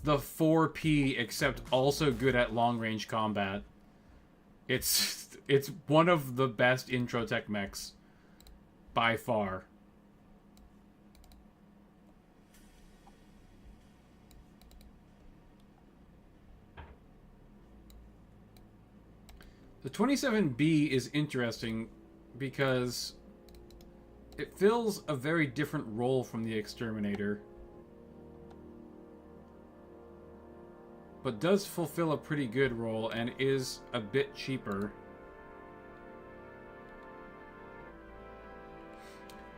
the 4P, except also good at long-range combat. It's one of the best intro tech mechs by far. The 27B is interesting because it fills a very different role from the Exterminator, but does fulfill a pretty good role and is a bit cheaper.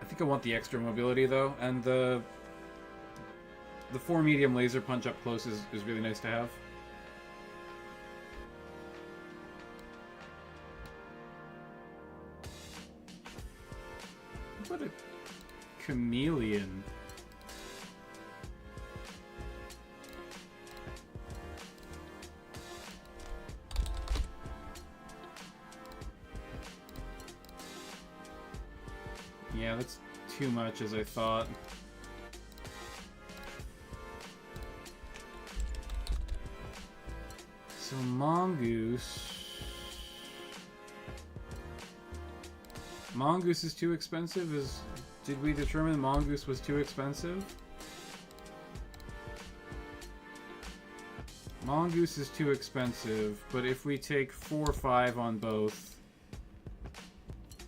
I think I want the extra mobility though, and the 4 medium laser punch up close is really nice to have. What a chameleon. Yeah, that's too much as I thought. So Mongoose... Mongoose is too expensive? Did we determine Mongoose was too expensive? Mongoose is too expensive, but if we take 4 or 5 on both,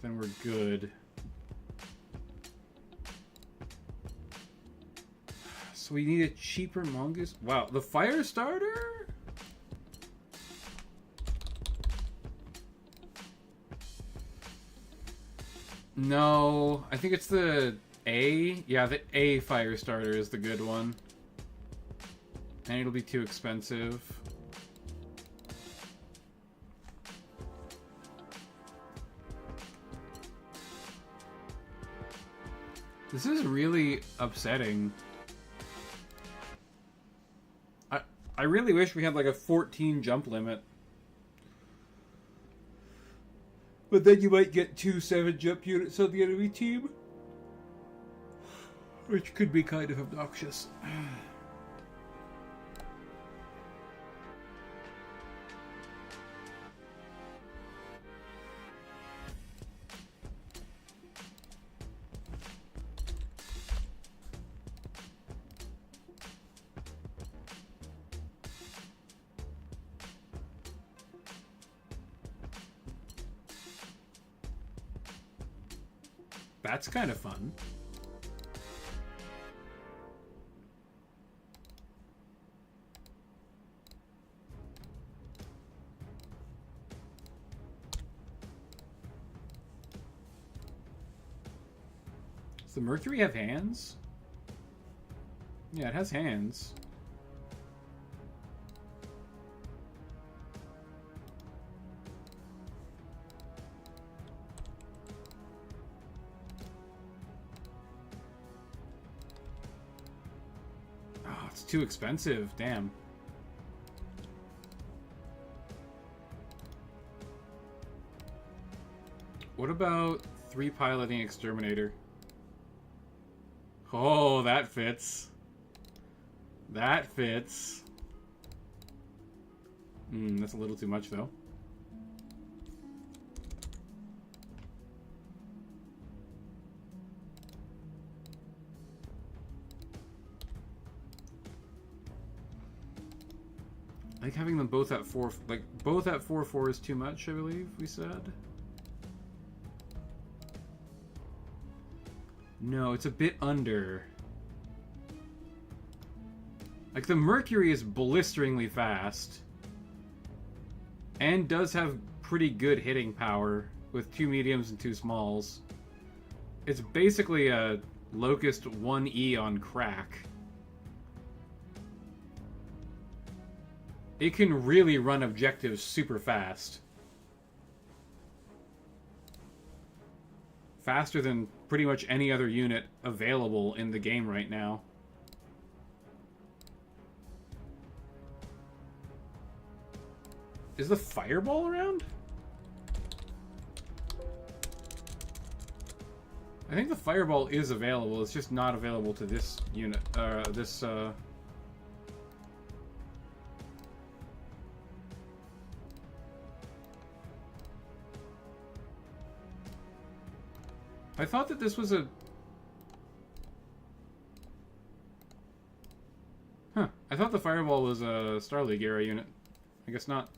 then we're good. So we need a cheaper Mongoose? Wow, the fire starter? No, I think it's the A. Yeah, the A fire starter is the good one. And it'll be too expensive. This is really upsetting. I really wish we had like a 14 jump limit. But then you might get 2 7-jump units on the enemy team. Which could be kind of obnoxious. That's kind of fun. Does the Mercury have hands? Yeah, it has hands. Too expensive, damn. What about 3 piloting Exterminator? Oh, that fits. That fits. That's a little too much though. Like having them both at 4, like both at 4/4 is too much, I believe we said. No, it's a bit under. Like the Mercury is blisteringly fast. And does have pretty good hitting power with 2 mediums and 2 smalls. It's basically a Locust 1E on crack. It can really run objectives super fast. Faster than pretty much any other unit available in the game right now. Is the Fireball around? I think the Fireball is available, it's just not available to this unit, I thought that this was a... Huh. I thought the Fireball was a Star League era unit. I guess not.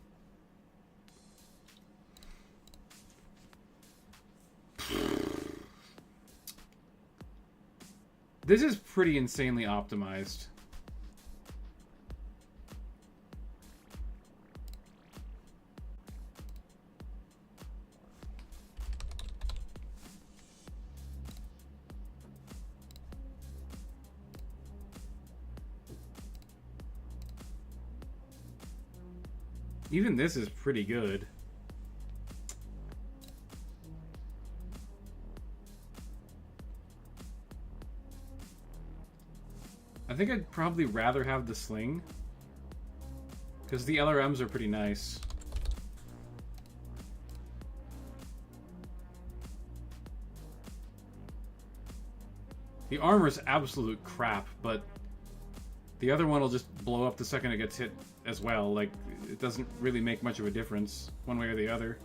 This is pretty insanely optimized. Even this is pretty good. I think I'd probably rather have the sling, because the LRMs are pretty nice. The armor's absolute crap, but the other one will just blow up the second it gets hit as well. Like, it doesn't really make much of a difference one way or the other.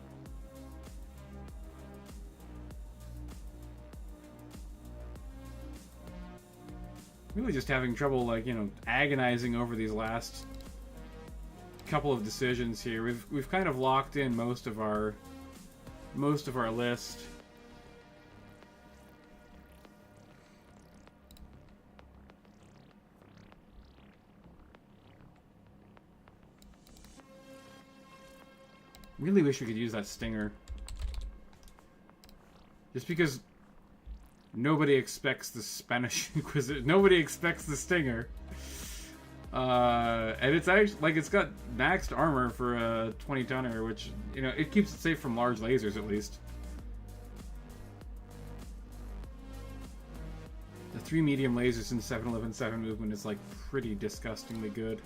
Really just having trouble, like, you know, agonizing over these last couple of decisions here. We've kind of locked in most of our list. Really wish we could use that stinger. Just because nobody expects the Spanish Inquisitor. Nobody expects the stinger. And it's actually, like, it's got maxed armor for a 20-tonner, which, you know, it keeps it safe from large lasers at least. The 3 medium lasers in 7.11.7 movement is, like, pretty disgustingly good.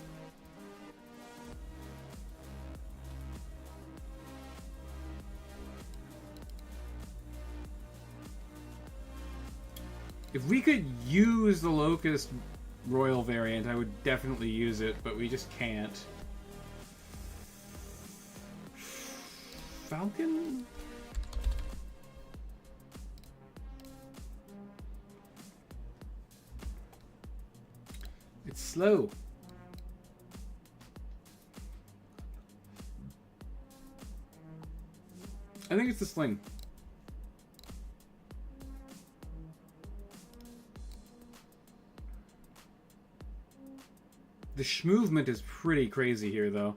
If we could use the Locust Royal variant, I would definitely use it, but we just can't. Falcon? It's slow. I think it's the sling. The movement is pretty crazy here, though.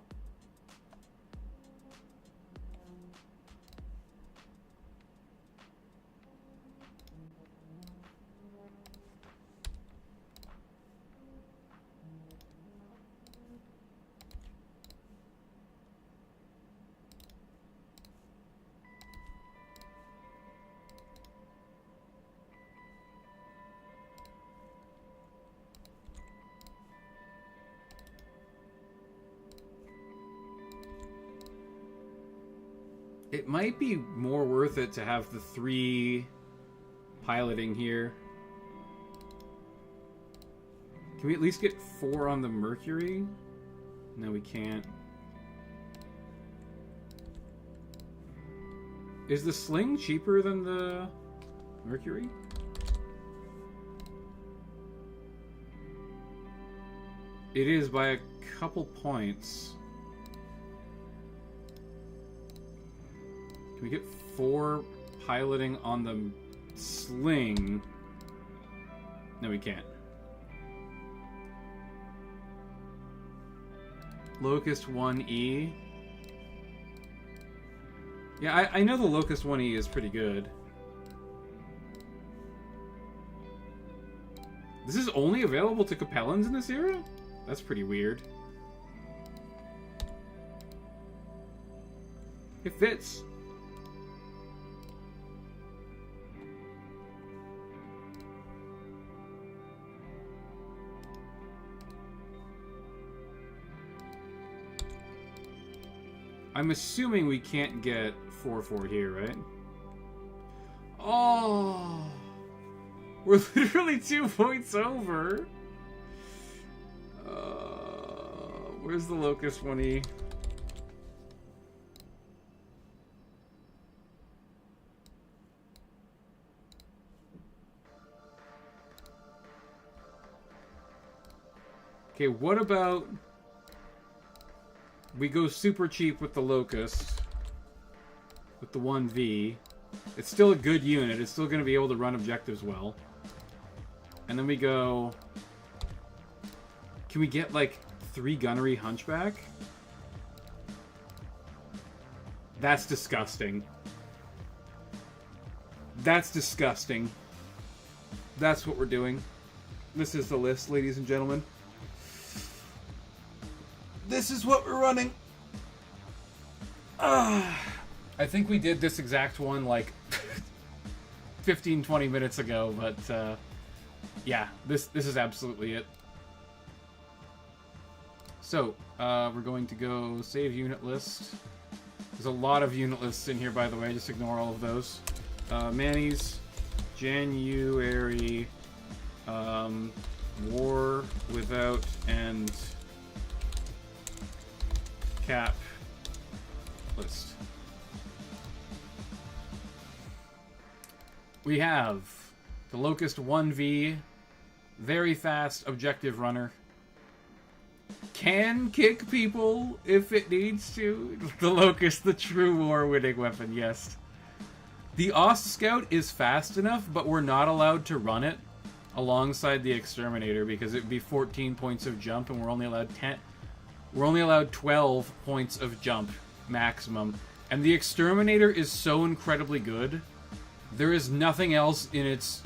It might be more worth it to have the 3 piloting here. Can we at least get 4 on the Mercury? No, we can't. Is the sling cheaper than the Mercury? It is by a couple points. Can we get 4 piloting on the sling? No, we can't. Locust 1E. Yeah, I know the Locust 1E is pretty good. This is only available to Capellans in this era? That's pretty weird. It fits. I'm assuming we can't get 4-4 here, right? Oh! We're literally 2 points over! Where's the Locust 1E? Okay, what about... we go super cheap with the Locust. With the 1V. It's still a good unit. It's still going to be able to run objectives well. And then we go... Can we get, like, 3 gunnery hunchback? That's disgusting. That's disgusting. That's what we're doing. This is the list, ladies and gentlemen. This is what we're running. I think we did this exact one, like, 15, 20 minutes ago, but, yeah, this is absolutely it. So, we're going to go save unit list. There's a lot of unit lists in here, by the way. Just ignore all of those. Manny's January War Without and Cap list. We have the Locust 1V, very fast objective runner. Can kick people if it needs to. The Locust, the true war-winning weapon, yes. The Ost Scout is fast enough, but we're not allowed to run it alongside the Exterminator because it would be 14 points of jump, and we're only allowed 10. We're only allowed 12 points of jump maximum. And the Exterminator is so incredibly good. There is nothing else in its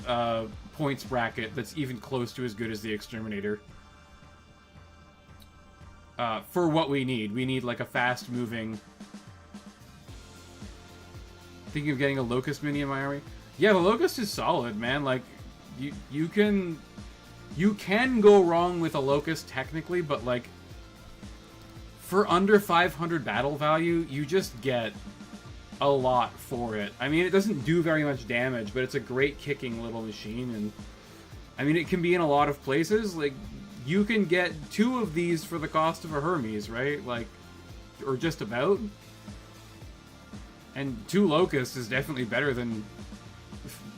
points bracket that's even close to as good as the Exterminator. For what we need like a fast-moving... Thinking of getting a Locust mini in my army? Yeah, the Locust is solid, man. Like, you can go wrong with a Locust technically, but like, for under 500 battle value, you just get a lot for it. I mean, it doesn't do very much damage, but it's a great kicking little machine, and I mean, it can be in a lot of places. Like, you can get 2 of these for the cost of a Hermes, right? Like, or just about. And 2 Locusts is definitely better than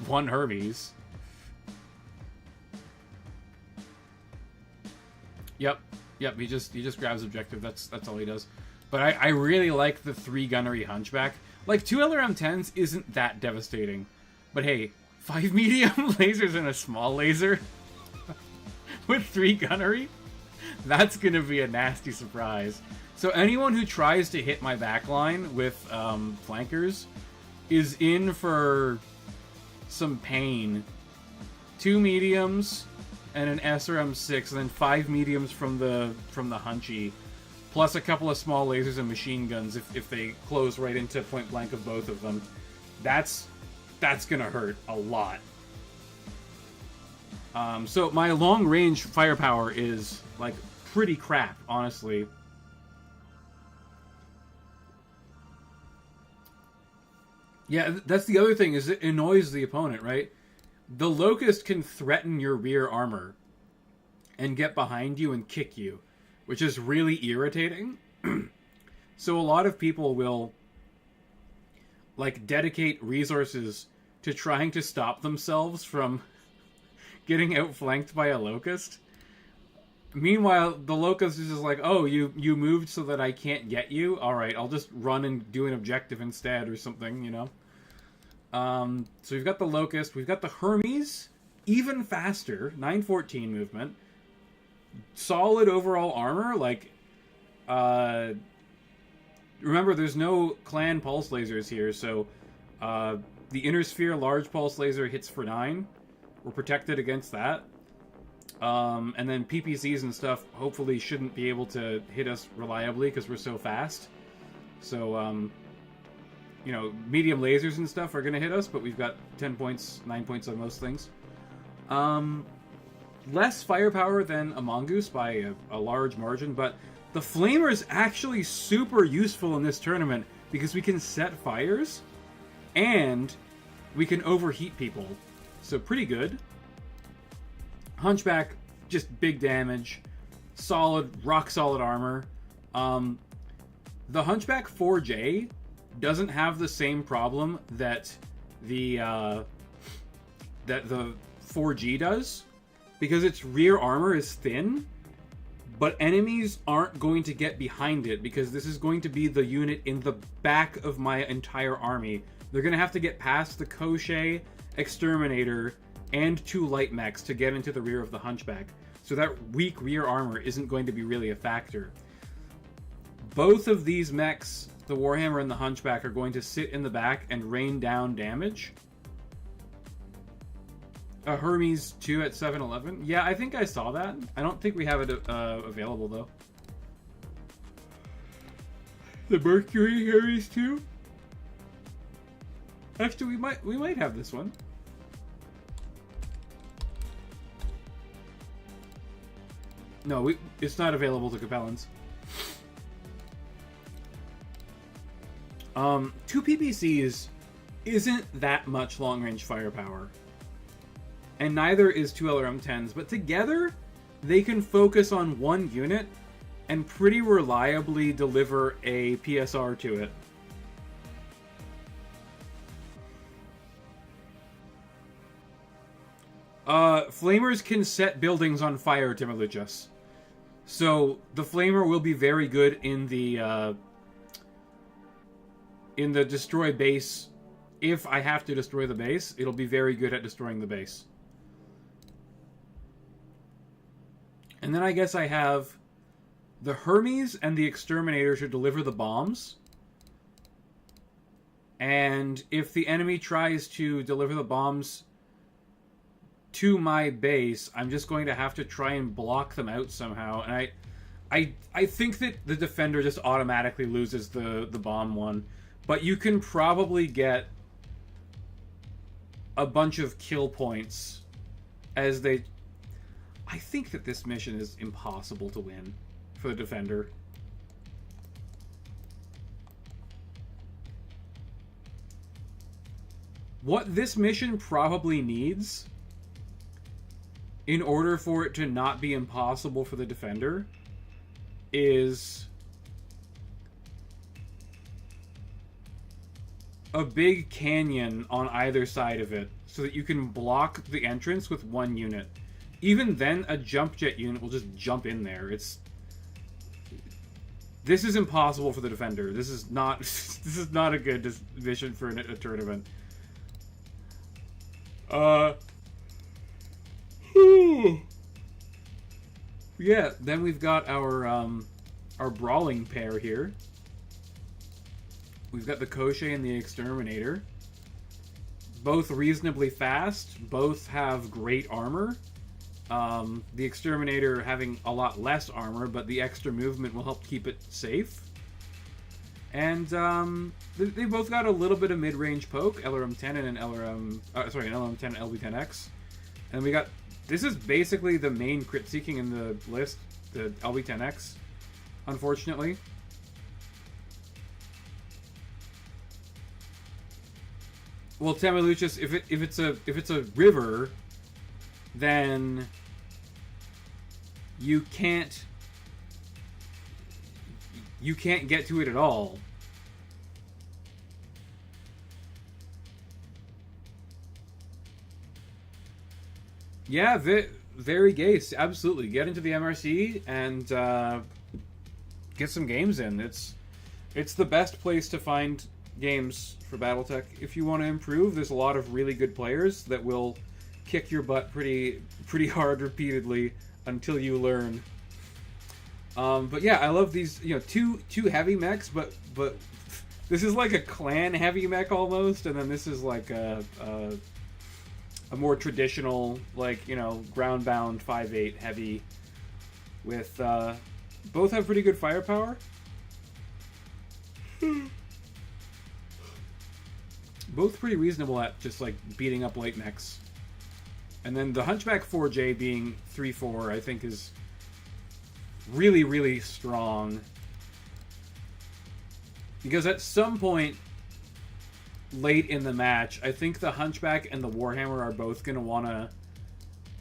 1 Hermes. Yep, he just grabs objective. That's all he does. But I really like the 3 gunnery hunchback. Like, 2 LRM-10s isn't that devastating. But hey, 5 medium lasers and a small laser with 3 gunnery? That's gonna be a nasty surprise. So anyone who tries to hit my backline with flankers is in for some pain. 2 mediums and an SRM-6, and then 5 mediums from the Hunchy, plus a couple of small lasers and machine guns if they close right into point blank of both of them. That's gonna hurt a lot. So my long range firepower is like pretty crap, honestly. Yeah, that's the other thing, is it annoys the opponent, right? The Locust can threaten your rear armor and get behind you and kick you, which is really irritating. So a lot of people will, like, dedicate resources to trying to stop themselves from getting outflanked by a Locust. Meanwhile, the Locust is just like, oh, you moved so that I can't get you? Alright, I'll just run and do an objective instead or something, you know? So we've got the Locust, we've got the Hermes, even faster, 914 movement, solid overall armor, like, remember, there's no clan pulse lasers here, so, the Inner Sphere large pulse laser hits for 9, we're protected against that. And then PPCs and stuff hopefully shouldn't be able to hit us reliably because we're so fast. So, you know, medium lasers and stuff are going to hit us, but we've got 10 points, 9 points on most things. Less firepower than a Mongoose by a large margin, but the Flamer is actually super useful in this tournament because we can set fires and we can overheat people. So pretty good. Hunchback, just big damage, solid, rock solid armor. The Hunchback 4J doesn't have the same problem that the 4G does, because its rear armor is thin, but enemies aren't going to get behind it because this is going to be the unit in the back of my entire army. They're going to have to get past the Koshé, Exterminator, and 2 light mechs to get into the rear of the Hunchback. So that weak rear armor isn't going to be really a factor. Both of these mechs, the Warhammer and the Hunchback, are going to sit in the back and rain down damage. A Hermes 2 at 7-Eleven. Yeah, I think I saw that. I don't think we have it available, though. The Mercury Hermes 2? Actually, we might have this one. No, it's not available to Capellans. 2 PPCs isn't that much long-range firepower. And neither is 2 LRM-10s, but together, they can focus on one unit and pretty reliably deliver a PSR to it. Flamers can set buildings on fire, Timiluchus. So, the Flamer will be very good in the destroy base. If I have to destroy the base, it'll be very good at destroying the base. And then I guess I have the Hermes and the Exterminator to deliver the bombs. And if the enemy tries to deliver the bombs to my base, I'm just going to have to try and block them out somehow. And I think that the defender just automatically loses the bomb one. But you can probably get a bunch of kill points as they... I think that this mission is impossible to win for the defender. What this mission probably needs, in order for it to not be impossible for the defender, is a big canyon on either side of it, so that you can block the entrance with one unit. Even then, a jump jet unit will just jump in there. This is impossible for the defender. This is not this is not a good mission for a tournament. Yeah, then we've got our brawling pair here. We've got the Koshe and the Exterminator. Both reasonably fast. Both have great armor. The Exterminator having a lot less armor, but the extra movement will help keep it safe. And they both got a little bit of mid-range poke, LRM-10 and an LRM, an LRM-10 and LB-10X. And we got, this is basically the main crit seeking in the list, the LB-10X, unfortunately. Well, Tamiluchus, if it's a river, then you can't get to it at all. Yeah, very gay. Absolutely, get into the MRC and get some games in. It's the best place to find games for BattleTech. If you want to improve, there's a lot of really good players that will kick your butt pretty hard repeatedly until you learn. But yeah, I love these, two heavy mechs, but this is like a clan heavy mech almost, and then this is like a more traditional, like, ground-bound 5.8 heavy with, both have pretty good firepower. Both pretty reasonable at just, like, beating up light mechs. And then the Hunchback 4J being 3-4, I think, is really, really strong. Because at some point late in the match, I think the Hunchback and the Warhammer are both going to want to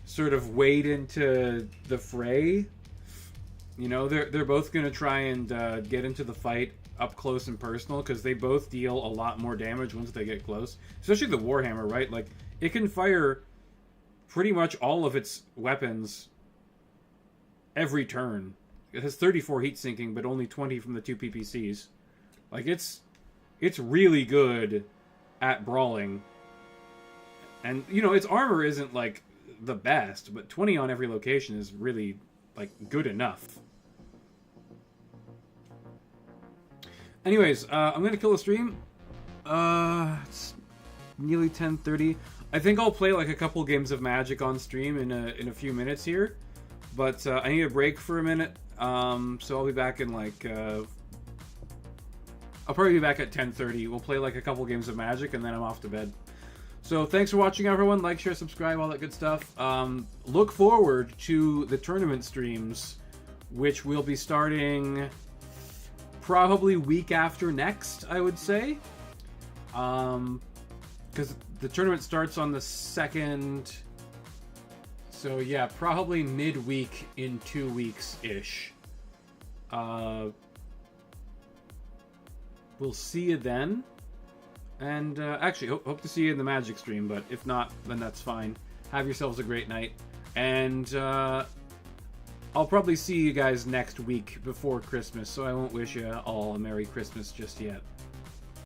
sort of wade into the fray. They're both going to try and get into the fight up close and personal, because they both deal a lot more damage once they get close. Especially the Warhammer, right? Like, it can fire pretty much all of its weapons every turn. It has 34 heat sinking, but only 20 from the 2 PPCs. Like, it's really good at brawling. And, you know, its armor isn't, like, the best, but 20 on every location is really, like, good enough. Anyways, I'm gonna kill the stream. It's nearly 10:30. I think I'll play, like, a couple games of Magic on stream in a few minutes here. But, I need a break for a minute. So I'll be back in, like, I'll probably be back at 10:30. We'll play, like, a couple games of Magic, and then I'm off to bed. So thanks for watching, everyone. Like, share, subscribe, all that good stuff. Look forward to the tournament streams, which will be starting probably week after next, I would say. Because the tournament starts on the 2nd. So yeah, probably midweek in 2 weeks-ish. We'll see you then. And actually, hope to see you in the Magic stream, but if not, then that's fine. Have yourselves a great night. And I'll probably see you guys next week before Christmas, so I won't wish you all a Merry Christmas just yet.